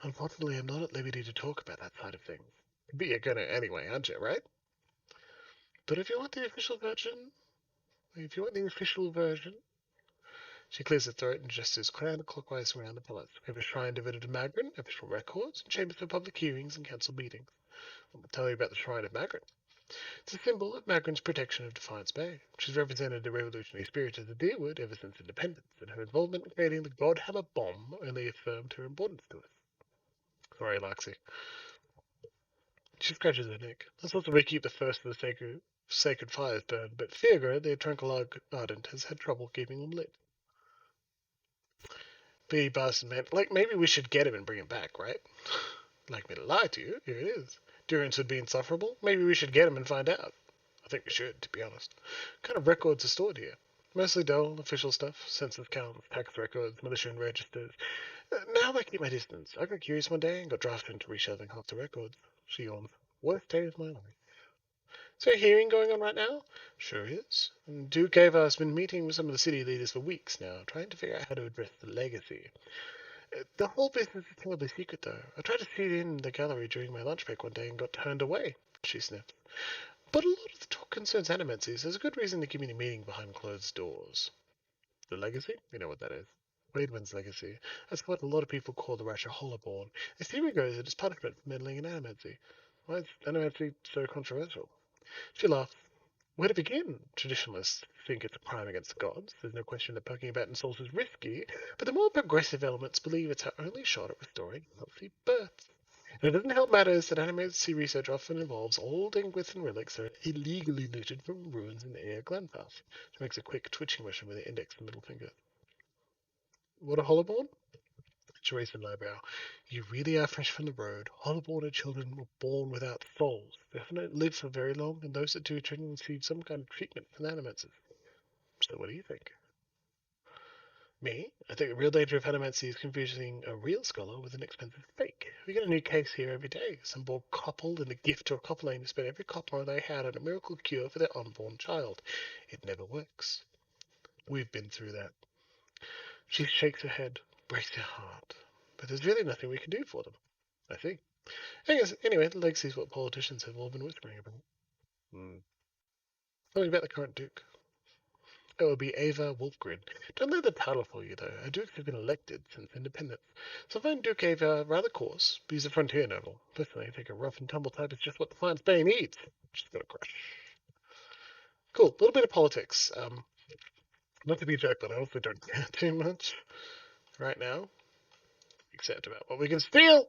[SPEAKER 1] Unfortunately, I'm not at liberty to talk about that side of things. But you're gonna anyway, aren't you, right? But if you want the official version, she clears her throat and gestures counterclockwise around the palace. We have a shrine devoted to Magrin, official records, and chambers for public hearings and council meetings. I'll tell you about the Shrine of Magrin. It's a symbol of Magrin's protection of Defiance Bay. She's represented the revolutionary spirit of the Deerwood ever since independence, and her involvement in creating the Godhammer bomb only affirmed her importance to us. Sorry, Laxi. She scratches her neck. That's also where we keep the first of the sacred fires burned, but Fiagra, the tranquil ardent, has had trouble keeping them lit. Be bastard man. Like, maybe we should get him and bring him back, right? Like me to lie to you, here it is. Durance would be insufferable. Maybe we should get him and find out. I think we should, to be honest. What kind of records are stored here? Mostly dull, official stuff. Census counts, tax records, militia and registers. Now I keep my distance. I got curious one day and got drafted into reshelving half the records. She yawns. Worst day of my life. Is there a hearing going on right now? Sure is. And Duke Ava has been meeting with some of the city leaders for weeks now, trying to figure out how to address the legacy. The whole business is terribly secret, though. I tried to sit in the gallery during my lunch break one day and got turned away. She sniffed. But a lot of the talk concerns animancies. There's a good reason to keep me a meeting behind closed doors. The legacy? You know what that is. Waidwin's legacy. That's what a lot of people call the Ratcha Hollowborn. The theory goes that it's punishment for meddling in animancy. Why is animancy so controversial? She laughed. Where to begin? Traditionalists think it's a crime against the gods. There's no question that poking about in souls is risky, but the more progressive elements believe it's our only shot at restoring healthy births. And it doesn't help matters that animated research often involves old Ingwithan relics that are illegally looted from ruins in Air Glenpath. She makes a quick twitching motion with her index and middle finger. What a Hollowborn? She raised an eyebrow. You really are fresh from the road. Hollowborn children were born without souls. They often don't live for very long, and those that do tend to receive some kind of treatment from animators. So what do you think? Me? I think the real danger of animancy is confusing a real scholar with an expensive fake. We get a new case here every day. Some poor couple and a gift to a coupling to spend every copper they had on a miracle cure for their unborn child. It never works. We've been through that. She shakes her head. Breaks your heart. But there's really nothing we can do for them, I think. I guess, anyway, the legacy's what politicians have all been whispering about. Hmm. Something about the current Duke. It will be Ava Wolfgren. Don't let the title fool you, though. Our dukes have been elected since independence. So I find Duke Ava rather coarse, but he's a frontier noble. Personally, I think a rough and tumble type is just what the fine Spain needs. Just gonna crush. Cool. A little bit of politics. Not to be a jerk, but I also don't care too much right now, except about what we can steal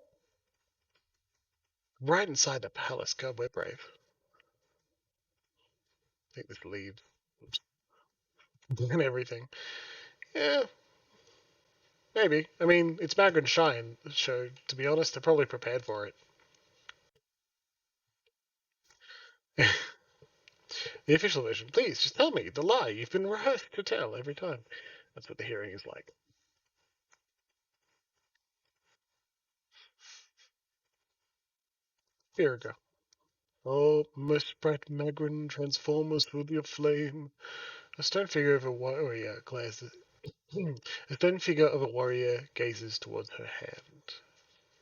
[SPEAKER 1] right inside the palace. God, we're brave. I think this leaves and everything. Yeah, maybe. I mean, it's Magrin Shine, so to be honest, they're probably prepared for it. The official version. Please, just tell me the lie you've been rehearsed to tell every time. That's what the hearing is like. Here we go. Oh, most bright Magrin, transform us with your flame. A stone figure of a warrior gazes. A stone figure of a warrior gazes towards her hand.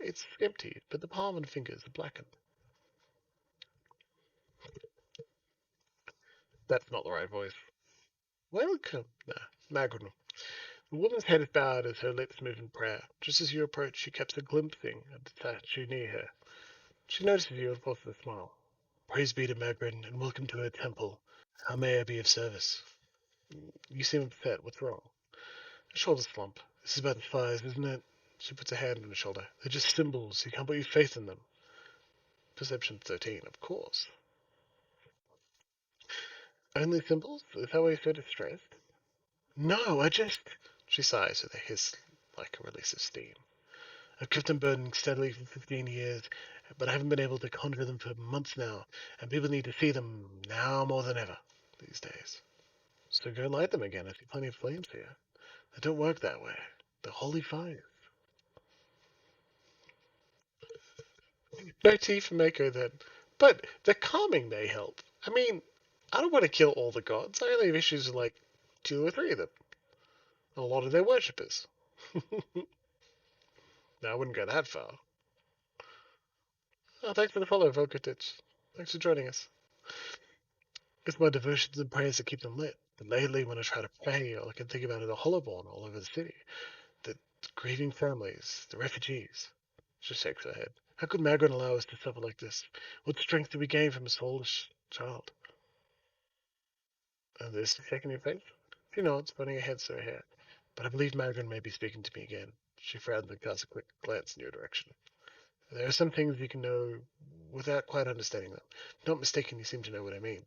[SPEAKER 1] It's empty, but the palm and fingers are blackened. That's not the right voice. Welcome. Nah, Magrin. The woman's head is bowed as her lips move in prayer. Just as you approach, she keeps a glimpsing at the statue near her. She notices you and forces a smile. Praise be to Magrin, and welcome to her temple. How may I be of service? You seem upset. What's wrong? Her shoulders slump. This is about the fires, isn't it? She puts a hand on her shoulder. They're just symbols. You can't put your faith in them. Perception 13, of course. Only symbols? Is that why you're so distressed? No, I just... She sighs with a hiss like a release of steam. I've kept them burning steadily for 15 years, but I haven't been able to conjure them for months now, and people need to see them now more than ever these days. So go light them again. I see plenty of flames here. They don't work that way. They're holy fires. No tea for Mako then. But the calming may help. I mean, I don't want to kill all the gods. I only have issues with like 2 or 3 of them. A lot of their worshippers. No, I wouldn't go that far. Oh, thanks for the follow, Volkotich. Thanks for joining us. It's my devotions and prayers that keep them lit. But lately, when I try to pray, all I can think about are the hollowborn all over the city. The grieving families, the refugees. She shakes her head. How could Magrin allow us to suffer like this? What strength do we gain from a soulless child? And there's a shaking your face? She nods, putting her head through her hair. But I believe Magrin may be speaking to me again. She frowns and casts a quick glance in your direction. There are some things you can know without quite understanding them. Not mistaken, you seem to know what I mean.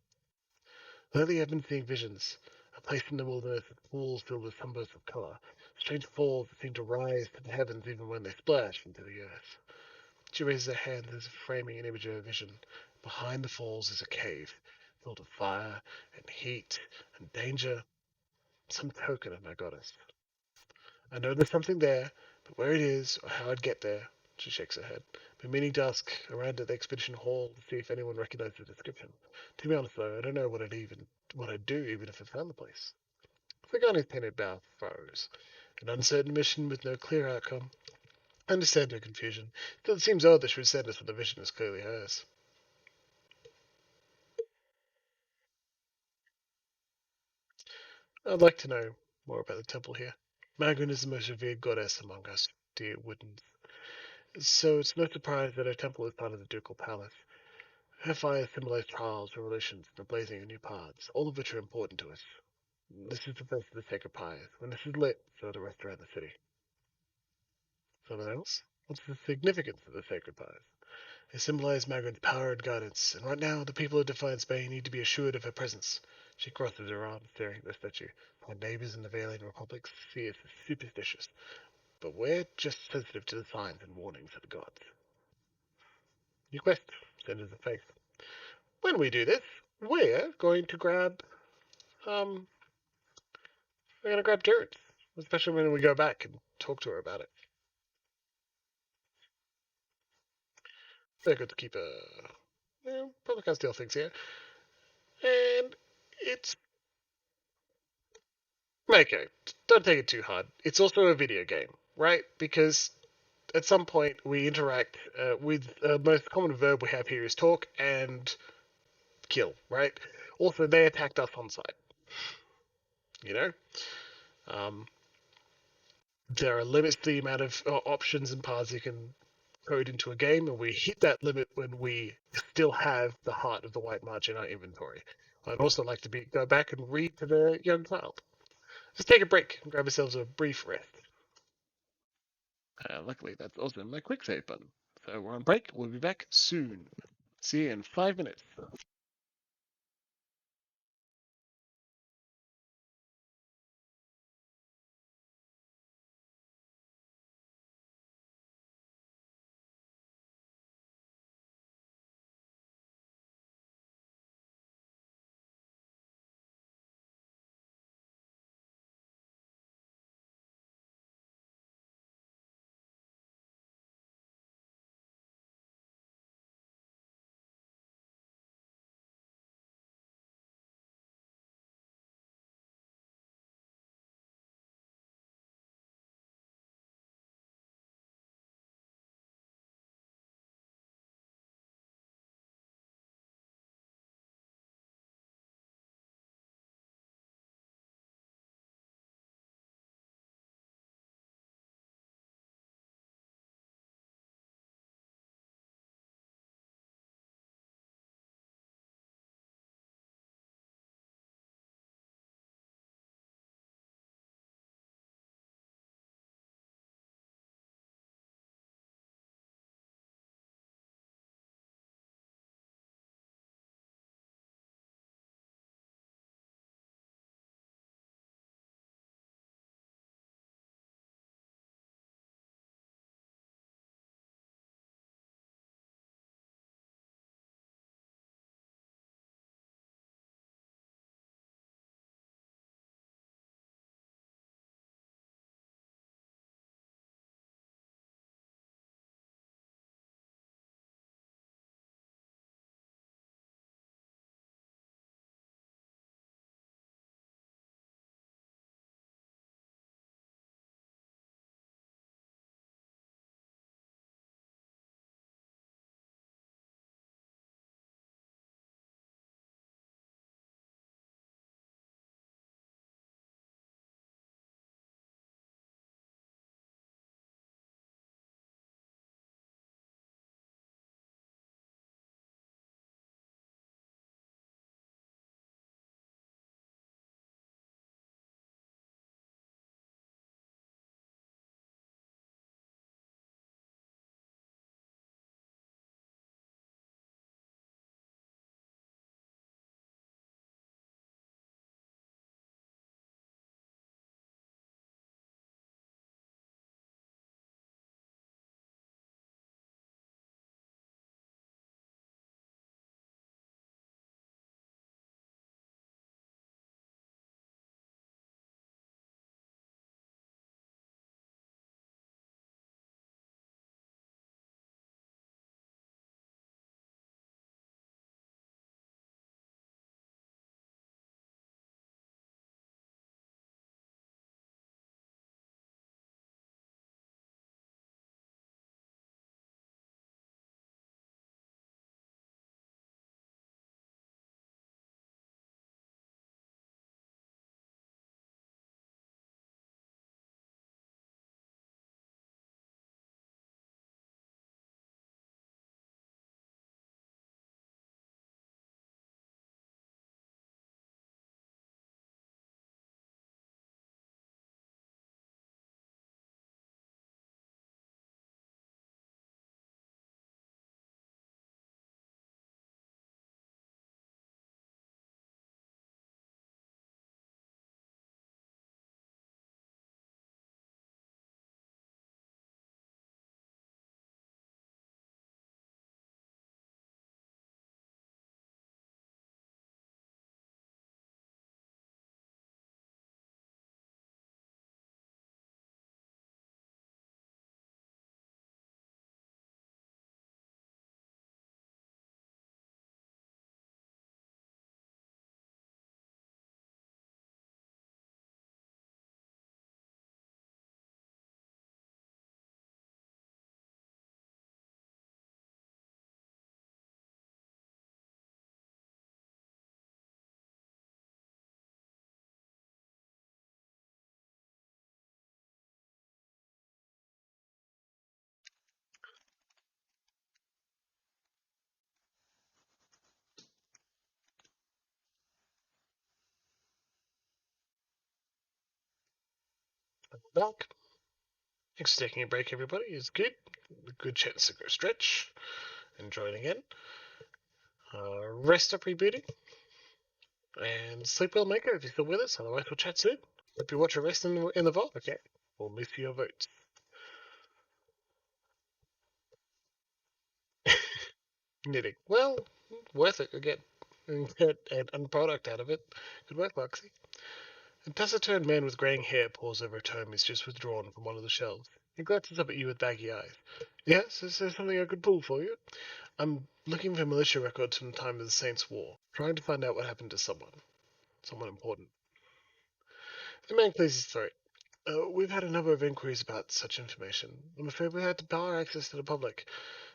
[SPEAKER 1] Lately I've been seeing visions. A place in the wilderness with pools filled with sunbursts of color. Strange falls that seem to rise to the heavens even when they splash into the earth. She raises her hand as if framing an image of her vision. Behind the falls is a cave, filled with fire and heat and danger. Some token of my goddess. I know there's something there, but where it is or how I'd get there, she shakes her head. Been meaning to ask around at the expedition hall to see if anyone recognized the description. To be honest though, I don't know what I'd do even if I found the place. The gun is painted by foes. An uncertain mission with no clear outcome. I understand her confusion. Still it seems odd that she would send us when the vision is clearly hers. I'd like to know more about the temple here. Magrin is the most revered goddess among us, dear Woodens. So it's no surprise that her temple is part of the ducal palace. Her fires symbolize trials, revolutions, and the blazing of new paths, all of which are important to us. This is the first of the sacred pyres. When this is lit, so are the rest around the city. Someone else? What's the significance of the sacred pyres? They symbolize Magrin's power and guidance, and right now the people of Defiant Spain need to be assured of her presence. She crosses her arms, staring at the statue. My neighbors in the Valian Republic see us as superstitious, but we're just sensitive to the signs and warnings of the gods. Your quest centers the faith. When we do this, we're going to grab um we're gonna grab Terrence. Especially when we go back and talk to her about it. They're good to keep a probably can't steal things here. And it's Mako, don't take it too hard. It's also a video game, right? Because at some point we interact with the most common verb we have here is talk and kill, right? Also, they attacked us on site. You know, um, there are limits to the amount of options and paths you can code into a game, and we hit that limit when we still have the heart of the white march in our inventory. I'd also like to go back and read to the young child. Just take a break and grab yourselves a brief rest. Luckily, that's also my quick save button. So we're on break. We'll be back soon. See you in 5 minutes. back. Thanks for taking a break, everybody. It's good. A good chance to go stretch and join again. Rest up rebooting. And sleep well, Maker, if you're still with us. Otherwise, we'll chat soon. Hope you watch your rest in the vault. Okay. We'll miss your votes. Knitting. Well, worth it again. And get an product out of it. Good work, Luxie. A taciturn man with greying hair paws over a tome he's just withdrawn from one of the shelves. He glances up at you with baggy eyes. Yes, is there something I could pull for you? I'm looking for militia records from the time of the Saints' War, trying to find out what happened to someone important. The man clears his throat. We've had a number of inquiries about such information. I'm afraid we had to bar access to the public.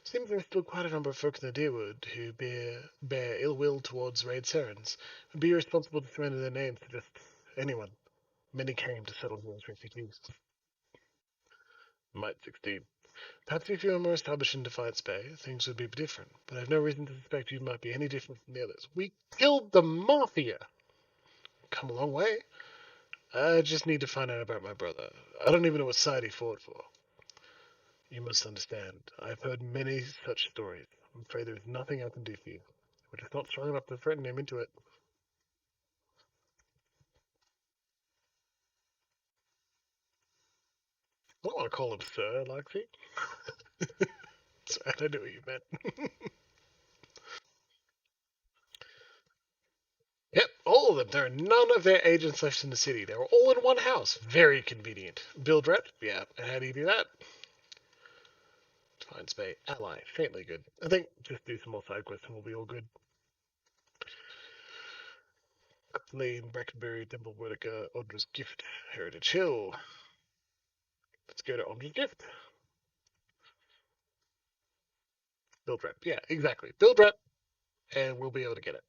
[SPEAKER 1] Seems there are still quite a number of folk in the Deerwood who bear ill will towards raid Serens. Would be irresponsible to surrender their names to just anyone. Many came to settle here as refugees. Might 16. Perhaps if you were more established in Defiance Bay, things would be different, but I've no reason to suspect you might be any different from the others. We killed the Mafia! Come a long way. I just need to find out about my brother. I don't even know what side he fought for. You must understand, I've heard many such stories. I'm afraid there is nothing I can do for you. We're just not strong enough to threaten him into it. I don't want to call him Sir, Lexi. Sorry, I don't know what you meant. Yep, all of them. There are none of their agents left in the city. They were all in one house. Very convenient. Build rep? Yeah. And how do you do that? Defiance Bay. Ally. Faintly good. I think just do some more side quests and we'll be all good. Lane, Brackenbury, Dimple Whitaker, Audra's Gift, Heritage Hill. Let's go to Audra's Gift. Build rep. Yeah, exactly. Build rep, and we'll be able to get it.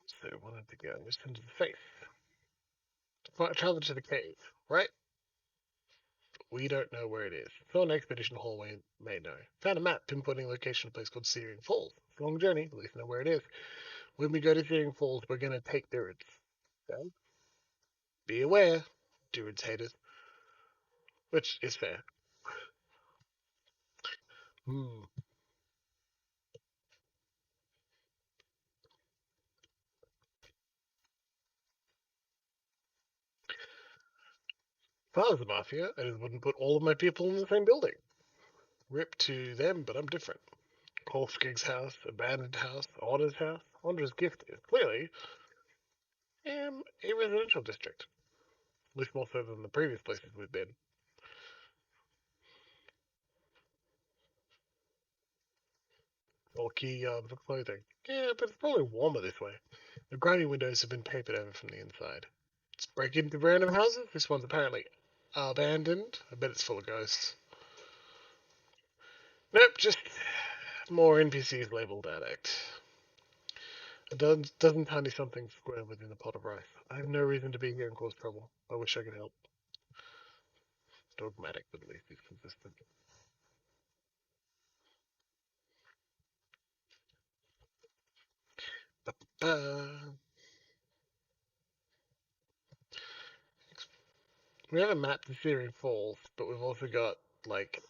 [SPEAKER 1] So, wanted to go just into the face. Travel to the cave, right? We don't know where it is. Someone Expedition Hallway may know. Found a map pinpointing a location of a place called Searing Falls. It's a long journey, at least know where it is. When we go to Searing Falls, we're going to take Durids. Okay? Be aware, Durids haters. Which is fair. Hmm. If I was the Mafia, I just wouldn't put all of my people in the same building. Rip to them, but I'm different. Kolfgig's house, abandoned house, Honda's house. Honda's Gift is clearly a residential district. At least more so than the previous places we've been. Bulky for clothing. Yeah, but it's probably warmer this way. The grimy windows have been papered over from the inside. Let's break into random houses. This one's apparently abandoned. I bet it's full of ghosts. Nope, just more NPCs labeled addict. A dozen tiny somethings squirm within the pot of rice. I have no reason to be here and cause trouble. I wish I could help. Dogmatic, but at least he's consistent. Uh, we have a map to Searing Falls, but we've also got, like,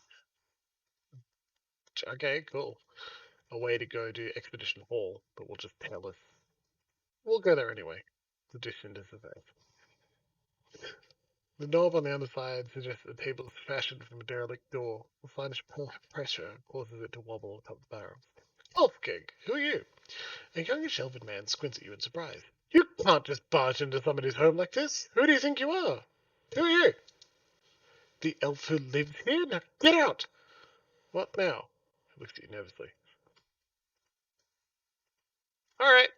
[SPEAKER 1] okay, cool. A way to go to Expedition Hall, but we'll just tell us. We'll go there anyway. The distance is the face. The knob on the underside suggests the table is fashioned from a derelict door. The slightest pressure causes it to wobble on top of the barrels. Elfking, who are you? A youngish elven man squints at you in surprise. You can't just barge into somebody's home like this. Who do you think you are? Who are you? The elf who lives here? Now get out! What now? He looks at you nervously. Alright,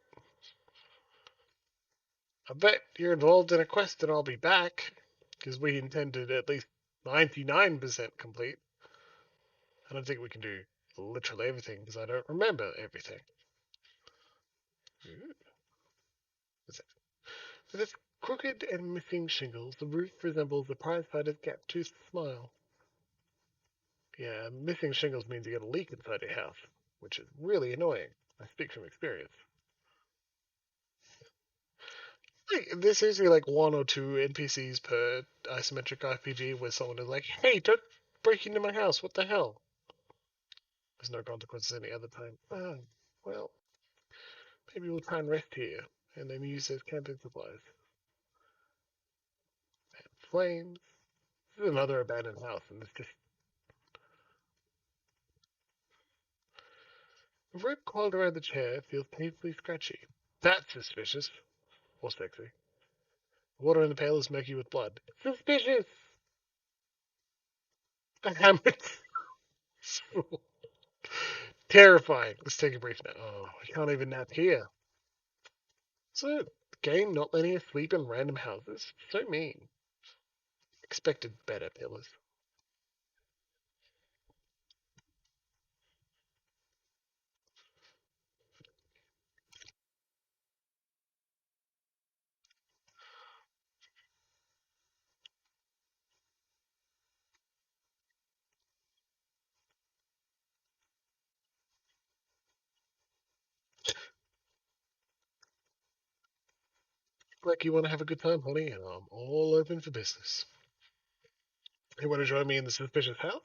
[SPEAKER 1] I bet you're involved in a quest and I'll be back. Because we intended at least 99% complete. I don't think we can do literally everything because I don't remember everything. What's that? With its crooked and missing shingles, the roof resembles a prize-fighter's gap-toothed smile. Yeah, missing shingles means you get a leak inside your house, which is really annoying. I speak from experience. Like, there's usually like one or two NPCs per isometric RPG where someone is like, "Hey, don't break into my house! What the hell?" There's no consequences any other time. Oh, well, maybe we'll try and rest here, and then use those camping supplies. Flames. This is another abandoned house, and it's just a rope coiled around the chair feels painfully scratchy. That's suspicious. Or sexy. Water in the pail is murky with blood. Suspicious! A hammer. Terrifying. Let's take a brief nap. Oh, I can't even nap here. So, the game not letting us sleep in random houses? So mean. Expected better, pillars. Like you want to have a good time, honey, and I'm all open for business. You want to join me in the suspicious house?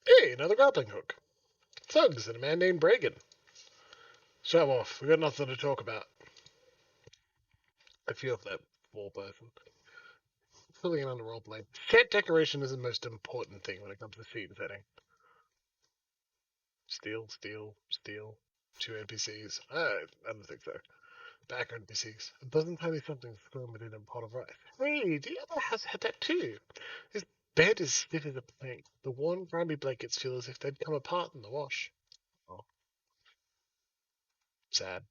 [SPEAKER 1] Hey, another grappling hook. Thugs and a man named Bragan. Show off. We got nothing to talk about. I feel for that poor person. Filling in on the roleplay. Set decoration is the most important thing when it comes to scene setting. Steal, steal, steal. Two NPCs. I don't think so. Back NPCs. A dozen tiny somethings squirm within a pot of rice. Hey, the other has had that too. His bed is stiff as a plank. The worn, grimy blankets feel as if they'd come apart in the wash. Oh, sad.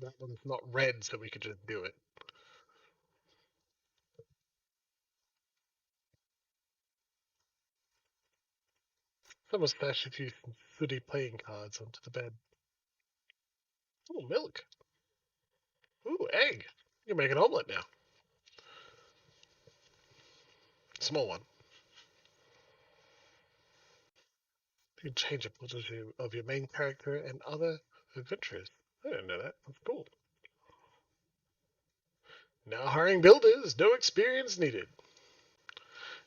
[SPEAKER 1] That one's not red, so we could just do it. Someone stashed a few sooty playing cards onto the bed. Oh, milk. Ooh, egg. You can make an omelette now. Small one. You can change a portrait of your main character and other adventurers. I didn't know that. That's cool. Now hiring builders, no experience needed.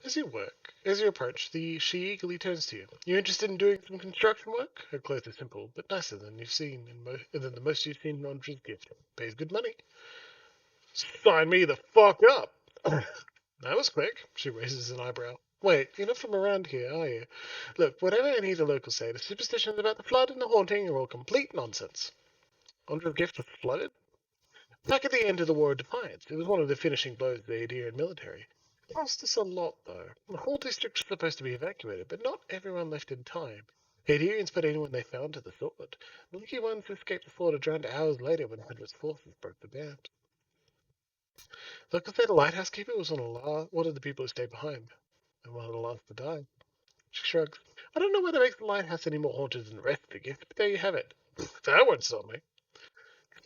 [SPEAKER 1] As you approach, she eagerly turns to you. You interested in doing some construction work? Her clothes are simple, but nicer than the most you've seen in Andre's gift. Pays good money. Sign me the fuck up. That was quick. She raises an eyebrow. Wait, you're not from around here, are you? Look, whatever any of the locals say, the superstitions about the flood and the haunting are all complete nonsense. Andre's gift was flooded? Back at the end of the War of Defiance, it was one of the finishing blows of the Adirian military. It cost us a lot, though. The whole district was supposed to be evacuated, but not everyone left in time. The Adirians put anyone they found to the sword. The lucky ones who escaped the slaughter drowned hours later when Hydra's forces broke the dams. Locals say the lighthouse keeper was one of the people who stayed behind, and one of the last to die. She shrugs. I don't know whether it makes the lighthouse any more haunted than the rest of the gift, but there you have it. That won't stop me.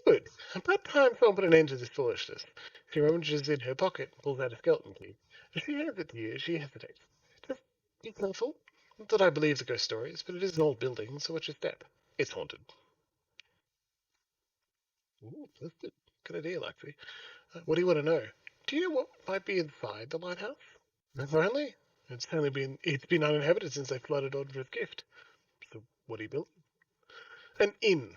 [SPEAKER 1] Good. About time someone put an end to this foolishness. She rummages in her pocket and pulls out a skeleton key. As she hands it to you, she hesitates. Just be careful. Not that I believe the ghost stories, but it is an old building, so what's your step? It's haunted. Ooh, that's good. Good idea, Lexi. What do you want to know? Do you know what might be inside the lighthouse? Apparently, it's been uninhabited since they flooded Audrey's gift. So what do you build? An inn.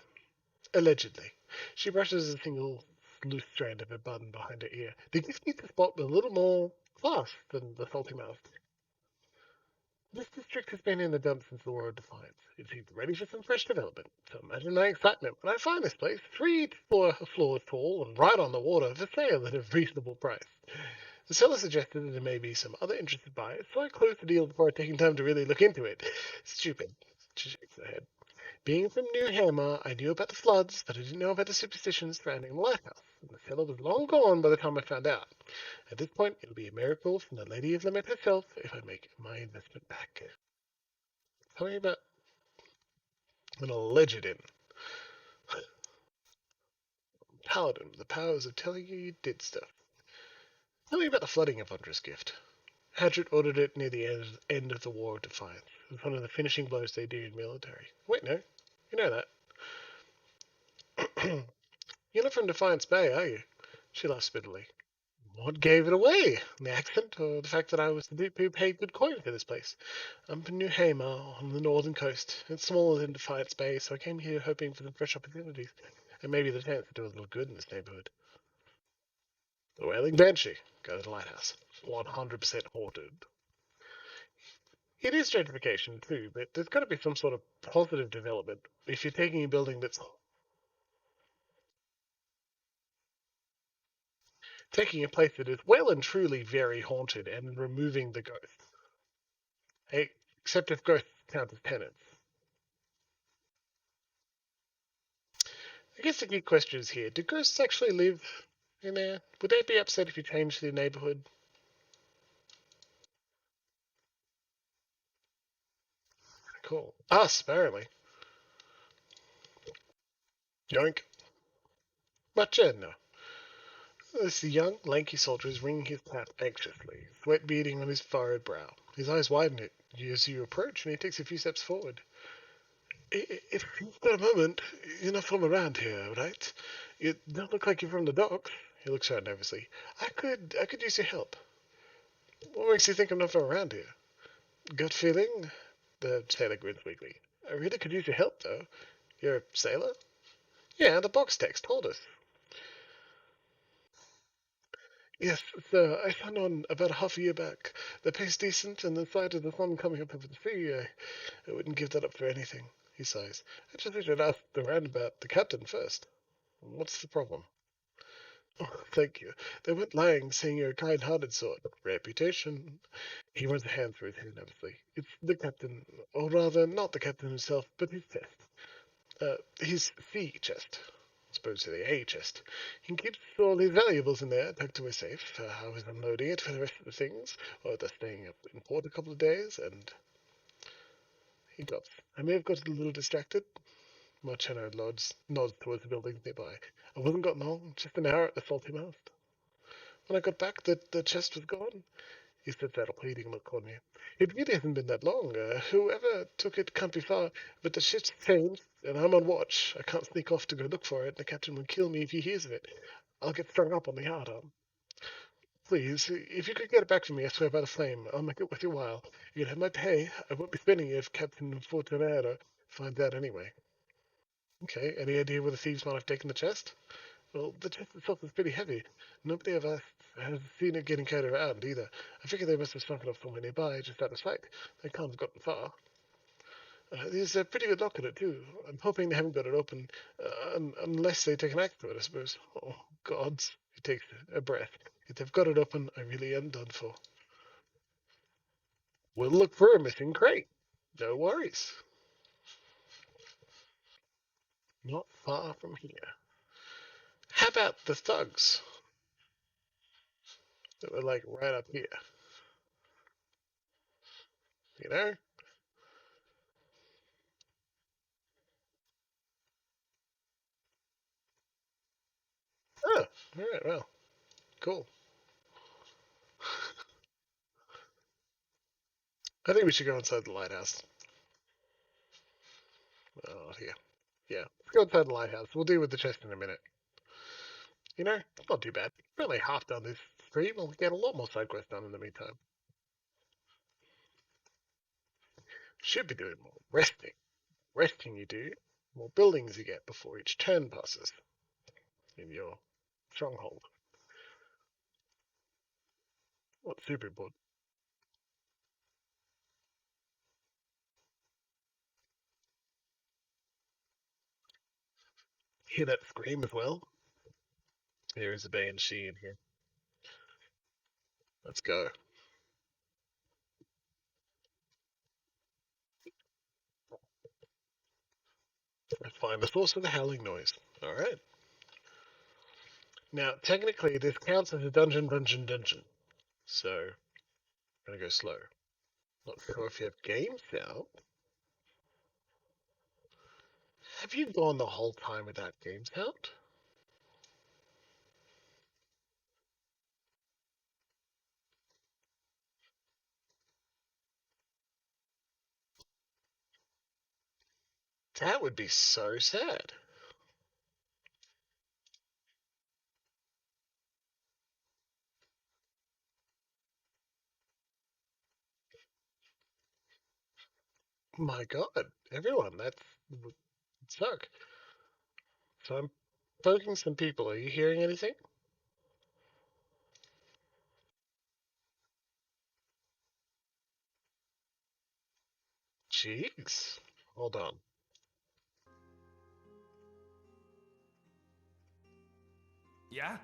[SPEAKER 1] Allegedly. She brushes a single loose strand of her bun behind her ear. The gift needs a spot with a little more class than the salty mouth. This district has been in the dumps since the War of Defiance. It seems ready for some fresh development. So imagine my excitement when I find this place 3 floors tall and right on the water for sale at a reasonable price. The seller suggested that there may be some other interested buyers, so I closed the deal before taking time to really look into it. Stupid. She shakes her head. Being from New Hampshire, I knew about the floods, but I didn't know about the superstitions surrounding the lighthouse. And the cellar was long gone by the time I found out. At this point, it'll be a miracle from the Lady of Limit herself if I make my investment back. Tell me about an alleged in. Paladin, the powers of telling you did stuff. Tell me about the flooding of Undra's gift. Hatchet ordered it near the end of the War of Defiance. It was one of the finishing blows they do in military. Wait, no. You know that. You're not from Defiance Bay, are you? She laughed bitterly. What gave it away? The accent, or the fact that I was the dupe who paid good coin for this place? I'm from New Hampshire on the northern coast. It's smaller than Defiance Bay, so I came here hoping for some fresh opportunities, and maybe the chance to do a little good in this neighborhood. The Wailing Banshee. Go to the lighthouse. 100% haunted. It is gentrification too, but there's got to be some sort of positive development if you're taking a building that's taking a place that is well and truly very haunted and removing the ghosts. Hey, except if ghosts count as tenants. I guess the key question is here: do ghosts actually live in there? Would they be upset if you changed the neighborhood? Cool. Us, apparently. Yoink. But yeah, no. This young, lanky soldier is wringing his cap anxiously, sweat beading on his furrowed brow. His eyes widen as you approach, and he takes a few steps forward. If you've got a moment, you're not from around here, right? You don't look like you're from the docks. He looks around nervously. I could use your help. What makes you think I'm not from around here? Gut feeling? The sailor grins weakly. I really could use your help, though. You're a sailor? Yeah, the box text told us. Yes, sir. I found one about half a year back. The pay's decent, and the sight of the sun coming up over the sea, I wouldn't give that up for anything. He sighs. I just wish I'd asked around about the captain first. What's the problem? Oh, thank you. They weren't lying, saying you're a kind-hearted sort. Reputation. He runs a hand through his hair nervously. It's the captain, or rather, not the captain himself, but his chest. His sea chest. As opposed to the A chest. He keeps all his valuables in there, tucked away safe. I was unloading it for the rest of the things, or they're staying up in port a couple of days, and he drops. I may have got a little distracted. Marcello nods towards the buildings nearby. I wasn't gone long, just an hour at the salty mast. When I got back, the chest was gone. He sits out a pleading look on me. It really hasn't been that long. Whoever took it can't be far, but the ship's changed, and I'm on watch. I can't sneak off to go look for it, and the captain would kill me if he hears of it. I'll get strung up on the yardarm. Please, if you could get it back for me, I swear by the flame, I'll make it worth your while. You can have my pay. I won't be spending it if Captain Fortunato finds out anyway. Okay, any idea where the thieves might have taken the chest? Well, the chest itself is pretty heavy. Nobody of us has seen it getting carried around either. I figure they must have sunk it off somewhere nearby, just out of sight. They can't have gotten far. There's a pretty good lock on it, too. I'm hoping they haven't got it open, unless they take an axe to it, I suppose. Oh, gods. He takes a breath. If they've got it open, I really am done for. We'll look for a missing crate. No worries. Not far from here. How about the thugs that were, like, right up here? You know? Oh, alright, well, cool. I think we should go inside the lighthouse. Oh, here. Yeah, let's go inside the lighthouse. We'll deal with the chest in a minute. You know, it's not too bad. We're only half done this stream. We'll get a lot more side quests done in the meantime. Should be doing more resting. Resting you do, more buildings you get before each turn passes in your stronghold. What's super important? Hear that scream as well? There is a banshee in here. Let's go. Find the source of the howling noise. Alright. Now, technically, this counts as a dungeon. So, I'm gonna go slow. Not sure if you have game sound. Have you gone the whole time without game sound? That would be so sad. My god, everyone, that would suck. So I'm poking some people. Are you hearing anything? Jeez. Hold on.
[SPEAKER 2] Yeah?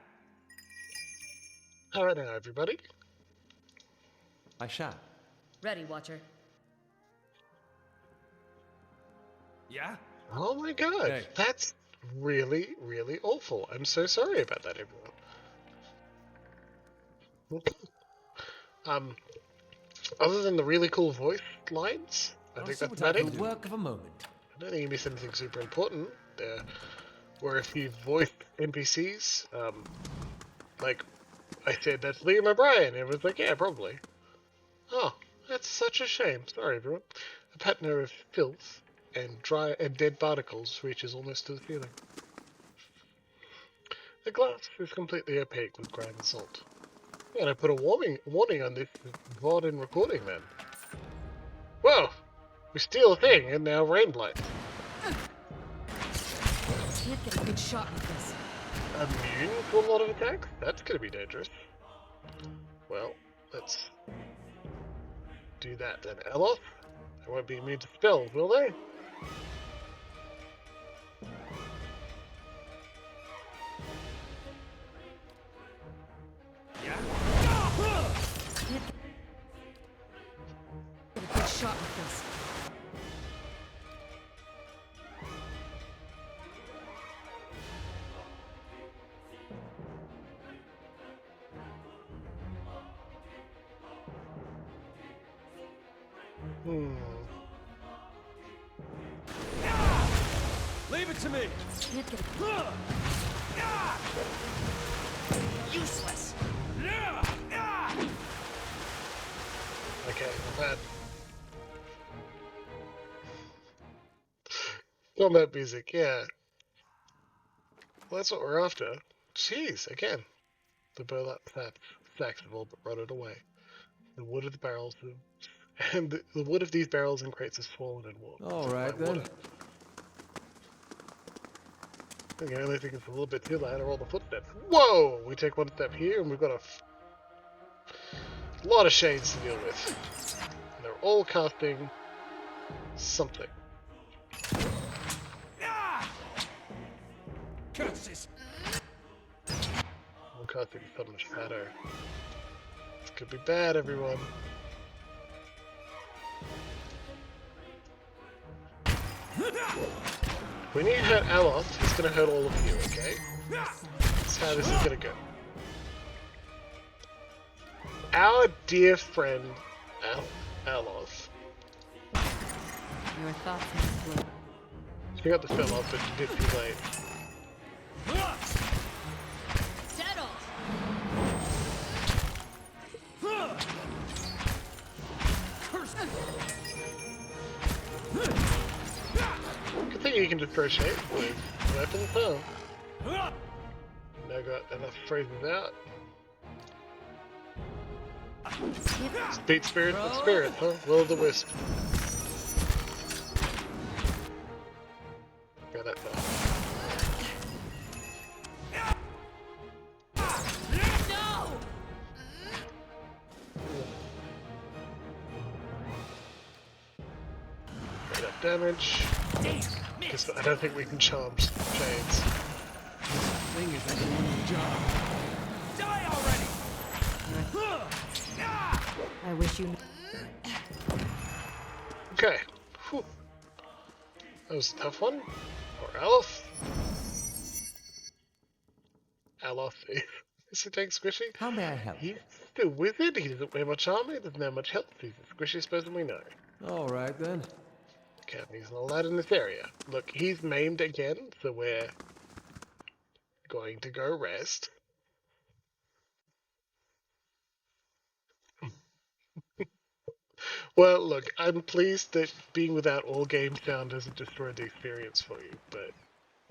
[SPEAKER 1] Alright now, everybody.
[SPEAKER 2] I shall.
[SPEAKER 3] Ready, Watcher.
[SPEAKER 2] Yeah?
[SPEAKER 1] Oh my god,
[SPEAKER 2] Hey.
[SPEAKER 1] that's really, really awful. I'm so sorry about that, everyone. um, other than the really cool voice lines, I think that's about it.
[SPEAKER 2] The work of a moment.
[SPEAKER 1] I don't think you missed anything super important. There were a few voice NPCs. Like I said, that's Liam O'Brien. It was like, yeah, probably. Oh, that's such a shame. Sorry, everyone. A pattern of filth and dry and dead particles reaches almost to the ceiling. The glass is completely opaque with ground salt. Yeah, and I put a warning on this VOD and recording then. Whoa! We steal a thing and now rain blight.
[SPEAKER 3] Can't get a good shot with this.
[SPEAKER 1] Immune to a lot of attacks? That's gonna be dangerous. Well, let's do that then. Eloth? They won't be immune to spells, will they?
[SPEAKER 2] Yeah?
[SPEAKER 3] Can't get a good shot with this.
[SPEAKER 2] Leave it to me!
[SPEAKER 3] Can't get a... Useless!
[SPEAKER 1] Okay, not bad. Combat music, yeah. Well, that's what we're after. Jeez, again. The burlap sacks have all but rotted away. The wood of the barrels have, and the wood of these barrels and crates is swollen and warped.
[SPEAKER 2] All right, then.
[SPEAKER 1] Water. The only thing is a little bit too loud are all the footsteps. Whoa! We take one step here and we've got a lot of shades to deal with. And they're all casting something.
[SPEAKER 2] Curses!
[SPEAKER 1] All casting some shadow. This could be bad, everyone. When you hurt Aloth, he's gonna hurt all of you, okay? That's how this is gonna go. Our dear friend, Aloth.
[SPEAKER 3] Your thoughts must flow.
[SPEAKER 1] She got the spell off, but she did too late.
[SPEAKER 3] Settled!
[SPEAKER 1] Good thing you can just throw shape with weapons, huh? Now got enough phrases out. Just beat spirit with spirit, huh? Will of the wisp. Go that far.
[SPEAKER 3] No!
[SPEAKER 1] Enough damage. Guess I don't think we can charm shades.
[SPEAKER 2] Thing is, I can do the job. Die already!
[SPEAKER 3] I wish you...
[SPEAKER 1] Okay. Whew. That was a tough one. Alof. Alof is a tank squishy.
[SPEAKER 4] How may I help?
[SPEAKER 1] He's still wizard. He doesn't wear much armor. He doesn't have much health. He's the squishiest person we know.
[SPEAKER 2] All right then.
[SPEAKER 1] He's not allowed in this area. Look, he's maimed again, so we're going to go rest. Well, look, I'm pleased that being without all game sound hasn't destroyed the experience for you, but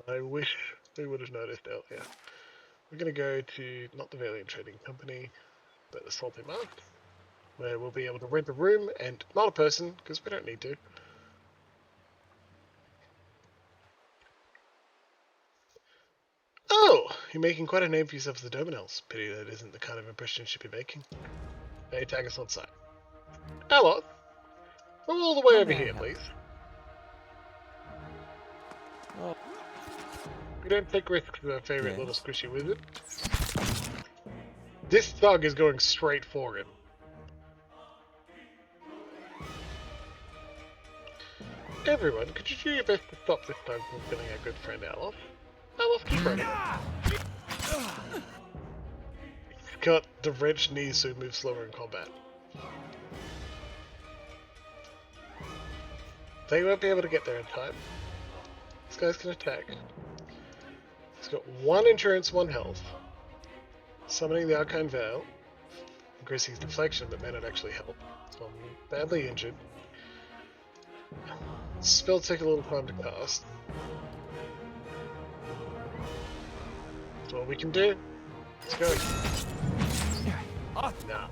[SPEAKER 1] I wish we would have noticed earlier. We're going to go to, not the Valiant Trading Company, but the Salty Market, where we'll be able to rent a room and not a person, because we don't need to. Oh, you're making quite a name for yourself as the Dominels. Pity that isn't the kind of impression you should be making. Hey, tag us on site. Hello. Come all the way
[SPEAKER 4] How
[SPEAKER 1] over
[SPEAKER 4] may I
[SPEAKER 1] here,
[SPEAKER 4] help?
[SPEAKER 1] please.
[SPEAKER 2] Oh.
[SPEAKER 1] We don't take risks with our favorite
[SPEAKER 4] Yes?
[SPEAKER 1] little squishy wizard. This thug is going straight for him. Everyone, could you do your best to stop this thug from killing our good friend Alof? Alof, keep running. He's got the wrenched knees so he moves slower in combat. They won't be able to get there in time. This guy's can attack. He's got 1 endurance, 1 health. Summoning the Arcane Veil. Increasing his deflection, but may not actually help. So I'm badly injured. Spell take a little time to cast. That's what we can do. Let's go. No.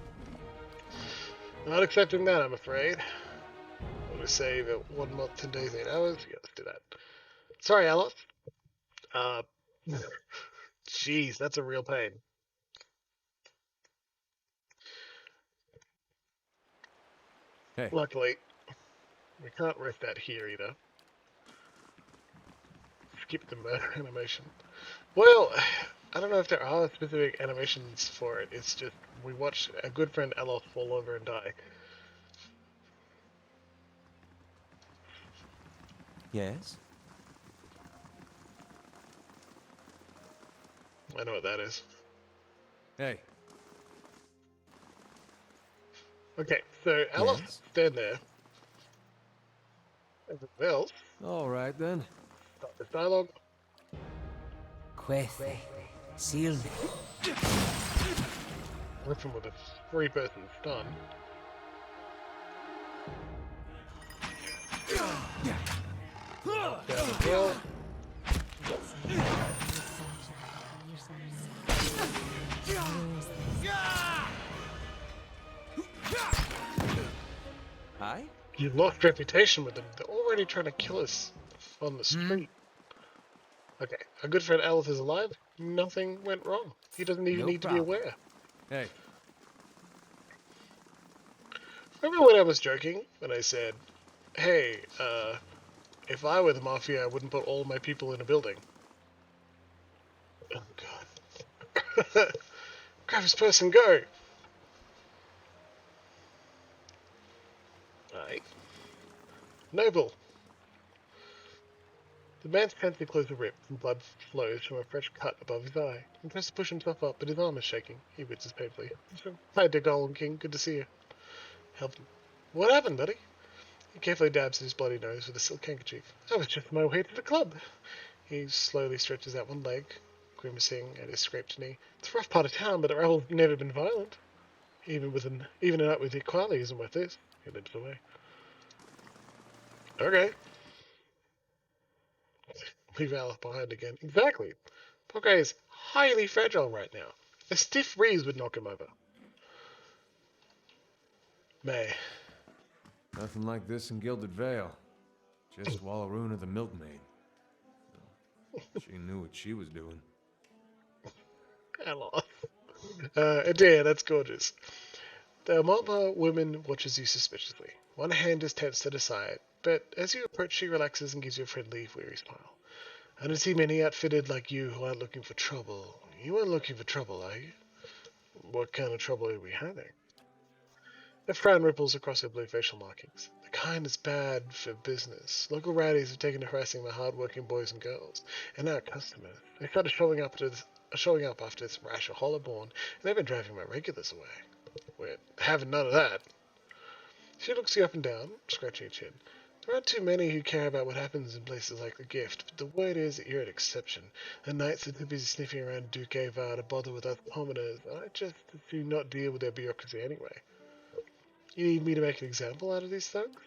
[SPEAKER 1] Not accepting that, I'm afraid. I'm going to save at 1 month, 10 days, 8 hours. Yeah, let's do that. Sorry, Alice. Jeez, that's a real pain.
[SPEAKER 2] Hey.
[SPEAKER 1] Luckily, we can't rest that here either. Skip the murder animation. Well, I don't know if there are specific animations for it. It's just we watch a good friend Alof fall over and die.
[SPEAKER 4] Yes?
[SPEAKER 1] I know what that is.
[SPEAKER 2] Hey.
[SPEAKER 1] Okay, so Alof,
[SPEAKER 4] Yes?
[SPEAKER 1] stand there. Everyone else,
[SPEAKER 2] All right then.
[SPEAKER 1] start this dialogue.
[SPEAKER 4] Questin. Seal.
[SPEAKER 1] Rip him with a 3-person stun. Down as well.
[SPEAKER 4] Hi?
[SPEAKER 1] You lost reputation with them. They're already trying to kill us on the street. Okay, our good friend Alof is alive. Nothing went wrong. He doesn't even
[SPEAKER 4] No
[SPEAKER 1] need to be
[SPEAKER 4] problem.
[SPEAKER 1] aware.
[SPEAKER 2] Hey.
[SPEAKER 1] Remember when I was joking when I said, hey, if I were the Mafia, I wouldn't put all my people in a building. Oh, God. Grab his purse and go! Aye. Noble. The man's pants clothes are ripped and blood flows from a fresh cut above his eye. He tries to push himself up, but his arm is shaking. He winces painfully. Hi, dear Golem King. Good to see you. Help him. What happened, buddy? He carefully dabs at his bloody nose with a silk handkerchief. I was just on my way to the club. He slowly stretches out one leg, grimacing at his scraped knee. It's a rough part of town, but the rebels have never been violent. Even a night with equality isn't worth this. He limps away. Okay. Leave Alice behind again. Exactly. Poor guy is highly fragile right now. A stiff breeze would knock him over. May.
[SPEAKER 2] Nothing like this in Gilded Vale. Just Wallaruna the milkmaid. She knew what she was doing.
[SPEAKER 1] Alice. Adair, that's gorgeous. The Amapa woman watches you suspiciously. One hand is tensed at her side, but as you approach, she relaxes and gives you a friendly, weary smile. I don't see many outfitted like you who aren't looking for trouble. You aren't looking for trouble, are you? What kind of trouble are we having? A frown ripples across her blue facial markings. The kind is bad for business. Local rowdies have taken to harassing my hard-working boys and girls, and our customers. They started showing up after this rash of Hollowborn, and they've been driving my regulars away. We're having none of that. She looks you up and down, scratching her chin. There aren't too many who care about what happens in places like the Gift, but the word is that you're an exception. The knights are too busy sniffing around Duke Avar to bother with us commoners, and I just do not deal with their bureaucracy anyway. You need me to make an example out of these thugs?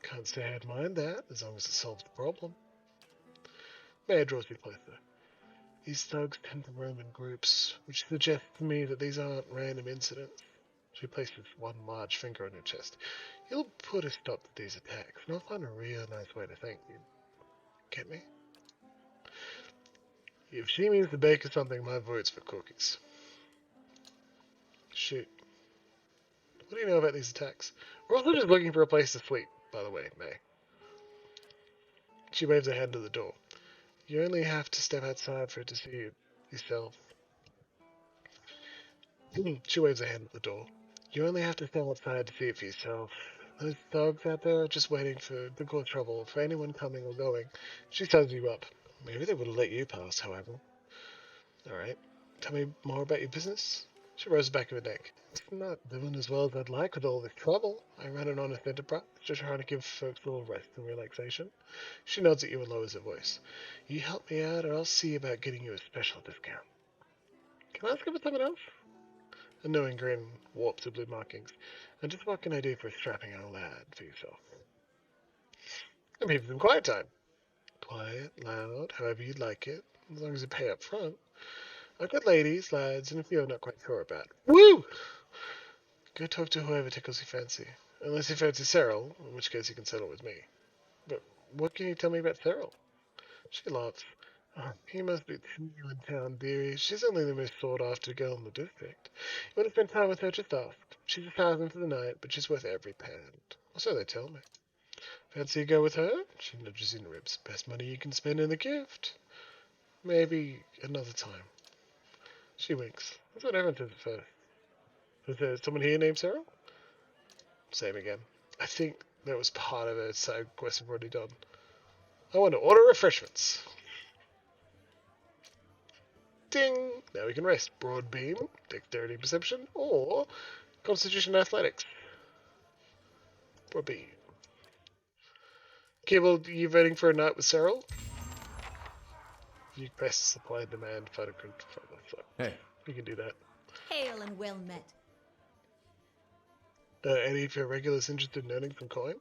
[SPEAKER 1] Can't say I'd mind that, as long as it solves the problem. Mayor draws you closer. These thugs tend to roam in groups, which suggests to me that these aren't random incidents. She places one large finger on your chest. You'll put a stop to these attacks, and I'll find a real nice way to thank you. Get me? If she means to bake or something, my vote's for cookies. Shoot. What do you know about these attacks? We're also just looking for a place to sleep, by the way, May. She waves her hand to the door. You only have to step outside for it to see you yourself. She waves her hand at the door. You only have to step outside to see it for yourself. Those dogs out there are just waiting to cause trouble for anyone coming or going. She ties you up. Maybe they would have let you pass, however. Alright. Tell me more about your business? She rose back of her neck. It's not doing as well as I'd like with all this trouble. I run an honest enterprise, just trying to give folks a little rest and relaxation. She nods at you and lowers her voice. You help me out, or I'll see about getting you a special discount. Can I ask about something else? A knowing grin warps her blue markings. And just what can I do for a strapping young lad for yourself? I'm here for some quiet time. Quiet, loud, however you'd like it, as long as you pay up front. I've got ladies, lads, and a few I'm not quite sure about. Woo! Go talk to whoever tickles your fancy. Unless you fancy Cyril, in which case you can settle with me. But what can you tell me about Cyril? She laughs. Oh, he must be too new in town, dearie. She's only the most sought-after girl in the district. You want to spend time with her, just ask. She's 1,000 for the night, but she's worth every pound. Or so they tell me. Fancy you go with her? She nudges in ribs. Best money you can spend in the Gift. Maybe another time. She winks. That's what everyone says at first. Is there someone here named Cyril? Same again. I think that was part of a side quest we've already done. I want to order refreshments. Ding! Now we can rest. Broad beam, dexterity perception, or constitution athletics. Broad beam. Okay, well, you voting for a night with Cyril? You press supply and demand photograph.
[SPEAKER 2] Hey.
[SPEAKER 1] You can do that.
[SPEAKER 3] Hail and well met.
[SPEAKER 1] Any of your regulars interested in earning some coin?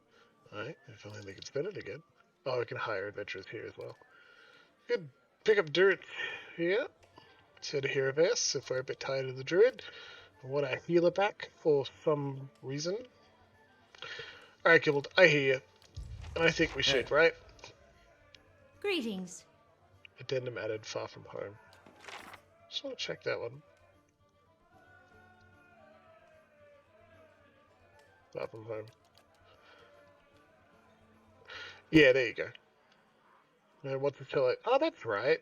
[SPEAKER 1] Alright, if only they could spend it again. Oh, we can hire adventurers here as well. Good. Pick up dirt here. So to hear of us if we're a bit tired of the druid. I want a healer back for some reason. Alright, Gilbert, I hear you. I think we should, right?
[SPEAKER 3] Greetings.
[SPEAKER 1] Addendum added far from home. Just want to check that one. Far from home. Yeah, there you go. And what's it tell it? Oh, that's right.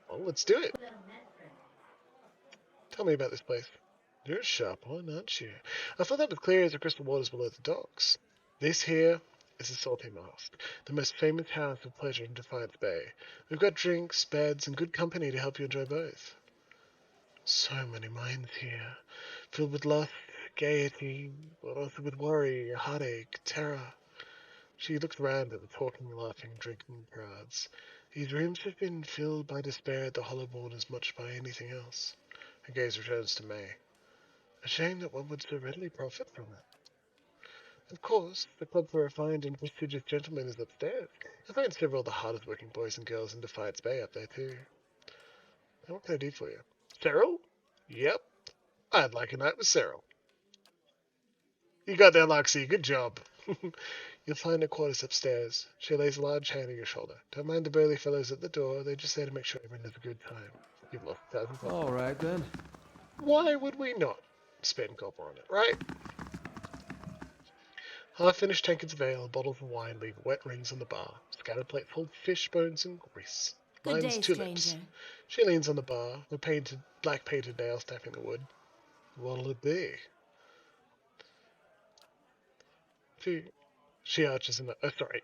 [SPEAKER 1] Well, let's do it. Tell me about this place. You're a sharp one, aren't you? I thought that was clear as the crystal waters below the docks. This here is the Salty Mast, the most famous house of pleasure in Defiance Bay. We've got drinks, beds, and good company to help you enjoy both. So many minds here, filled with lust, gaiety, but also with worry, heartache, terror. She looks around at the talking, laughing, drinking crowds. These rooms have been filled by despair at the Hollowborn as much by anything else. Her gaze returns to May. A shame that one would so readily profit from it. Of course, the club for refined and prestigious gentlemen is upstairs. I find several of the hardest working boys and girls in Defiance Bay up there too. Now what can I do for you? Cyril? Yep. I'd like a night with Cyril. You got there, Loxy. Good job. You'll find her quarters upstairs. She lays a large hand on your shoulder. Don't mind the burly fellows at the door. They're just there to make sure everyone has a good time. You've lost 1,000 points.
[SPEAKER 2] All right, then.
[SPEAKER 1] Why would we not spend copper on it, right? Half-finished tankards of ale, bottles of wine leave wet rings on the bar. Scattered plates hold fish bones and grease.
[SPEAKER 3] Good
[SPEAKER 1] Mine's
[SPEAKER 3] day,
[SPEAKER 1] tulips.
[SPEAKER 3] stranger.
[SPEAKER 1] She leans on the bar, her black painted nails tapping the wood. What'll it be? She arches an sorry.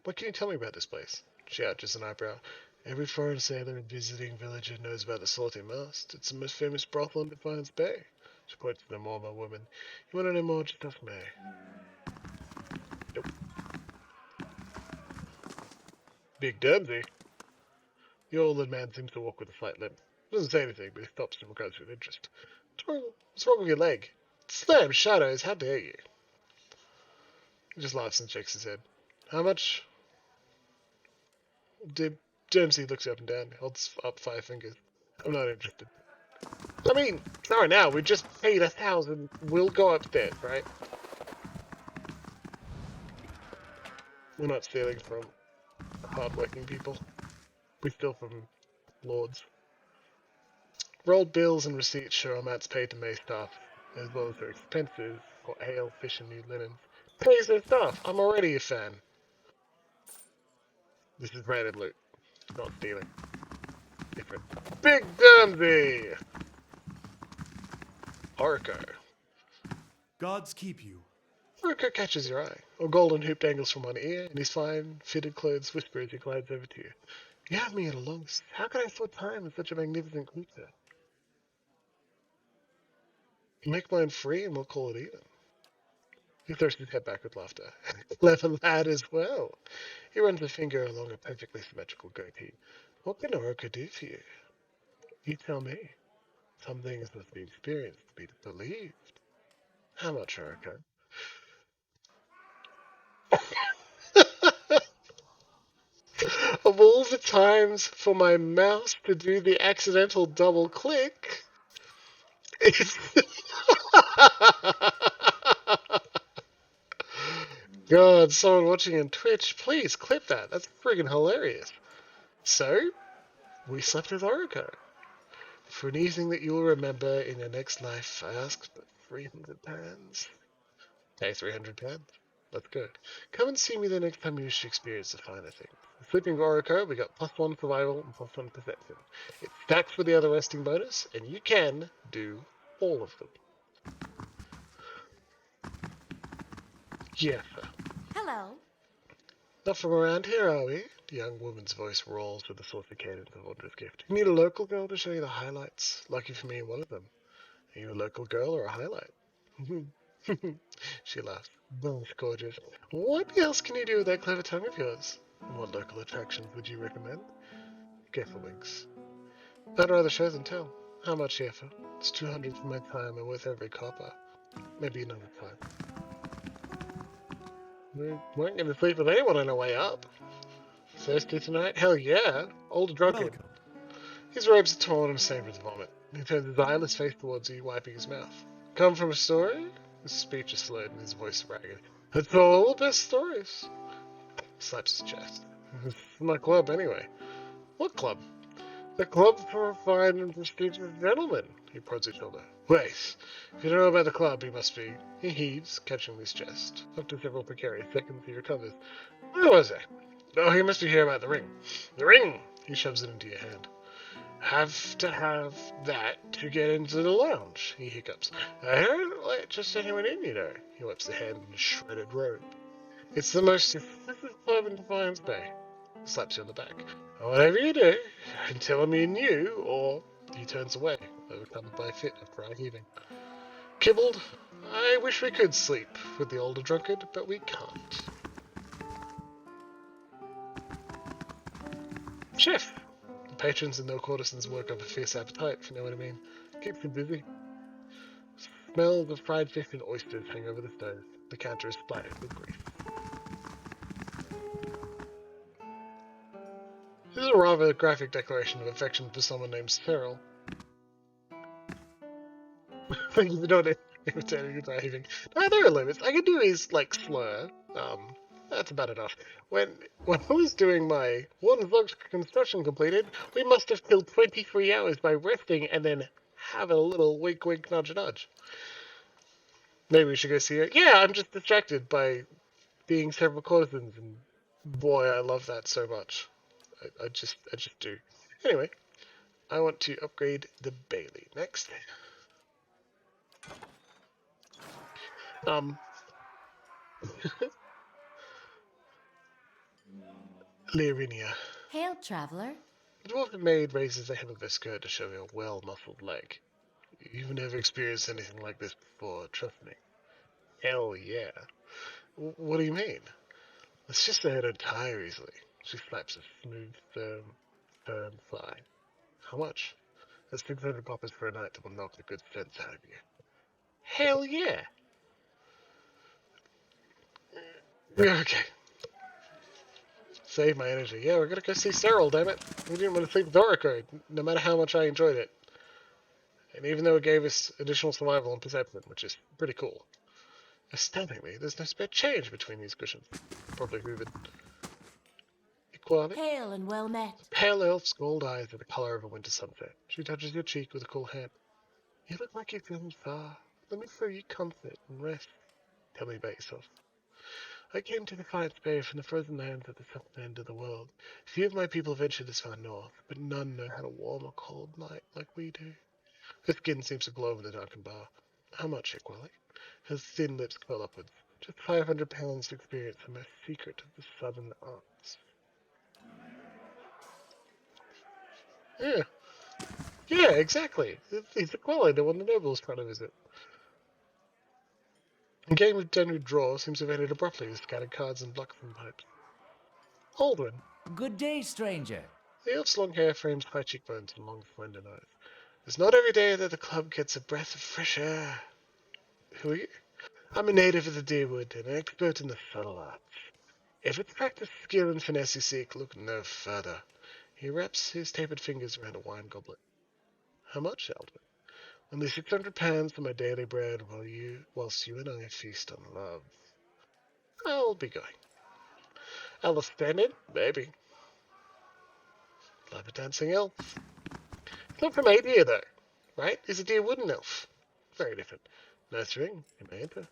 [SPEAKER 1] What can you tell me about this place? She arches an eyebrow. Every foreign sailor and visiting villager knows about the Salty Mast. It's the most famous brothel in Defiance Bay. She points to the Mormon woman. You want to know more? Just ask me. Nope. Big Dempsey. The old man seems to walk with a slight limp. Doesn't say anything, but he stops and regards with interest. What's wrong with your leg? Slam shadows, how dare you? He just laughs and shakes his head. How much? Dempsey looks up and down, holds up 5 fingers. I'm not interested. I mean, sorry now, we just paid 1,000. We'll go upstairs, right? We're not stealing from hard-working people. We steal from lords. Rolled bills and receipts show amounts paid to May staff, as well as their expenses for ale, fish, and new linens. Pays their staff. I'm already a fan. This is branded loot, not stealing. Different. Big Dundee! Orco.
[SPEAKER 2] Gods keep you.
[SPEAKER 1] Orco catches your eye. A golden hoop dangles from one ear, and his fine, fitted clothes whisper as he glides over to you. You have me at a loss. How can I afford time with such a magnificent creature? Make mine free and we'll call it even. He throws his head back with laughter. Clever lad as well. He runs a finger along a perfectly symmetrical goatee. What can Orca do for you? You tell me. Some things must be experienced to be believed. How much, Orca? Of all the times for my mouse to do the accidental double click, it's... God, someone watching on Twitch, please clip that. That's friggin' hilarious. So, we slept with Orca. For an evening that you'll remember in your next life, I ask for £300. Hey, £300. Let's go. Come and see me the next time you wish to experience the finer things. Sleeping with Orico, we got +1 survival and +1 perception. It stacks with the other resting bonus, and you can do all of them. Yeah.
[SPEAKER 3] Hello.
[SPEAKER 1] Not from around here, are we? The young woman's voice rolls with the saucy cadence of Audra's gift. You need a local girl to show you the highlights. Lucky for me, one of them. Are you a local girl or a highlight? She laughs. Both gorgeous. What else can you do with that clever tongue of yours? And what local attractions would you recommend? Careful winks. I'd rather show than tell. How much, Heifer? It's 200 for my time and worth every copper. Maybe another time. We weren't going to sleep with anyone on our way up. Thirsty tonight? Hell yeah. Old drunkard.
[SPEAKER 2] Welcome.
[SPEAKER 1] His robes are torn and stained with vomit. He turns his eyeless face towards you, wiping his mouth. Come from a story? His speech is slurred and his voice ragged. It's all the best stories. Slaps his chest. It's my club anyway. What club? The club for refined and prestigious gentlemen. He prods his shoulder. Wait. If you don't know about the club, he must be. He heaves, catching his chest. After several precarious seconds, he recovers. Where was I? Oh, he must be here about the ring. The ring! He shoves it into your hand. Have to have that to get into the lounge, he hiccups. I don't let just anyone in, you know. He wipes the hand in his shredded robe. It's the most exclusive club in Defiance Bay. He slaps you on the back. Whatever you do, until I'm in you, or he turns away, overcome by a fit of dry heaving. Kibbled, I wish we could sleep with the older drunkard, but we can't. Chef! The patrons and no courtesans work up a fierce appetite, if you know what I mean. Keeps them busy. Smells of fried fish and oysters hang over the stove. The counter is splattered with grease. This is a rather graphic declaration of affection for someone named Cyril. Thank you for not imitating and behaving. No, there are limits. I can do his, like, slur. That's about enough. When I was doing my one vlog's construction completed, we must have killed 23 hours by resting and then have a little wink wink nudge nudge. Maybe we should go see it. Yeah, I'm just distracted by being several courtesans, and boy, I love that so much. I just do. Anyway, I want to upgrade the Bailey next. Lyrinia.
[SPEAKER 3] Hail, traveler.
[SPEAKER 1] The dwarven maid raises the hem of her skirt to show a well-muscled leg. You've never experienced anything like this before, trust me. Hell yeah. What do you mean? Let's just let her tire easily. She slaps a smooth, firm thigh. How much? That's 600 coppers for a night that will knock the good sense out of you. Hell yeah! Yeah, okay. Save my energy. Yeah, we're gonna go see Cyril, damn it. We didn't want to sleep with Oracle, no matter how much I enjoyed it. And even though it gave us additional survival and perception, which is pretty cool. Astoundingly, there's no spare change between these cushions. Probably hoovered. Equality.
[SPEAKER 3] Hail and well met.
[SPEAKER 1] Pale elf's gold eyes are the color of a winter sunset. She touches your cheek with a cool hand. You look like you're feeling far. Let me throw you comfort and rest. Tell me about yourself. I came to Defiance Bay from the frozen lands at the southern end of the world. Few of my people venture this far north, but none know how to warm a cold night like we do. Her skin seems to glow in the darkened bar. How much, Equally? Her thin lips curl upwards. Just 500 pounds of experience and my secret of the southern arts. Yeah. Yeah, exactly. He's the quality, the one the noble's trying to visit. A game of general draw seems to have ended abruptly with scattered cards and blacksmith pipes. Aldwin.
[SPEAKER 4] Good day, stranger.
[SPEAKER 1] The elf's long hair frames high cheekbones and long slender nose. It's not every day that the club gets a breath of fresh air. Who are you? I'm a native of the Deerwood and an expert in the subtle arts. If it's practice, skill, and finesse you seek, look no further. He wraps his tapered fingers around a wine goblet. How much, Aldwin? Only 600 pounds for my daily bread whilst you and I feast on love. I'll be going. I'll stand in? Maybe. Love a dancing elf. It's not from Adia, though, right? He's a deer wooden elf. Very different. Nice ring. You may enter.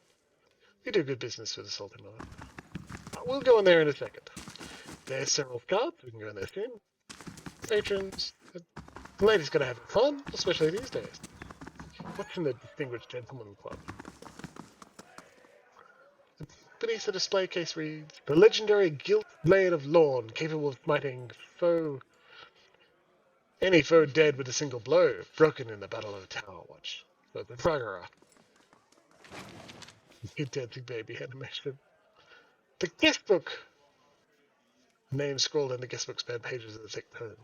[SPEAKER 1] You do good business with the Salty Mother. We'll go in there in a second. There's several cards. We can go in there soon. Patrons. The lady's gonna have fun, especially these days. What's in the Distinguished Gentleman Club? Beneath the display case reads, the legendary Gilt Blade of Lorn, capable of smiting any foe dead with a single blow, broken in the Battle of the Tower Watch. So the Fragora. Dancing baby animation. The guest book! Name scrolled in the guest book span pages of the thick tome.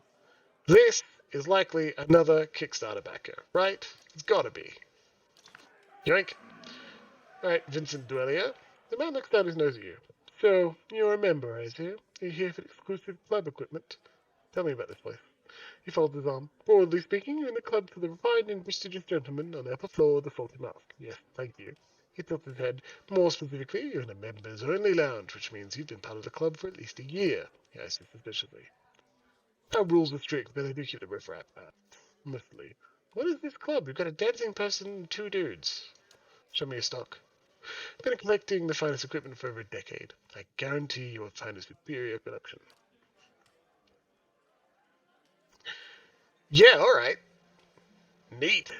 [SPEAKER 1] This is likely another Kickstarter backer, right? It's gotta be. Yoink. Alright, Vincent Dwellier. The man looks down his nose at you. So, you're a member, I see. You're here for exclusive club equipment. Tell me about this place. He folds his arm. Broadly speaking, you're in the club for the refined and prestigious gentlemen on the upper floor of the Salty Mask. Yes, thank you. He tilts his head. More specifically, you're in a members-only lounge, which means you've been part of the club for at least a year. He asked suspiciously. Our rules are strict, but I do keep the riffraff out. Mostly. What is this club? You've got a dancing person and two dudes. Show me your stock. Been collecting the finest equipment for over a decade. I guarantee you will find a superior collection. Yeah, alright. Neat.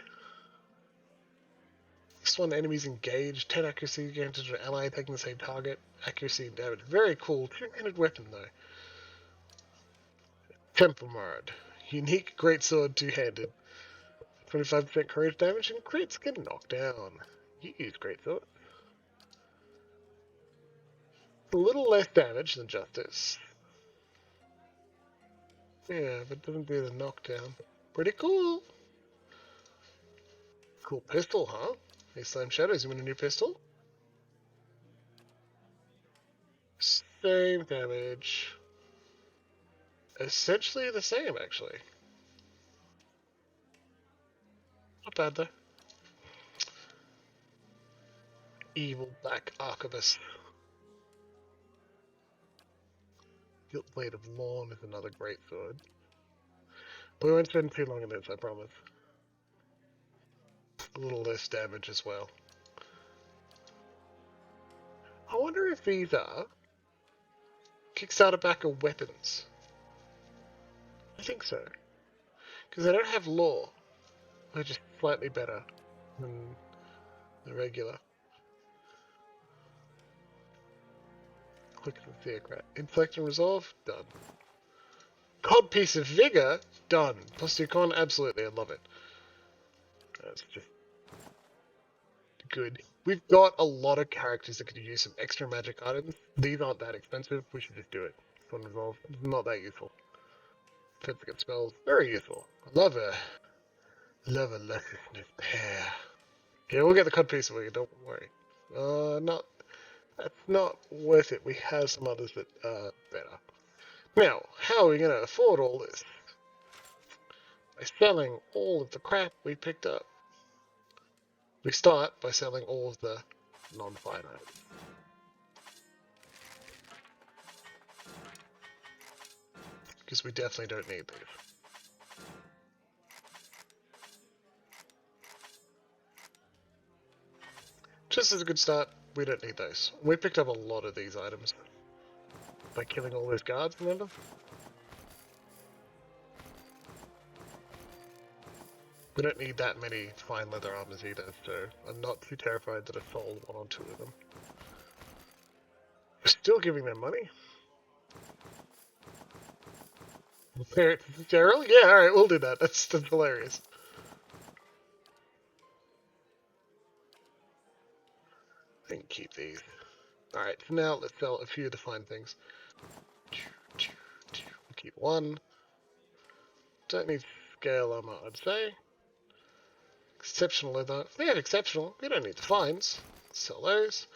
[SPEAKER 1] This one, enemies engaged, 10 accuracy against an ally taking the same target. Accuracy and damage. Very cool. Two-handed weapon, though. Templemard. Unique greatsword, two-handed. 25% courage damage and crits get knocked down. You use greatsword. A little less damage than Justice. Yeah, but doesn't do the knockdown. Pretty cool. Cool pistol, huh? Hey, Slam Shadows, you want a new pistol? Same damage. Essentially the same, actually. Not bad, though. Evil Black Archivist. Gilt Blade of Lawn is another great sword. We won't spend too long on this, I promise. A little less damage as well. I wonder if these are Kickstarter backer weapons. I think so. Because they don't have law. They're just slightly better than the regular. Look at the theocrat. Intellect and resolve? Done. Cod piece of vigor? Done. Plus 2 con? Absolutely, I love it. That's just good. We've got a lot of characters that could use some extra magic items. These aren't that expensive. We should just do it. Fun resolve. Not that useful. Defense against spells. Very useful. Love a lusciousness pair. Yeah, we'll get the cod piece of vigor. Don't worry. Not. That's not worth it. We have some others that are better. Now, how are we going to afford all this? By selling all of the crap we picked up. We start by selling all of the non-fine items. Because we definitely don't need these. Just as a good start, we don't need those. We picked up a lot of these items. By killing all those guards, remember? We don't need that many fine leather armors either, so I'm not too terrified that I sold 1 or 2 of them. We're still giving them money. Daryl? Yeah, alright, we'll do that. That's hilarious. I can keep these. Alright, so now let's sell a few of the fine things. We'll keep 1. Don't need scale armor, I'd say. Exceptional leather. If they have exceptional, we don't need the fines. Sell those.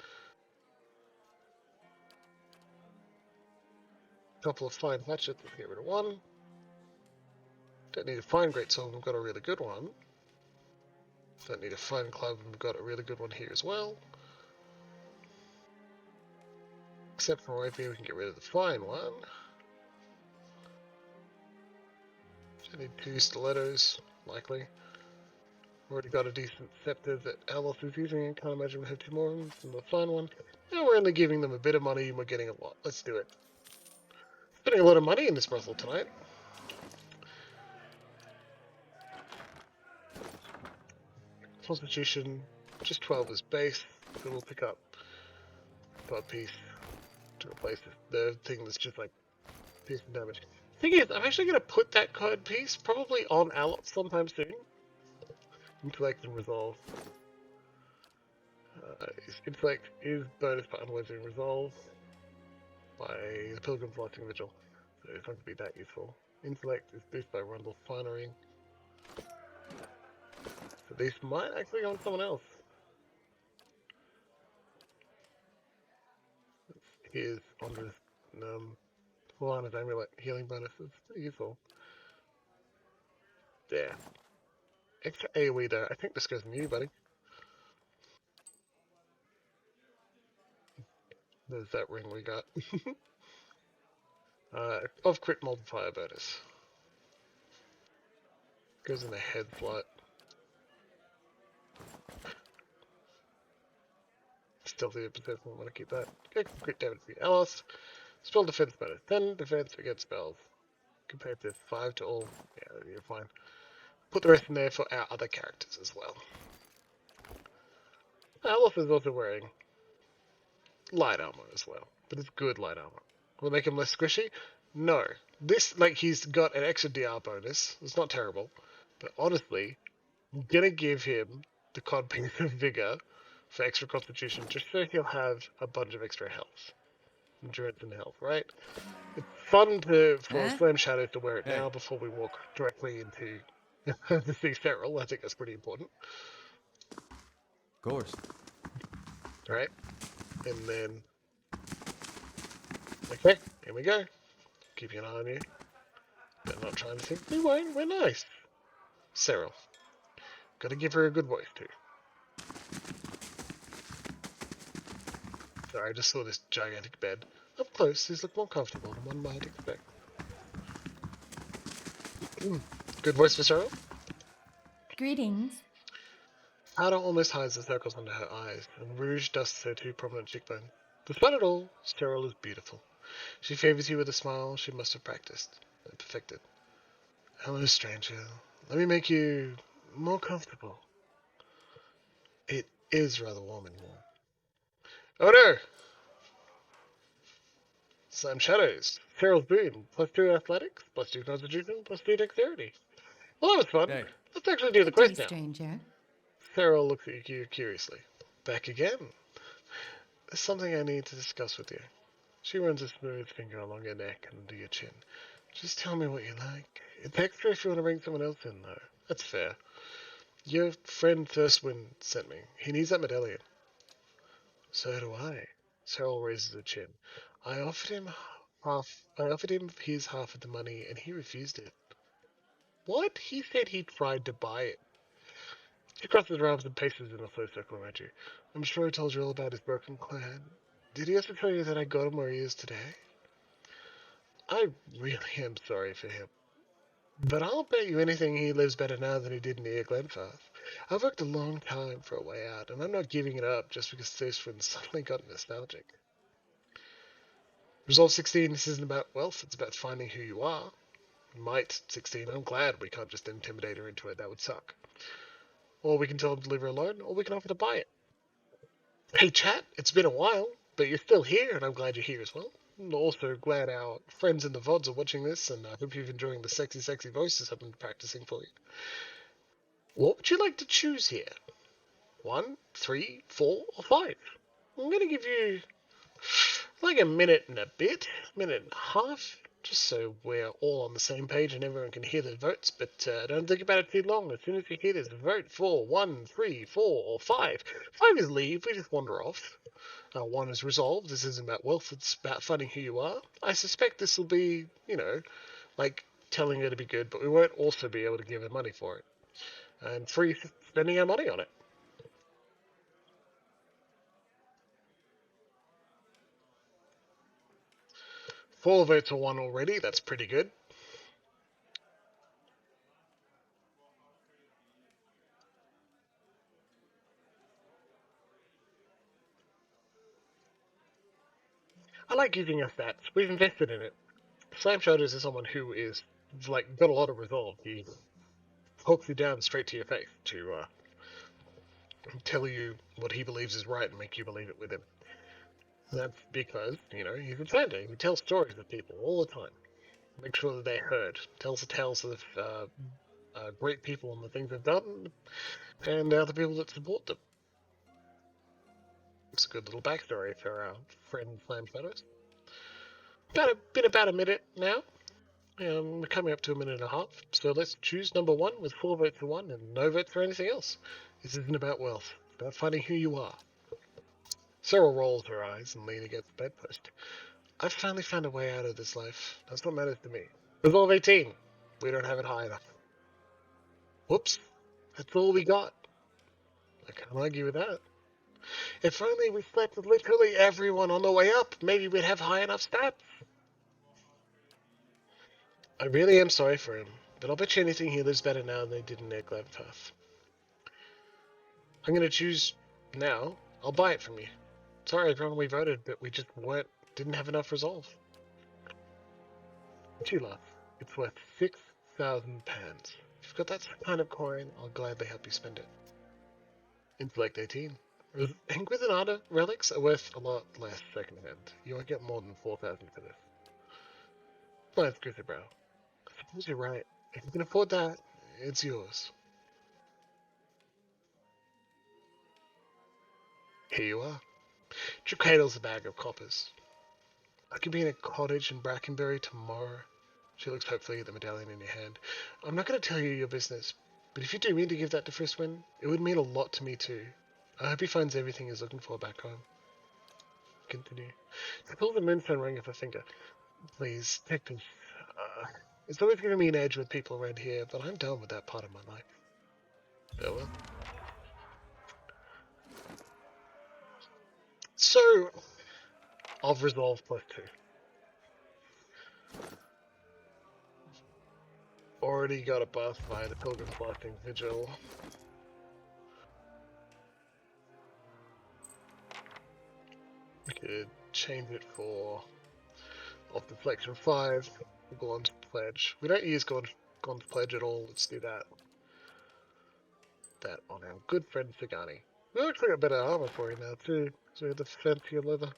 [SPEAKER 1] Couple of fine hatchets, let's get rid of 1. Don't need a fine greatsword, we've got a really good one. Don't need a fine club, we've got a really good one here as well. Except for rapier, we can get rid of the fine one. Just need 2 stilettos, likely. Already got a decent scepter that Alos is using, and can't imagine we have 2 more of them than the fine one. Now we're only giving them a bit of money and we're getting a lot. Let's do it. Spending a lot of money in this brothel tonight. Constitution, just 12 as base, so we'll pick up God piece to replace the thing that's just like piece of damage. Thing is, I'm actually going to put that code piece probably on Alot sometime soon. Intellect and resolve. Intellect is bonus by unwavering resolve by the Pilgrim's Lighting Vigil, so it's not going to be that useful. Intellect is boosted by Rundle Finery. So these might actually go on someone else. Here's Ondra's Lana's Amulet healing bonuses. Pretty useful. There. Extra AoE though. I think this goes on you, buddy. There's that ring we got. Of crit multiplier bonus. Goes in the head slot. Stealthy possession, I want to keep that. Okay, crit damage for Alice. Spell defense bonus 10, defense against spells. Compared to 5 to all. Yeah, you're fine. Put the rest in there for our other characters as well. Alice is also wearing light armor as well, but it's good light armor. Will it make him less squishy? No. This, like, he's got an extra DR bonus. It's not terrible, but honestly, I'm gonna give him the cod piece of vigor for extra constitution, just so he'll have a bunch of extra health. Endurance and health, right? It's fun for Slam Shadow to wear it now before we walk directly into the sea feral. I think that's pretty important.
[SPEAKER 2] Of course.
[SPEAKER 1] Alright. And then... Okay, here we go. Keeping an eye on you. But not trying to think. We won't, we're nice. Cyril. Gotta give her a good voice too. Sorry, I just saw this gigantic bed. Up close, these look more comfortable than one might expect. Good voice for Cyril?
[SPEAKER 3] Greetings.
[SPEAKER 1] Powder almost hides the circles under her eyes, and rouge dusts her 2 prominent cheekbones. Despite it all, Cyril is beautiful. She favors you with a smile she must have practiced and perfected. Hello, stranger. Let me make you more comfortable. It is rather warm in here. Oh no! Slam Shadows. Cyril's Boon. +2 athletics, +2 constitution, +2 dexterity. Well, that was fun.
[SPEAKER 2] Hey,
[SPEAKER 1] Let's actually do the
[SPEAKER 3] Good day,
[SPEAKER 1] quest now.
[SPEAKER 3] stranger.
[SPEAKER 1] Cyril looks at you curiously. Back again. There's something I need to discuss with you. She runs a smooth finger along your neck and under your chin. Just tell me what you like. It's extra if you want to bring someone else in, though. That's fair. Your friend Thirstwind sent me. He needs that medallion. So do I. Cyril raises her chin. I offered him his half of the money, and he refused it. What? He said he tried to buy it. She crosses her arms and paces in a slow circle around you. I'm sure he told you all about his broken clan. Did he also tell you that I got him where he is today? I really am sorry for him. But I'll bet you anything he lives better now than he did near Glenfarth. I've worked a long time for a way out, and I'm not giving it up just because Thirstwind suddenly got nostalgic. Resolve 16, this isn't about wealth, it's about finding who you are. Might 16, I'm glad we can't just intimidate her into it, that would suck. Or we can tell him to leave her alone, or we can offer to buy it. Hey chat, it's been a while, but you're still here, and I'm glad you're here as well. I'm also glad our friends in the VODs are watching this, and I hope you're enjoying the sexy voices I've been practicing for you. What would you like to choose here? 1, 3, 4, or 5? I'm going to give you like a minute and a bit, minute and a half, just so we're all on the same page and everyone can hear the votes, but don't think about it too long. As soon as you hear this, vote for 1, 3, 4, or 5. 5 is leave, we just wander off. 1 is resolve, this isn't about wealth, it's about finding who you are. I suspect this will be, like telling her to be good, but we won't also be able to give her money for it. And 3, spending our money on it. Four votes for 1 already, that's pretty good. I like using your stats. We've invested in it. Slam Shoulders is someone who is, like, got a lot of resolve. He talks you down straight to your face to tell you what he believes is right and make you believe it with him. That's because, he's a Santa. He tells stories of people all the time. Make sure that they're heard. Tells the tales of great people and the things they've done, and other people that support them. It's a good little backstory for our friend Slam Shadows. Been about a minute now. We're coming up to a minute and a half, so let's choose number 1 with 4 votes for 1 and no votes for anything else. This isn't about wealth, it's about finding who you are. Cyril rolls her eyes and leans against the bedpost. I've finally found a way out of this life. That's what matters to me. Resolve 18. We don't have it high enough. Whoops. That's all we got. I can't argue with that. If only we slept with literally everyone on the way up, maybe we'd have high enough stats. I really am sorry for him, but I'll bet you anything he lives better now than he did in their Glenfarth. I'm gonna choose now. I'll buy it from you. Sorry everyone we voted, but we just didn't have enough resolve. Too laugh. It's worth 6,000 pounds. If you've got that kind of coin, I'll gladly help you spend it. Intellect 18. Inquisitor relics are worth a lot less secondhand. You won't get more than 4,000 for this. Glance goes your brow. I suppose you're right. If you can afford that, it's yours. Here you are. Tricadle's a bag of coppers. I could be in a cottage in Brackenbury tomorrow. She looks hopefully at the medallion in your hand. I'm not going to tell you your business, but if you do mean to give that to Fristwin, it would mean a lot to me too. I hope he finds everything he's looking for back home. Continue. She pulls the moonstone ring off her finger. Please, detective. It's always giving me an edge with people around here, but I'm done with that part of my life. Farewell. So, of resolve +2. Already got a buff by the Pilgrim's Blasting Vigil. We could change it for off deflection 5. Gorn's Pledge. We don't use Gorn's Pledge at all. Let's do that. That on our good friend Sagani. We actually got better armor for him now too, so we have the fancier leather.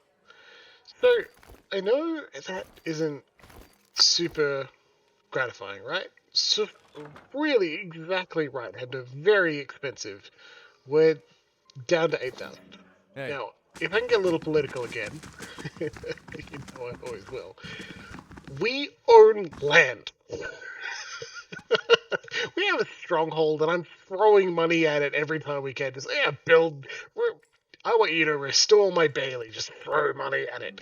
[SPEAKER 1] So, I know that isn't super gratifying, right? So, really, exactly right. And they're very expensive. We're down to 8,000.
[SPEAKER 2] Hey,
[SPEAKER 1] Now, if I can get a little political again, you know I always will. We own land. We have a stronghold, and I'm throwing money at it every time we can. Just build. I want you to restore my Bailey. Just throw money at it.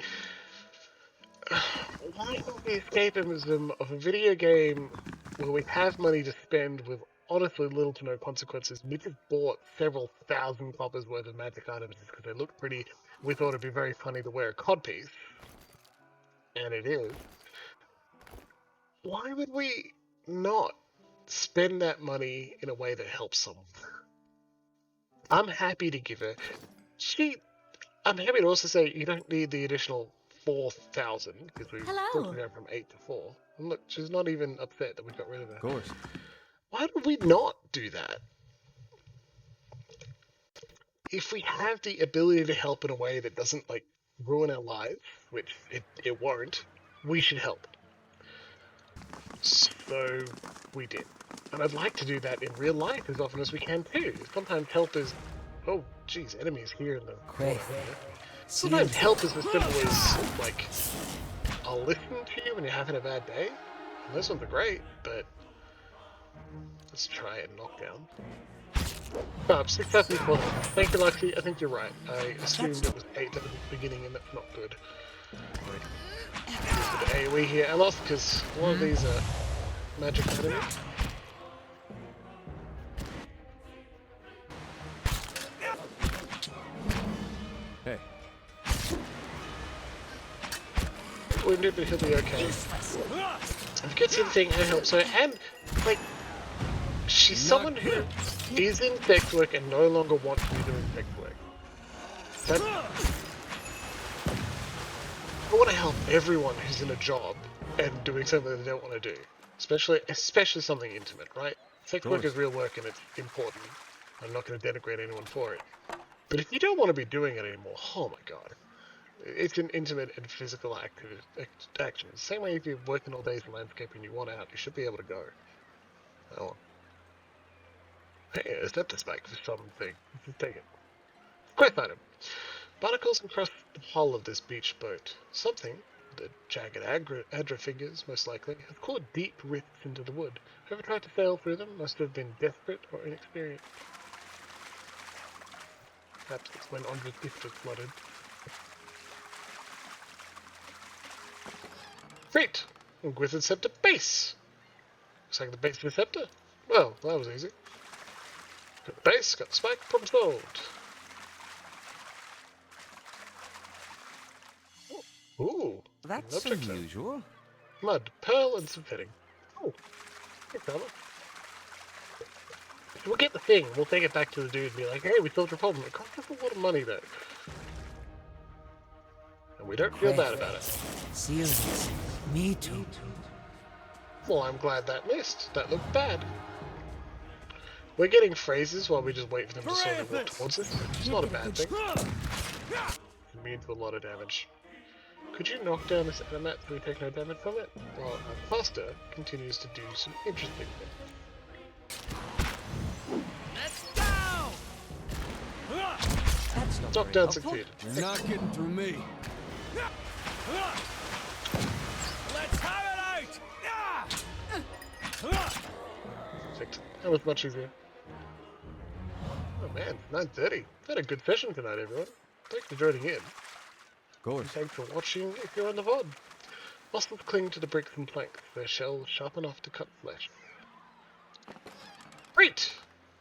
[SPEAKER 1] Why not the escapism of a video game where we have money to spend with honestly little to no consequences? We just bought several thousand coppers worth of magic items because they look pretty. We thought it'd be very funny to wear a codpiece, and it is. Why would we not spend that money in a way that helps someone? I'm happy to give her. She. I'm happy to also say you don't need the additional 4,000 because we brought
[SPEAKER 3] Hello.
[SPEAKER 1] her down from 8 to 4. And look, she's not even upset that we got rid of her.
[SPEAKER 2] of course.
[SPEAKER 1] Why would we not do that? If we have the ability to help in a way that doesn't like ruin our lives, which it won't, we should help. So we did. And I'd like to do that in real life as often as we can too. Sometimes help is oh geez, enemies here in the corner. Sometimes help is as simple as like I'll listen to you when you're having a bad day. And those ones are great, but let's try it knockdown. 6,004. Thank you, Luxy. I think you're right. I assumed it was 8 at the beginning, and that's not good. Use the AoE here. I lost because one of these are magic enemies.
[SPEAKER 2] Hey,
[SPEAKER 1] Wounded, but he'll be okay. If you get to the thing, I help. So, and like, she's someone who is in sex work and no longer wants to be doing sex work. That, I want to help everyone who's in a job and doing something they don't want to do, especially something intimate, right? Sex work is real work and it's important. I'm not going to denigrate anyone for it. But if you don't want to be doing it anymore, oh my god. It's an intimate and physical action. Same way if you're working all day in landscaping and you want out, you should be able to go. Oh. Hey, a scepter spike for something. Just take it. Quest item. Barnacles across the hull of this beach boat. Something, the jagged Adra figures, most likely, have caused deep rifts into the wood. Whoever tried to sail through them must have been desperate or inexperienced. Perhaps it's when Andra's gift was flooded. Great! Gwithed Scepter base! Looks like the base of the scepter. Well, that was easy. Got the base, got the spike, problem solved. Ooh,
[SPEAKER 4] That's
[SPEAKER 1] object there.
[SPEAKER 4] unusual.
[SPEAKER 1] Mud, pearl, and some fitting. Oh, thanks, Albert. We'll get the thing, we'll take it back to the dude and be like, hey, we solved your problem. It cost us a lot of money though. And we don't feel bad about it.
[SPEAKER 4] Seals. Me too.
[SPEAKER 1] Well, I'm glad that missed. That looked bad. We're getting phrases while we just wait for them to slowly walk towards us. It's not a bad thing. It's immune to a lot of damage. Could you knock down this animat so we take no damage from it? While our cluster continues to do some interesting things.
[SPEAKER 4] That's not
[SPEAKER 1] Knockdown
[SPEAKER 4] very helpful.
[SPEAKER 1] succeeded.
[SPEAKER 2] you're not getting through me.
[SPEAKER 5] Let's have it out!
[SPEAKER 1] Perfect. That was much easier. Oh man, 9:30. Had a good session tonight, everyone. Thanks for joining in.
[SPEAKER 2] Of course.
[SPEAKER 1] Thanks for watching if you're on the VOD. Muscles cling to the bricks and planks, their shells sharp enough to cut flesh. Great!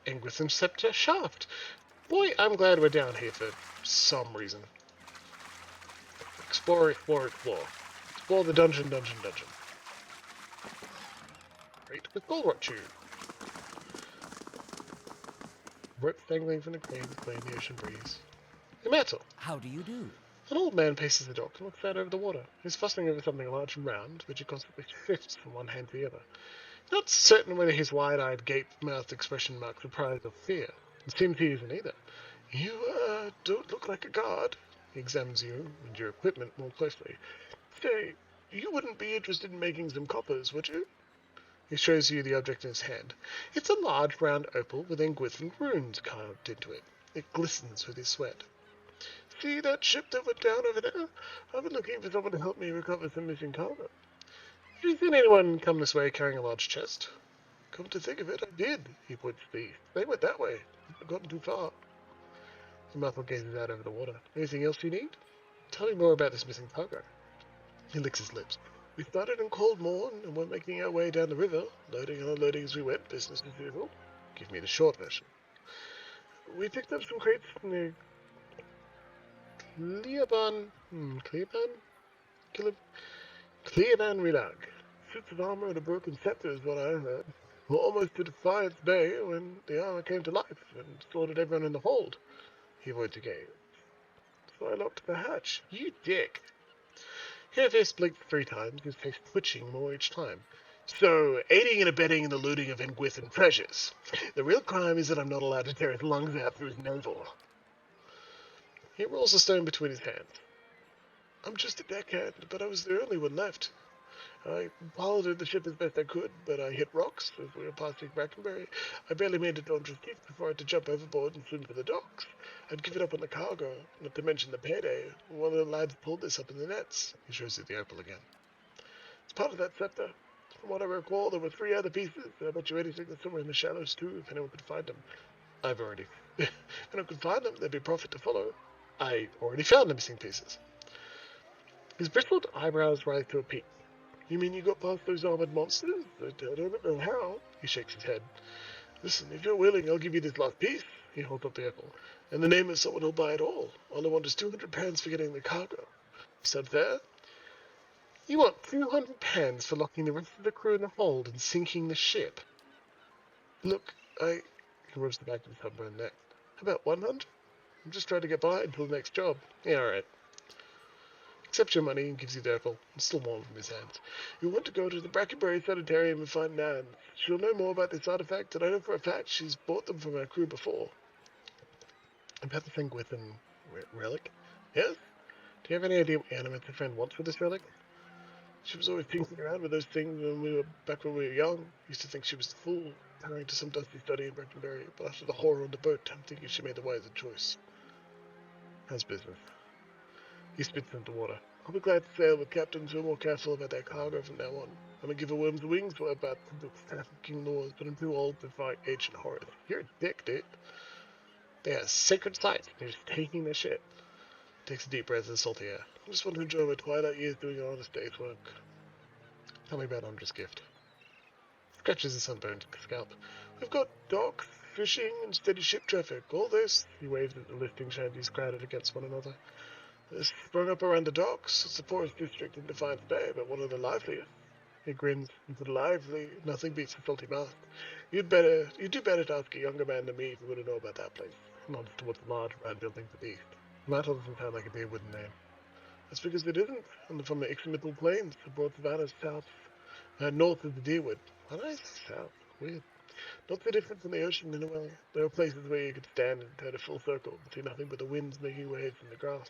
[SPEAKER 1] Engwitham Scepter Shaft! Boy, I'm glad we're down here for some reason. Explore, explore, explore. Explore the dungeon. Great with Bullrock Tube. Rope dangling from the crane playing the ocean breeze. Immortal.
[SPEAKER 4] How do you do?
[SPEAKER 1] An old man paces the dock and looks out over the water. He's fussing over something large and round, which he constantly shifts from one hand to the other. Not certain whether his wide-eyed, gape-mouthed expression marks surprise or fear. It seems he isn't either. You, don't look like a guard. He examines you and your equipment more closely. Say, you wouldn't be interested in making some coppers, would you? He shows you the object in his hand. It's a large round opal with Engwithan runes carved into it. It glistens with his sweat. See that ship that went down over there? I've been looking for someone to help me recover some missing cargo. Have you seen anyone come this way carrying a large chest? Come to think of it, I did, he points to the east. They went that way. I've gotten too far. The muffler gazes out over the water. Anything else you need? Tell me more about this missing cargo. He licks his lips. We started in cold morn and were making our way down the river, loading and unloading as we went, business as usual. Give me the short version. We picked up some crates near Cleoban Rilag. Suits of armor and a broken scepter is what I heard. We're almost to Defiance Bay when the armor came to life and slaughtered everyone in the hold. He avoids a gaze. So I locked the hatch. You dick. Hairface blinked 3 times, his face twitching more each time. So, aiding and abetting in the looting of Engwithan treasures. The real crime is that I'm not allowed to tear his lungs out through his navel. He rolls a stone between his hands. I'm just a deckhand, but I was the only one left. I piloted the ship as best I could, but I hit rocks as we were passing Brackenbury. I barely made it to Andrews Keep before I had to jump overboard and swim for the docks. I'd given up on the cargo, not to mention the payday. One of the lads pulled this up in the nets. He shows you the opal again. It's part of that scepter. From what I recall, there were 3 other pieces. I bet you anything that's somewhere in the shallows too, if anyone could find them. I've already... if anyone could find them, there'd be profit to follow. I already found the missing pieces. His bristled eyebrows rise to a peak. You mean you got past those armored monsters? I don't know how. He shakes his head. Listen, if you're willing, I'll give you this last piece. He holds up the apple. In the name of someone who'll buy it all. All I want is 200 pounds for getting the cargo. Is that fair? You want 200 pounds for locking the rest of the crew in the hold and sinking the ship? Look, He rubs the back of his sunburned neck. How about 100? I'm just trying to get by until the next job. Yeah, alright. Accepts your money and gives you the apple. It's still warm from his hands. You want to go to the Brackenbury Sanitarium and find Nan. She'll know more about this artifact, and I know for a fact she's bought them from our crew before. About the thing with an relic? Yes? Do you have any idea what Animate's friend wants with this relic? She was always tinkering around with those things when we were young. Used to think she was the fool, hurrying to some dusty study in Brackenbury, but after the horror on the boat, I'm thinking she made the wiser choice. How's business? He spits into water. I'll be glad to sail with captains who are more careful about their cargo from now on. I'm gonna give a worm's wings for about the trafficking laws, but I'm too old to fight ancient horrors. You're a dick, dude. They are sacred sites. They're just taking their shit. Takes a deep breath of the salty air. I just want to enjoy my twilight years doing an honest day's work. Tell me about Andre's gift. Scratches his sunburned scalp. We've got docks, fishing, and steady ship traffic. All this, he waves at the lifting shanties crowded against one another. It's sprung up around the docks. It's the poorest district in Defiance Bay, but one of the liveliest. He grins. Into the lively, nothing beats the salty mouth. You'd do better to ask a younger man than me if you want to know about that place. Nods towards the large round building to the east. Mattel doesn't sound like a dear wooden name. That's because it isn't. And from the Ixmital Plains, the broad savannas south, north of the Deerwood. Why did I say south? Weird. Not so different from the ocean in a way. There are places where you could stand and turn a full circle and see nothing but the winds making waves in the grass.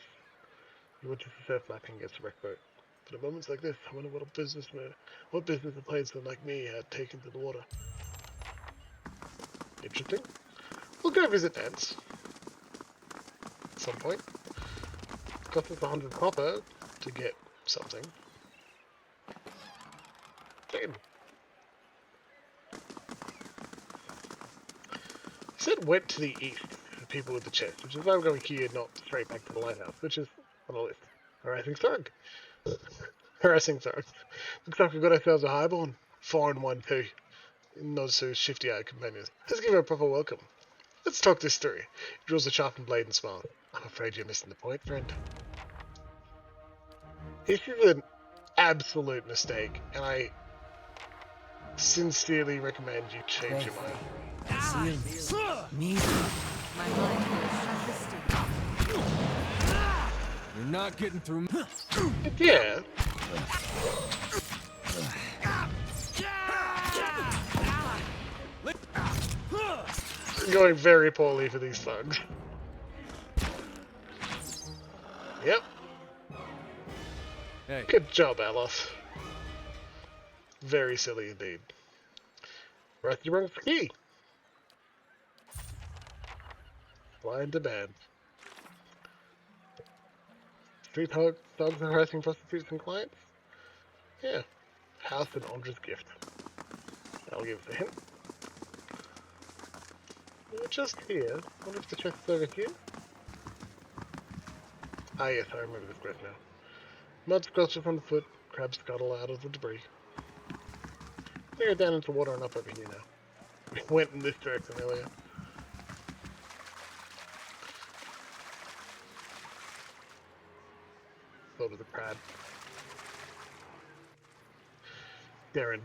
[SPEAKER 1] You watch as the surf lapping against a wrecked boat. But at moments like this, I wonder what business a plainsman like me had taken to the water. Interesting. We'll go visit Nance. At some point. Cost us 100 copper to get something. Damn. He said went to the east for people with the chest, which is why I'm going here, not straight back to the lighthouse, which is on the list. Harassing thug. Harassing thug. Looks like we've got ourselves a highborn. 4 and 1 too. Not so shifty-eyed companions. Let's give her a proper welcome. Let's talk this through. He draws a sharpened blade and smiles. I'm afraid you're missing the point, friend. This is an absolute mistake, and I sincerely recommend you change your mind.
[SPEAKER 4] Me.
[SPEAKER 3] My mind will shut the street.
[SPEAKER 2] You're not getting through.
[SPEAKER 1] Yeah. Going very poorly for these thugs.
[SPEAKER 2] Hey,
[SPEAKER 1] Good job, Alos. Very silly indeed. Rusty runs the key. Fly into band. Street thugs are harassing prostitutes and clients? Yeah. House and Andra's gift. That'll give us a hint. We're just here. Wonder if the chest's over here? Ah yes, I remember this quest now. Mud squelches underfoot, crabs scuttle out of the debris. We go down into water and up over here now. We went in this direction earlier. Thought of the crab. Darren.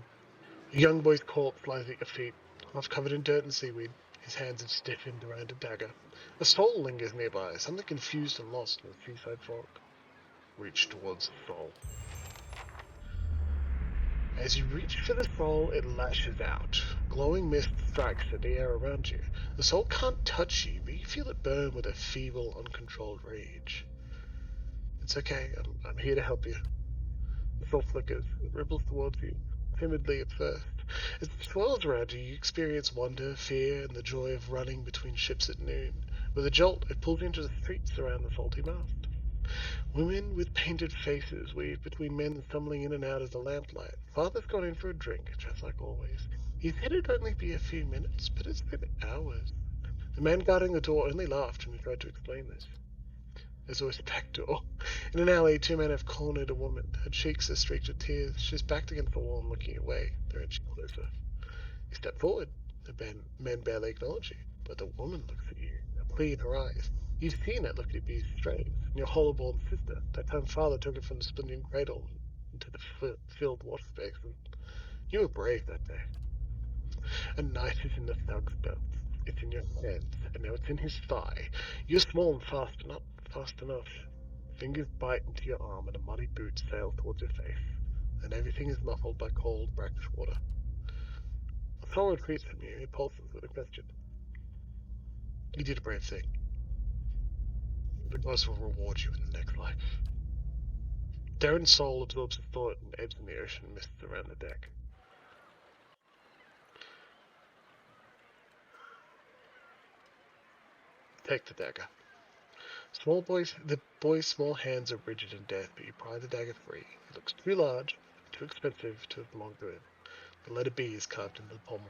[SPEAKER 1] A young boy's corpse lies at your feet, half covered in dirt and seaweed. His hands have stiffened around a dagger. A soul lingers nearby, something confused and lost in the seaside fog. Reach towards the soul. As you reach for the soul, it lashes out. Glowing mist strikes at the air around you. The soul can't touch you, but you feel it burn with a feeble, uncontrolled rage. It's okay, I'm here to help you. The soul flickers. It ripples towards you, timidly at first. As it swirls around you, you experience wonder, fear, and the joy of running between ships at noon. With a jolt, it pulls you into the streets around the salty mast. Women with painted faces weave between men stumbling in and out of the lamplight. Father's gone in for a drink, just like always. He said it'd only be a few minutes, but it's been hours. The man guarding the door only laughed when we tried to explain this. There's always a back door. In an alley, two men have cornered a woman. Her cheeks are streaked with tears. She's backed against the wall and looking away. They're inching closer. You step forward. The men barely acknowledge you, but the woman looks at you, a plea in her eyes. You've seen that look at you straight, and your hollow-born sister. That time father took it from the splendid cradle into the filled water space, and you were brave that day. A knife is in the thug's belt. It's in your hands, and now it's in his thigh. You're small and fast enough. Fingers bite into your arm, and a muddy boot sails towards your face. And everything is muffled by cold, brackish water. A soul retreats from you. It pulses with a question. You did a brave thing. The gods will reward you in the next life. Darren's soul absorbs his thought and ebbs in the ocean mists around the deck. Take the dagger. The boy's small hands are rigid in death, but you pry the dagger free. It looks too large, too expensive to have belonged to him. The letter B is carved into the pommel.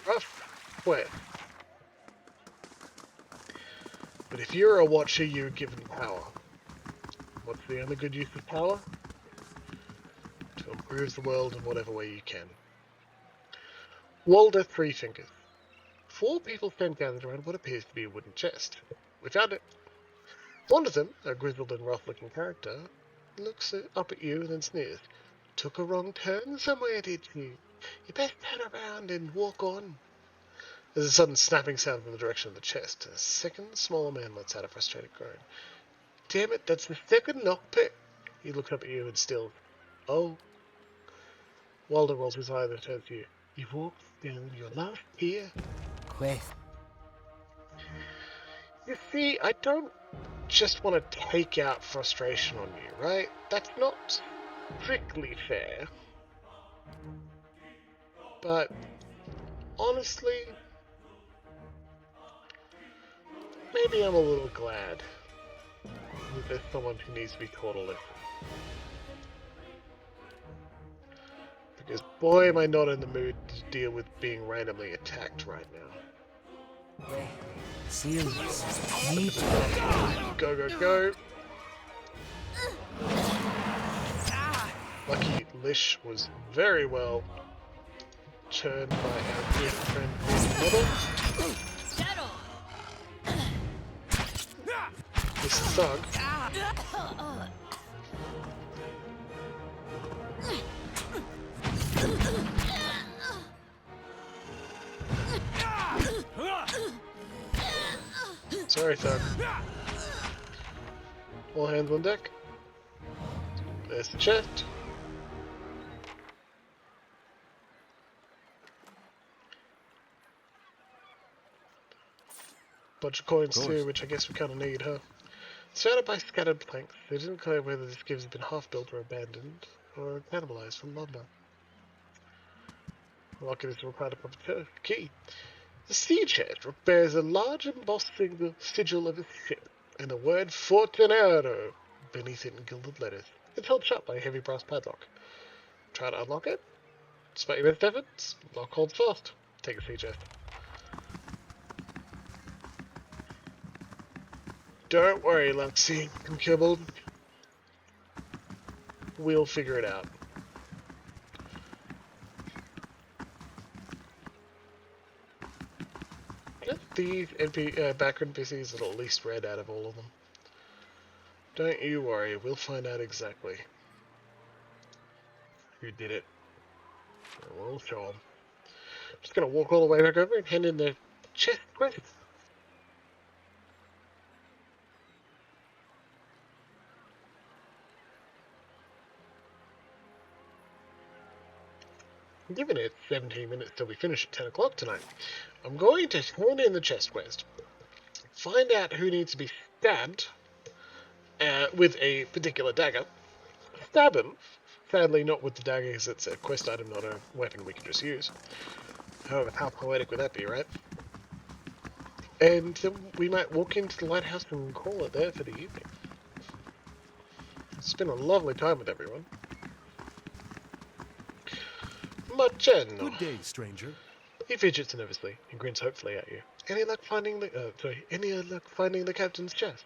[SPEAKER 1] Rough, wet. But if you're a watcher, you're given power. What's the only good use of power? To improve the world in whatever way you can. Walder Three Fingers. 4 people stand gathered around what appears to be a wooden chest. We found it. One of them, a grizzled and rough-looking character, looks up at you and then sneers. Took a wrong turn somewhere, did you? You best turn around and walk on. There's a sudden snapping sound from the direction of the chest. A second, smaller man lets out a frustrated groan. Damn it, that's the second lockpick. He looks up at you and stills. Oh. Walder rolls his eye and turns to you. You walked down your last tear.
[SPEAKER 4] Quest.
[SPEAKER 1] You see, I don't just want to take out frustration on you, right? That's not strictly fair. But honestly, maybe I'm a little glad that there's someone who needs to be taught a lesson. Because boy, am I not in the mood to deal with being randomly attacked right now.
[SPEAKER 4] Serious. Me too.
[SPEAKER 1] Go, go, go! Lucky Lish was very well turned by our dear friend Model. This thug. Sorry, thug. All hands on deck. There's the chest. Bunch of coins
[SPEAKER 2] Of
[SPEAKER 1] too,
[SPEAKER 2] course.
[SPEAKER 1] which I guess we kind of need, huh? Surrounded by scattered planks, it isn't clear whether this cave has been half-built or abandoned, or cannibalized from lumber. Locking is required a proper key. The siege head bears a large embossed sigil of a ship, and the word Fortunero beneath it in gilded letters. It's held shut by a heavy brass padlock. Try to unlock it? Despite your best efforts, lock holds fast. Take a siege chest. Don't worry, Luxie and Kibble. We'll figure it out. Get these background NPCs that are least read out of all of them. Don't you worry, we'll find out exactly who did it. We'll show them. Just gonna walk all the way back over and hand in the chest quest. Given it 17 minutes till we finish at 10 o'clock tonight, I'm going to hand in the chest quest. Find out who needs to be stabbed with a particular dagger. Stab him. Sadly, not with the dagger, because it's a quest item, not a weapon we can just use. However, how poetic would that be, right? And then we might walk into the lighthouse and call it there for the evening. It's been a lovely time with everyone. Marcello.
[SPEAKER 5] Good day, stranger.
[SPEAKER 1] He fidgets nervously and grins hopefully at you. Any luck finding the captain's chest?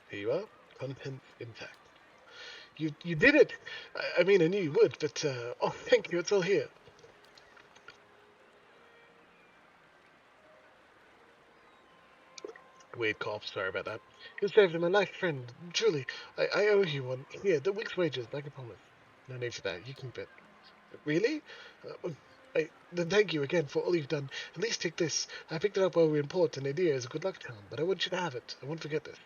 [SPEAKER 1] Here you are. Contents intact. You did it! I mean, I knew you would, but, oh, thank you, it's all here. Weird cough, sorry about that. You saved my life, friend. Truly, I owe you one. Here, the week's wages, like I promised. No need for that, you keep it. Really? Then thank you again for all you've done. At least take this. I picked it up while we were in port, and idea is a good luck charm, but I want you to have it. I won't forget this.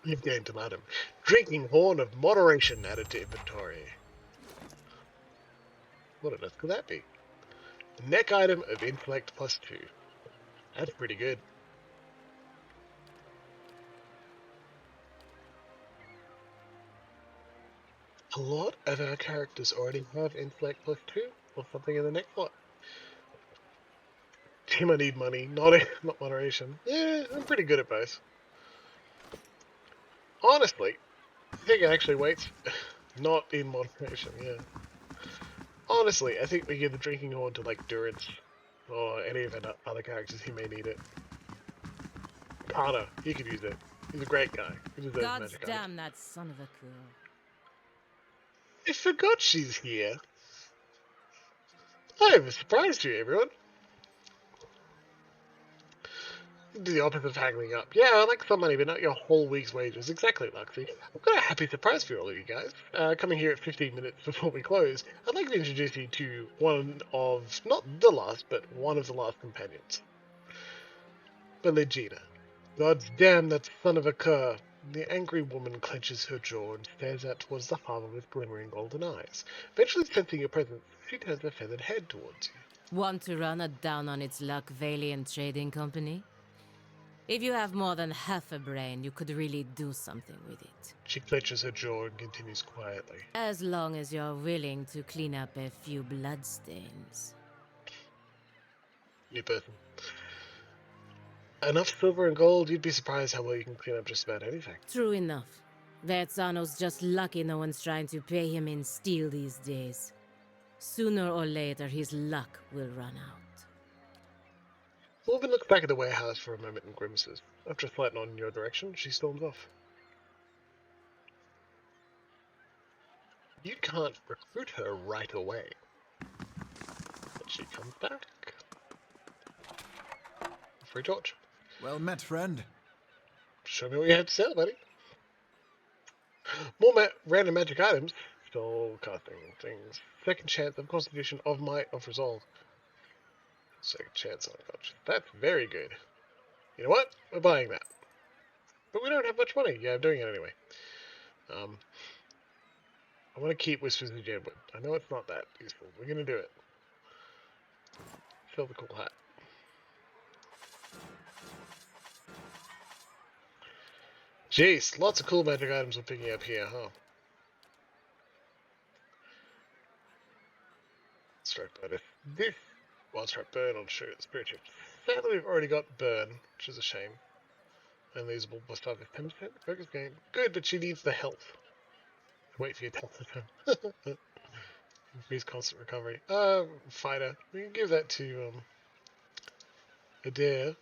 [SPEAKER 1] You've gained a madam. Drinking horn of moderation added to inventory. What on earth could that be? Neck item of intellect +2. That's pretty good. A lot of our characters already have intellect +2 or something in the next slot. Team, I need money, not moderation. Yeah, I'm pretty good at both. Honestly, I think it actually waits. Not in moderation, yeah. Honestly, I think we give the drinking horn to, like, Durance, or any of our other characters who may need it. Carter, he could use it. He's a great guy. He deserves
[SPEAKER 3] God
[SPEAKER 1] magic items.
[SPEAKER 3] damn that son of a girl.
[SPEAKER 1] I forgot she's here. I have a surprise to you, everyone. Do the opposite of haggling up. Yeah, I like some money, but not your whole week's wages. Exactly, Luxie. I've got a happy surprise for all of you guys. Coming here at 15 minutes before we close, I'd like to introduce you to one of, not the last, but one of the last companions. Beligina. God's damn that son of a cur. The angry woman clenches her jaw and stares out towards the harbour with glimmering golden eyes. Eventually sensing your presence, she turns her feathered head towards you.
[SPEAKER 3] Want to run it down on its luck, Valiant Trading Company? If you have more than half a brain, you could really do something with it.
[SPEAKER 1] She clenches her jaw and continues quietly.
[SPEAKER 3] As long as you're willing to clean up a few bloodstains.
[SPEAKER 1] New person. Enough silver and gold, you'd be surprised how well you can clean up just about anything.
[SPEAKER 3] True enough. Vertzano's just lucky no one's trying to pay him in steel these days. Sooner or later, his luck will run out.
[SPEAKER 1] Wolven looks back at the warehouse for a moment and grimaces. After a slight nod in your direction, she storms off. You can't recruit her right away. But she comes back. Free torch.
[SPEAKER 5] Well met, friend.
[SPEAKER 1] Show me what you have to sell, buddy. More random magic items. Still casting things. Second chance of constitution, of might, of resolve. Second chance on conscience. That's very good. You know what? We're buying that. But we don't have much money. Yeah, I'm doing it anyway. I want to keep Whispers of Jedwood. I know it's not that useful. We're going to do it. Fill the cool hat. Jeez, lots of cool magic items we're picking up here, huh? Strike burn. This one strike burn on shoot spirit chip. Sadly, we've already got burn, which is a shame. And these will bust up with 10% focus gain. Good, but she needs the health. Wait for your health to come. Increase constant recovery. Fighter. We can give that to Adair.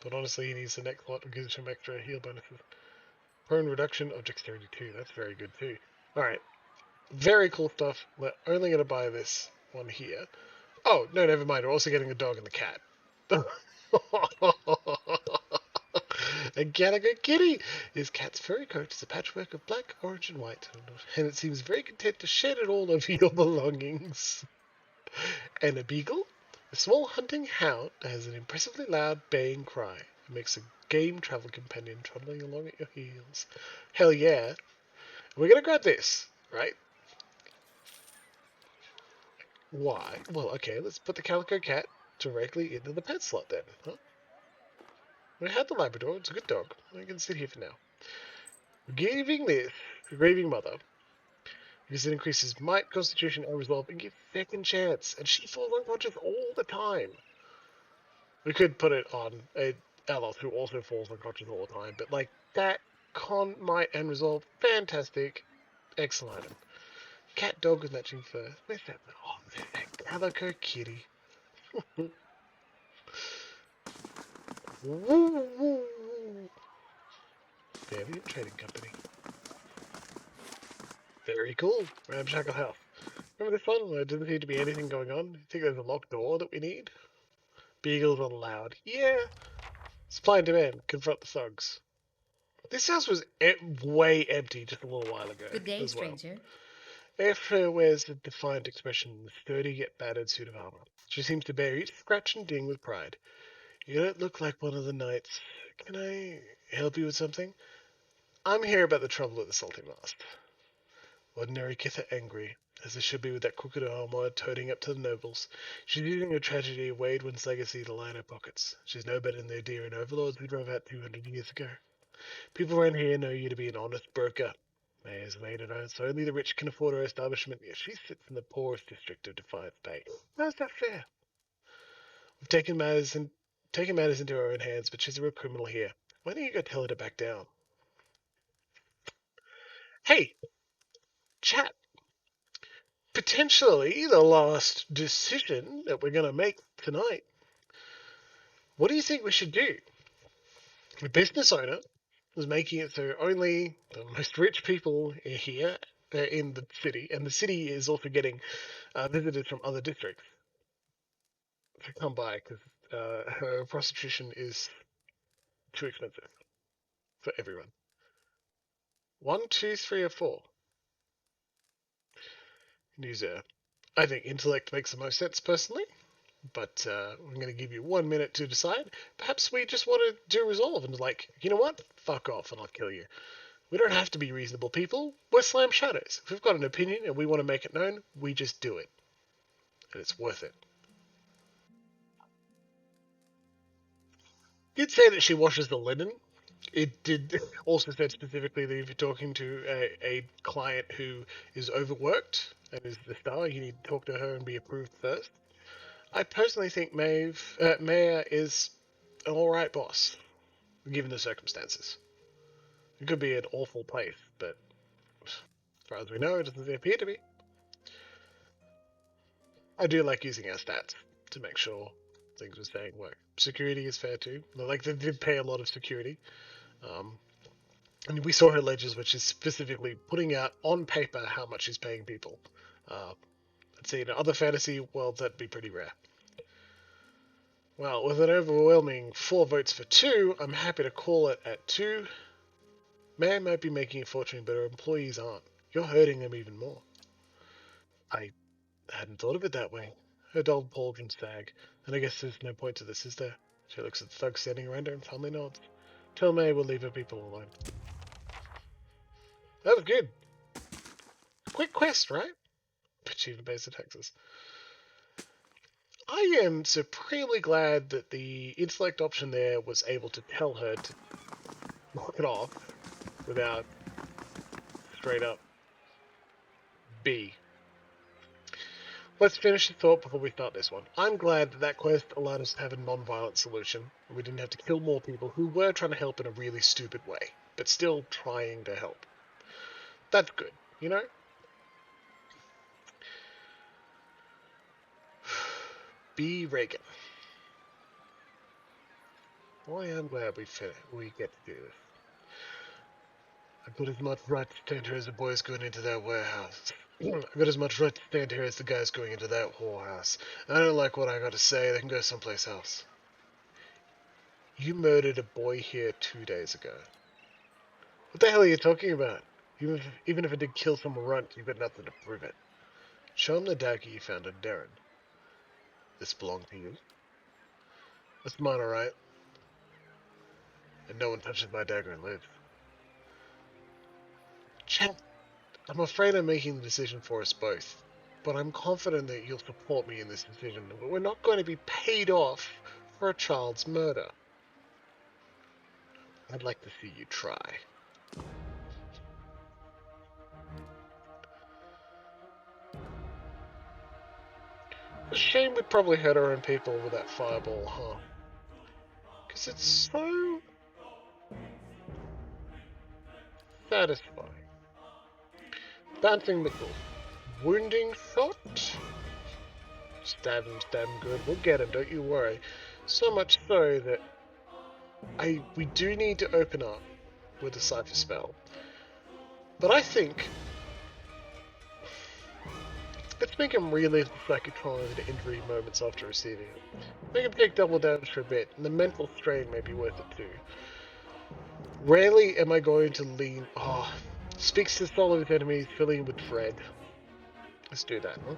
[SPEAKER 1] But honestly, he needs the next lot and gives him extra heal bonuses. Prone reduction of dexterity 2. That's very good too. Alright. Very cool stuff. We're only going to buy this one here. Oh, no, never mind. We're also getting a dog and the cat. A Gallagher kitty! His cat's furry coat is a patchwork of black, orange, and white, and it seems very content to shed it all over your belongings. And a beagle? A small hunting hound that has an impressively loud baying cry. It makes a game travel companion trundling along at your heels. Hell yeah. We're gonna grab this, right? Why? Well, okay, let's put the calico cat directly into the pet slot then, huh? We had the Labrador, it's a good dog. We can sit here for now. We're giving this to Grieving Mother because it increases might, constitution, and resolve and gives second chance, and she falls unconscious all the time. We could put it on a Aloth who also falls unconscious all the time, but like that con, might, and resolve, fantastic, excellent item. Cat dog with matching fur. Where's that? Oh, that calico kitty. Woo, woo. Very trading company. Very cool. Ramshackle Health. Remember this one? There doesn't seem to be anything going on. You think there's a locked door that we need? Beagles unallowed. Yeah. Supply and demand. Confront the thugs. This house was way empty just a little while ago.
[SPEAKER 6] Good day,
[SPEAKER 1] as well.
[SPEAKER 6] stranger.
[SPEAKER 1] After wears a defiant expression in the sturdy yet battered suit of armor. She seems to bear each scratch and ding with pride. You don't look like one of the knights. Can I help you with something? I'm here about the trouble at the Salty Mast. Ordinary Kith are angry, as they should be with that crooked armor toting up to the nobles. She's using her tragedy of Wade One's legacy to line her pockets. She's no better than their dear and overlords we drove out 200 years ago. People around here know you to be an honest broker. Mayor's made it so only the rich can afford her establishment, yet she sits in the poorest district of Defiance Bay. How's that fair? We've taken matters into our own hands, but she's a real criminal here. Why don't you go tell her to back down? Hey, chat. Potentially the last decision that we're going to make tonight. What do you think we should do? The business owner is making it so only the most rich people are here in the city, and the city is also getting visitors from other districts to come by because her prostitution is too expensive for everyone. 1, 2, 3, or 4. User. I think intellect makes the most sense personally, but I'm going to give you 1 minute to decide. Perhaps we just want to do resolve and like, you know what? Fuck off and I'll kill you. We don't have to be reasonable people. We're Slam Shadows. If we've got an opinion and we want to make it known, we just do it. And it's worth it. It did say that she washes the linen. It did also said specifically that if you're talking to a client who is overworked and is the star, you need to talk to her and be approved first. I personally think Mayor is an alright boss, given the circumstances. It could be an awful place, but as far as we know, it doesn't appear to be. I do like using our stats to make sure things we're saying work. Security is fair too. Like, they did pay a lot of security. And we saw her ledgers, which is specifically putting out on paper how much she's paying people. Let's see, in another fantasy world, that'd be pretty rare. Well, with an overwhelming 4 votes for 2, I'm happy to call it at 2. May might be making a fortune, but her employees aren't. You're hurting them even more. I hadn't thought of it that way. Her dull pauldron sag. And I guess there's no point to this, is there? She looks at the thugs standing around her and calmly nods. Tell May we'll leave her people alone. That was good. Quick quest, right? But she even based in Texas. I am supremely glad that the intellect option there was able to tell her to knock it off without straight up B. Let's finish the thought before we start this one. I'm glad that that quest allowed us to have a non-violent solution. We didn't have to kill more people who were trying to help in a really stupid way, but still trying to help. That's good, you know? B. Reagan. Well, I am glad we get to do this. I've got as much right to stand here as the boys going into that warehouse. I've got as much right to stand here as the guys going into that whorehouse. I don't like what I got to say, they can go someplace else. You murdered a boy here 2 days ago. What the hell are you talking about? Even if it did kill some runt, you've got nothing to prove it. Show him the dagger you found on Darren. This belonged to you. That's mine, alright? And no one touches my dagger and lives. Chet, I'm afraid I'm making the decision for us both, but I'm confident that you'll support me in this decision. But we're not going to be paid off for a child's murder. I'd like to see you try. A shame we'd probably hurt our own people with that fireball, huh? Because it's so satisfying. Bouncing missiles. Wounding shot? Stab him good. We'll get him, don't you worry. So much so that we do need to open up with a Cypher spell. But I think let's make him relive the psychic trauma and injury moments after receiving it. Make him take double damage for a bit, and the mental strain may be worth it too. Rarely am I going to lean... speaks to the soul of his enemies, filling with dread. Let's do that, huh?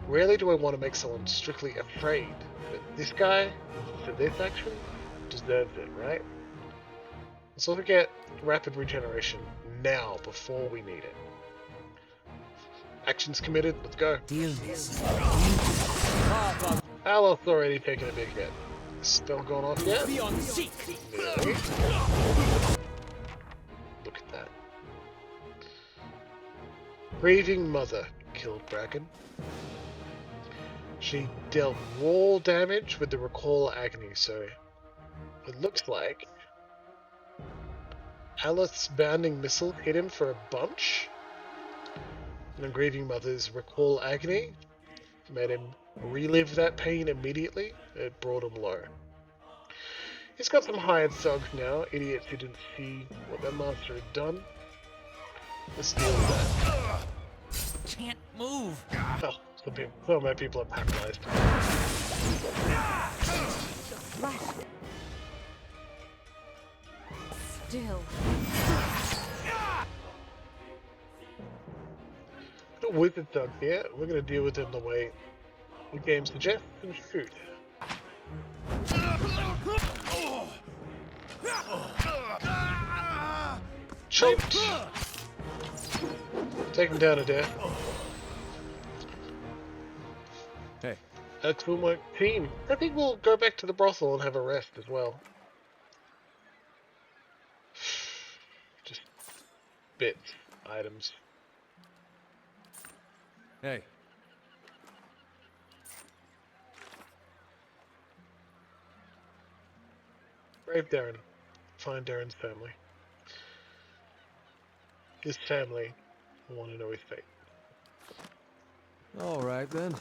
[SPEAKER 1] Rarely do I want to make someone strictly afraid, but this guy, for this action, deserves it, right? Let's look at rapid regeneration now, before we need it. Actions committed, let's go.
[SPEAKER 4] Deal this.
[SPEAKER 1] Aloth's already taken a big hit. Spell going off yet? No. Look at that. Grieving Mother killed Bracken. She dealt raw damage with the Recall Agony, so it looks like Aloth's Bounding Missile hit him for a bunch. And Grieving Mother's Recall Agony made him relive that pain immediately. It brought him low. He's got some hired thugs now, idiots who didn't see what their master had done. Let's deal with that.
[SPEAKER 4] Can't move.
[SPEAKER 1] Oh, some of my people are paralyzed.
[SPEAKER 6] Still.
[SPEAKER 1] The wizard thug here. We're gonna deal with him the way the game suggests and shoot. Choked. Take him down to death.
[SPEAKER 2] Hey,
[SPEAKER 1] Excellent work, team. I think we'll go back to the brothel and have a rest as well. Just bits, items.
[SPEAKER 2] hey.
[SPEAKER 1] Brave Darren. Find Darren's family. His family will want to know his fate.
[SPEAKER 2] All right then.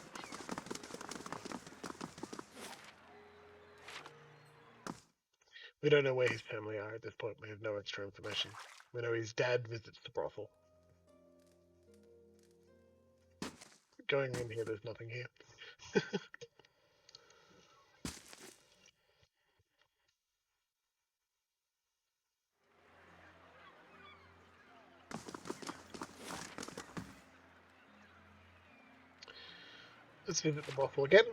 [SPEAKER 1] We don't know where his family are at this point. We have no extra information. We know his dad visits the brothel. Going in here, there's nothing here. Let's visit the brothel again.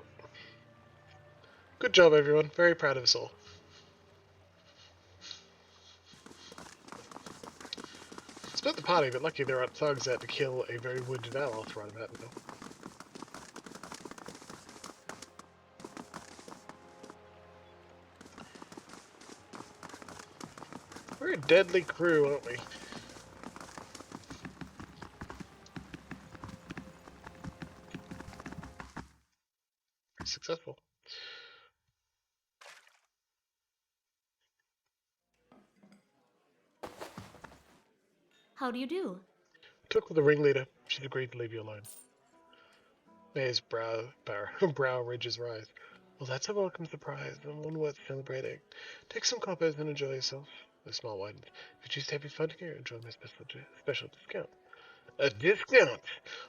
[SPEAKER 1] Good job, everyone. Very proud of us all. Split the party, but lucky there aren't thugs out to kill a very wounded Aloth right about now. We're a deadly crew, aren't we? successful.
[SPEAKER 6] How do you do?
[SPEAKER 1] Took with the ringleader. She's agreed to leave you alone. Mayor's brow ridges rise. Well, that's a welcome surprise, and one worth celebrating. Take some coppers and enjoy yourself. The smile widens. If you choose to have your fun here, enjoy my special discount. A discount?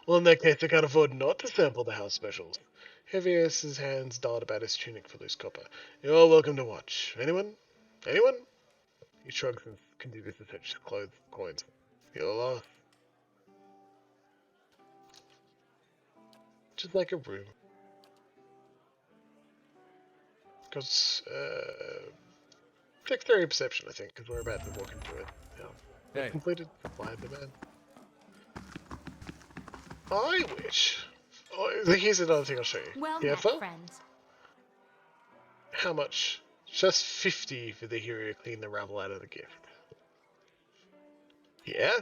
[SPEAKER 1] Well, in that case, I can't afford not to sample the house specials. Heavius's hands dart about his tunic for loose copper. You're welcome to watch. Anyone? Anyone? He shrugs and continues to search his clothes for coins. You're lost. Just like a room. Because, dexterity perception, I think, because we're about to walk into it. Yeah.
[SPEAKER 2] Hey.
[SPEAKER 1] Completed. Supply and demand. I wish. Oh, here's another thing I'll show you.
[SPEAKER 6] Well
[SPEAKER 1] Yeah,
[SPEAKER 6] met, friend.
[SPEAKER 1] how much? Just 50 for the hero to clean the rubble out of the gift. Yeah?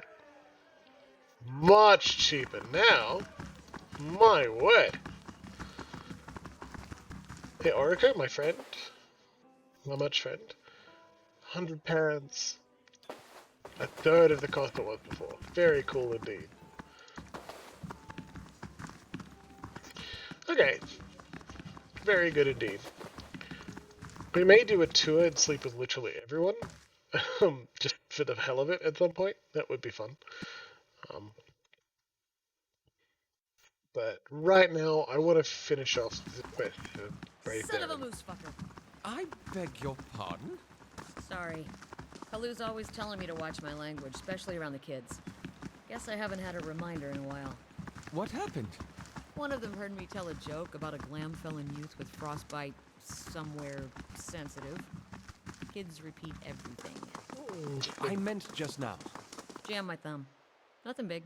[SPEAKER 1] Much cheaper now. My word. Hey, Orico, my friend. How much, friend? £100. A third of the cost it was before. Very cool indeed. Okay. Very good indeed. We may do a tour and sleep with literally everyone. Just for the hell of it at some point. That would be fun. But right now, I want to finish off the quest to Brave
[SPEAKER 7] Son of a
[SPEAKER 1] Devon.
[SPEAKER 7] moose fucker.
[SPEAKER 4] I beg your pardon?
[SPEAKER 7] Sorry. Kalu's always telling me to watch my language, especially around the kids. Guess I haven't had a reminder in a while.
[SPEAKER 4] What happened?
[SPEAKER 7] One of them heard me tell a joke about a glam-felon youth with frostbite somewhere sensitive. Kids repeat everything.
[SPEAKER 4] I meant just now.
[SPEAKER 7] Jam my thumb. Nothing big.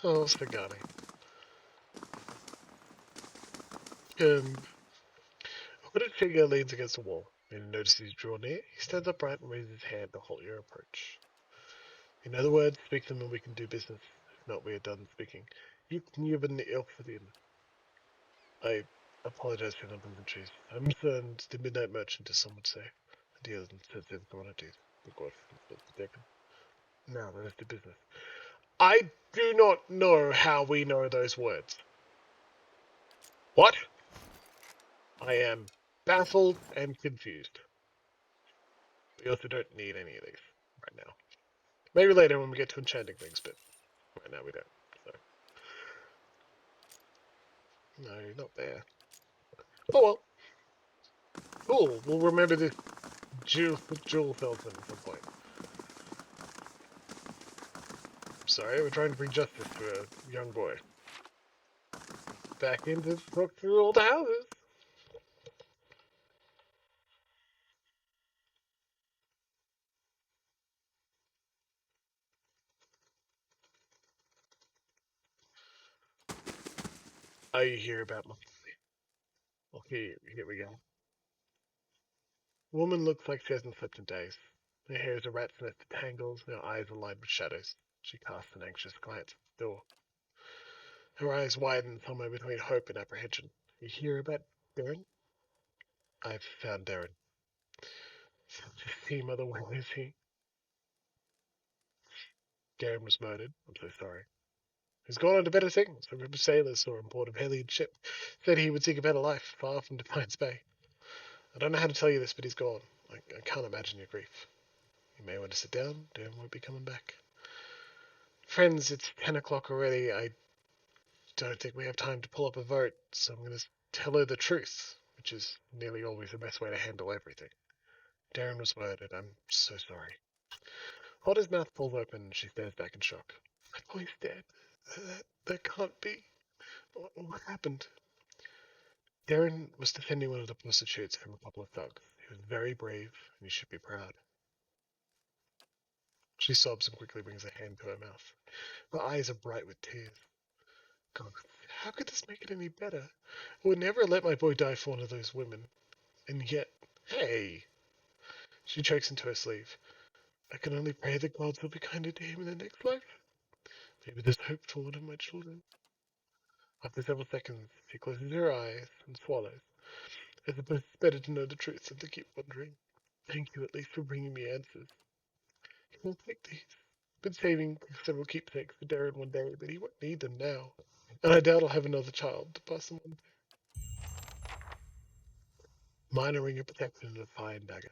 [SPEAKER 1] Oh, spaghetti. A hooded figure leans against the wall. When he notices you draw near, he stands upright and raises his hand to halt your approach. In other words, speak to them and we can do business. If not, we are done speaking. You can the elf for the inn. I apologize for the unpleasantries. I'm concerned the midnight merchant, as some would say. A deal in sensitive commodities. Of course, now let us do business. I do not know how we know those words. What? I am baffled and confused. We also don't need any of these right now. Maybe later when we get to enchanting things, but right now we don't. So. No, not there. Oh well. Cool. We'll remember this jewel salesman at some point. Sorry, we're trying to bring justice to a young boy. Back in to talk through all the houses. I hear about my... Okay, here we go. Woman looks like she hasn't slept in days. Her hair is a rat's nest of tangles, and her eyes are lined with shadows. She casts an anxious glance at the door. Her eyes widen somewhere between hope and apprehension. You hear about Darren? I've found Darren. Such a sea mother, where is he? Darren was murdered. I'm so sorry. He's gone on to better things. A group of sailors saw him board a Hellion ship. Said he would seek a better life, far from Defiance Bay. I don't know how to tell you this, but he's gone. I can't imagine your grief. You may want to sit down. Darren won't be coming back. Friends, it's 10 o'clock already. I don't think we have time to pull up a vote, so I'm going to tell her the truth, which is nearly always the best way to handle everything. Darren was murdered. I'm so sorry. Otter's mouth falls open and she stares back in shock. My boy's dead. That can't be. What happened? Darren was defending one of the prostitutes from a couple of thugs. He was very brave, and you should be proud. She sobs and quickly brings a hand to her mouth. Her eyes are bright with tears. God, how could this make it any better? I would never let my boy die for one of those women. And yet, hey! She chokes into her sleeve. I can only pray the gods will be kinder to him in the next life. Maybe there's hope for one of my children. After several seconds, she closes her eyes and swallows. I suppose it's better to know the truth than to keep wondering. Thank you at least for bringing me answers. I'll take these. Been saving several keepsakes for Darren one day, but he won't need them now. And I doubt I'll have another child to pass them on. Minor ring of protection and a fine dagger.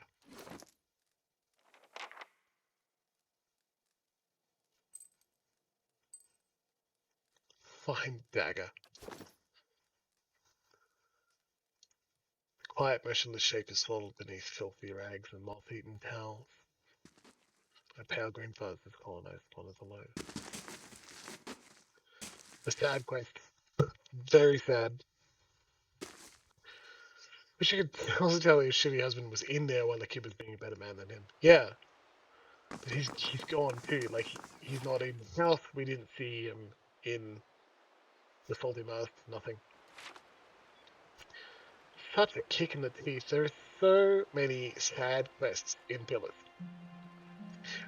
[SPEAKER 1] Fine dagger. The quiet, motionless shape is swaddled beneath filthy rags and moth-eaten towels. A pale green fuzz has colonized one of the loaves. A sad quest. Very sad. Wish I could also tell his shitty husband was in there while the kid was being a better man than him. Yeah, but he's gone too. Like he's not in the house. We didn't see him in the salty mouth. Nothing. Such a kick in the teeth. There are so many sad quests in Pillars.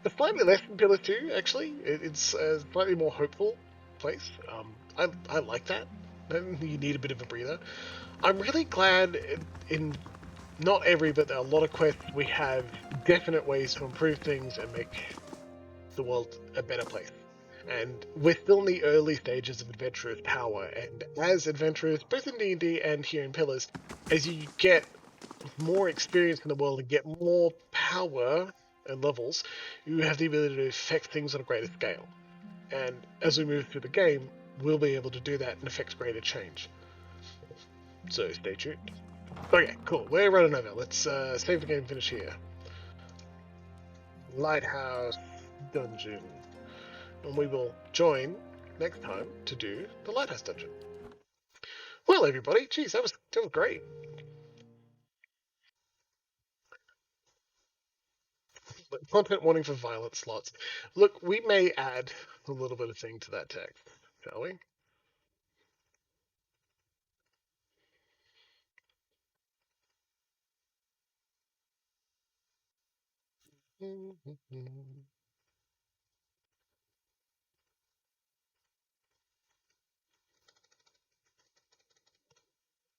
[SPEAKER 1] But slightly less in Pillars 2, actually. It's a slightly more hopeful place. I like that. You need a bit of a breather. I'm really glad in not every, but a lot of quests we have definite ways to improve things and make the world a better place. And we're still in the early stages of Adventurer's power, and as Adventurers, both in D&D and here in Pillars, as you get more experience in the world and get more power and levels, you have the ability to affect things on a greater scale. And as we move through the game, we'll be able to do that and affect greater change. So stay tuned. Okay, cool. We're running over. Let's save the game, finish here. Lighthouse Dungeon. And we will join next time to do the Lighthouse Dungeon. Well, everybody, geez, that was great. Content warning for violent slots. Look, we may add a little bit of thing to that text, shall we?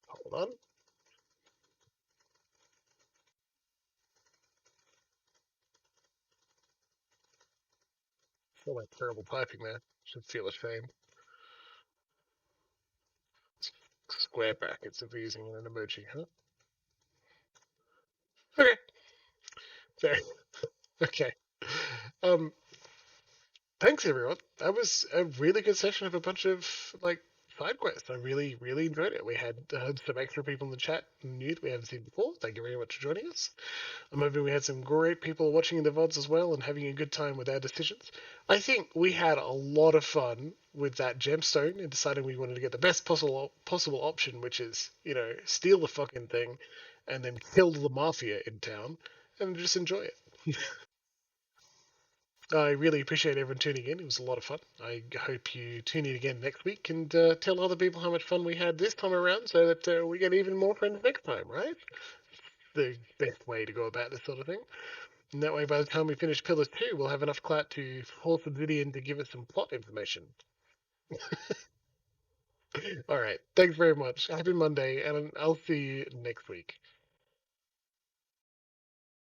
[SPEAKER 1] Hold on. Feel like terrible typing there. Should feel ashamed. Square brackets if we're using an emoji, huh? Okay. Fair. Okay. Um, thanks everyone. That was a really good session of a bunch of like side quests. I really, really enjoyed it. We had some extra people in the chat new that we haven't seen before. Thank you very much for joining us. I'm hoping we had some great people watching the VODs as well and having a good time with our decisions. I think we had a lot of fun with that gemstone and deciding we wanted to get the best possible option, which is, steal the fucking thing and then kill the mafia in town and just enjoy it. I really appreciate everyone tuning in. It was a lot of fun. I hope you tune in again next week and tell other people how much fun we had this time around so that we get even more friends next time, right? The best way to go about this sort of thing. And that way, by the time we finish Pillars 2, we'll have enough clout to force Obsidian to give us some plot information. Alright, thanks very much. Happy Monday, and I'll see you next week.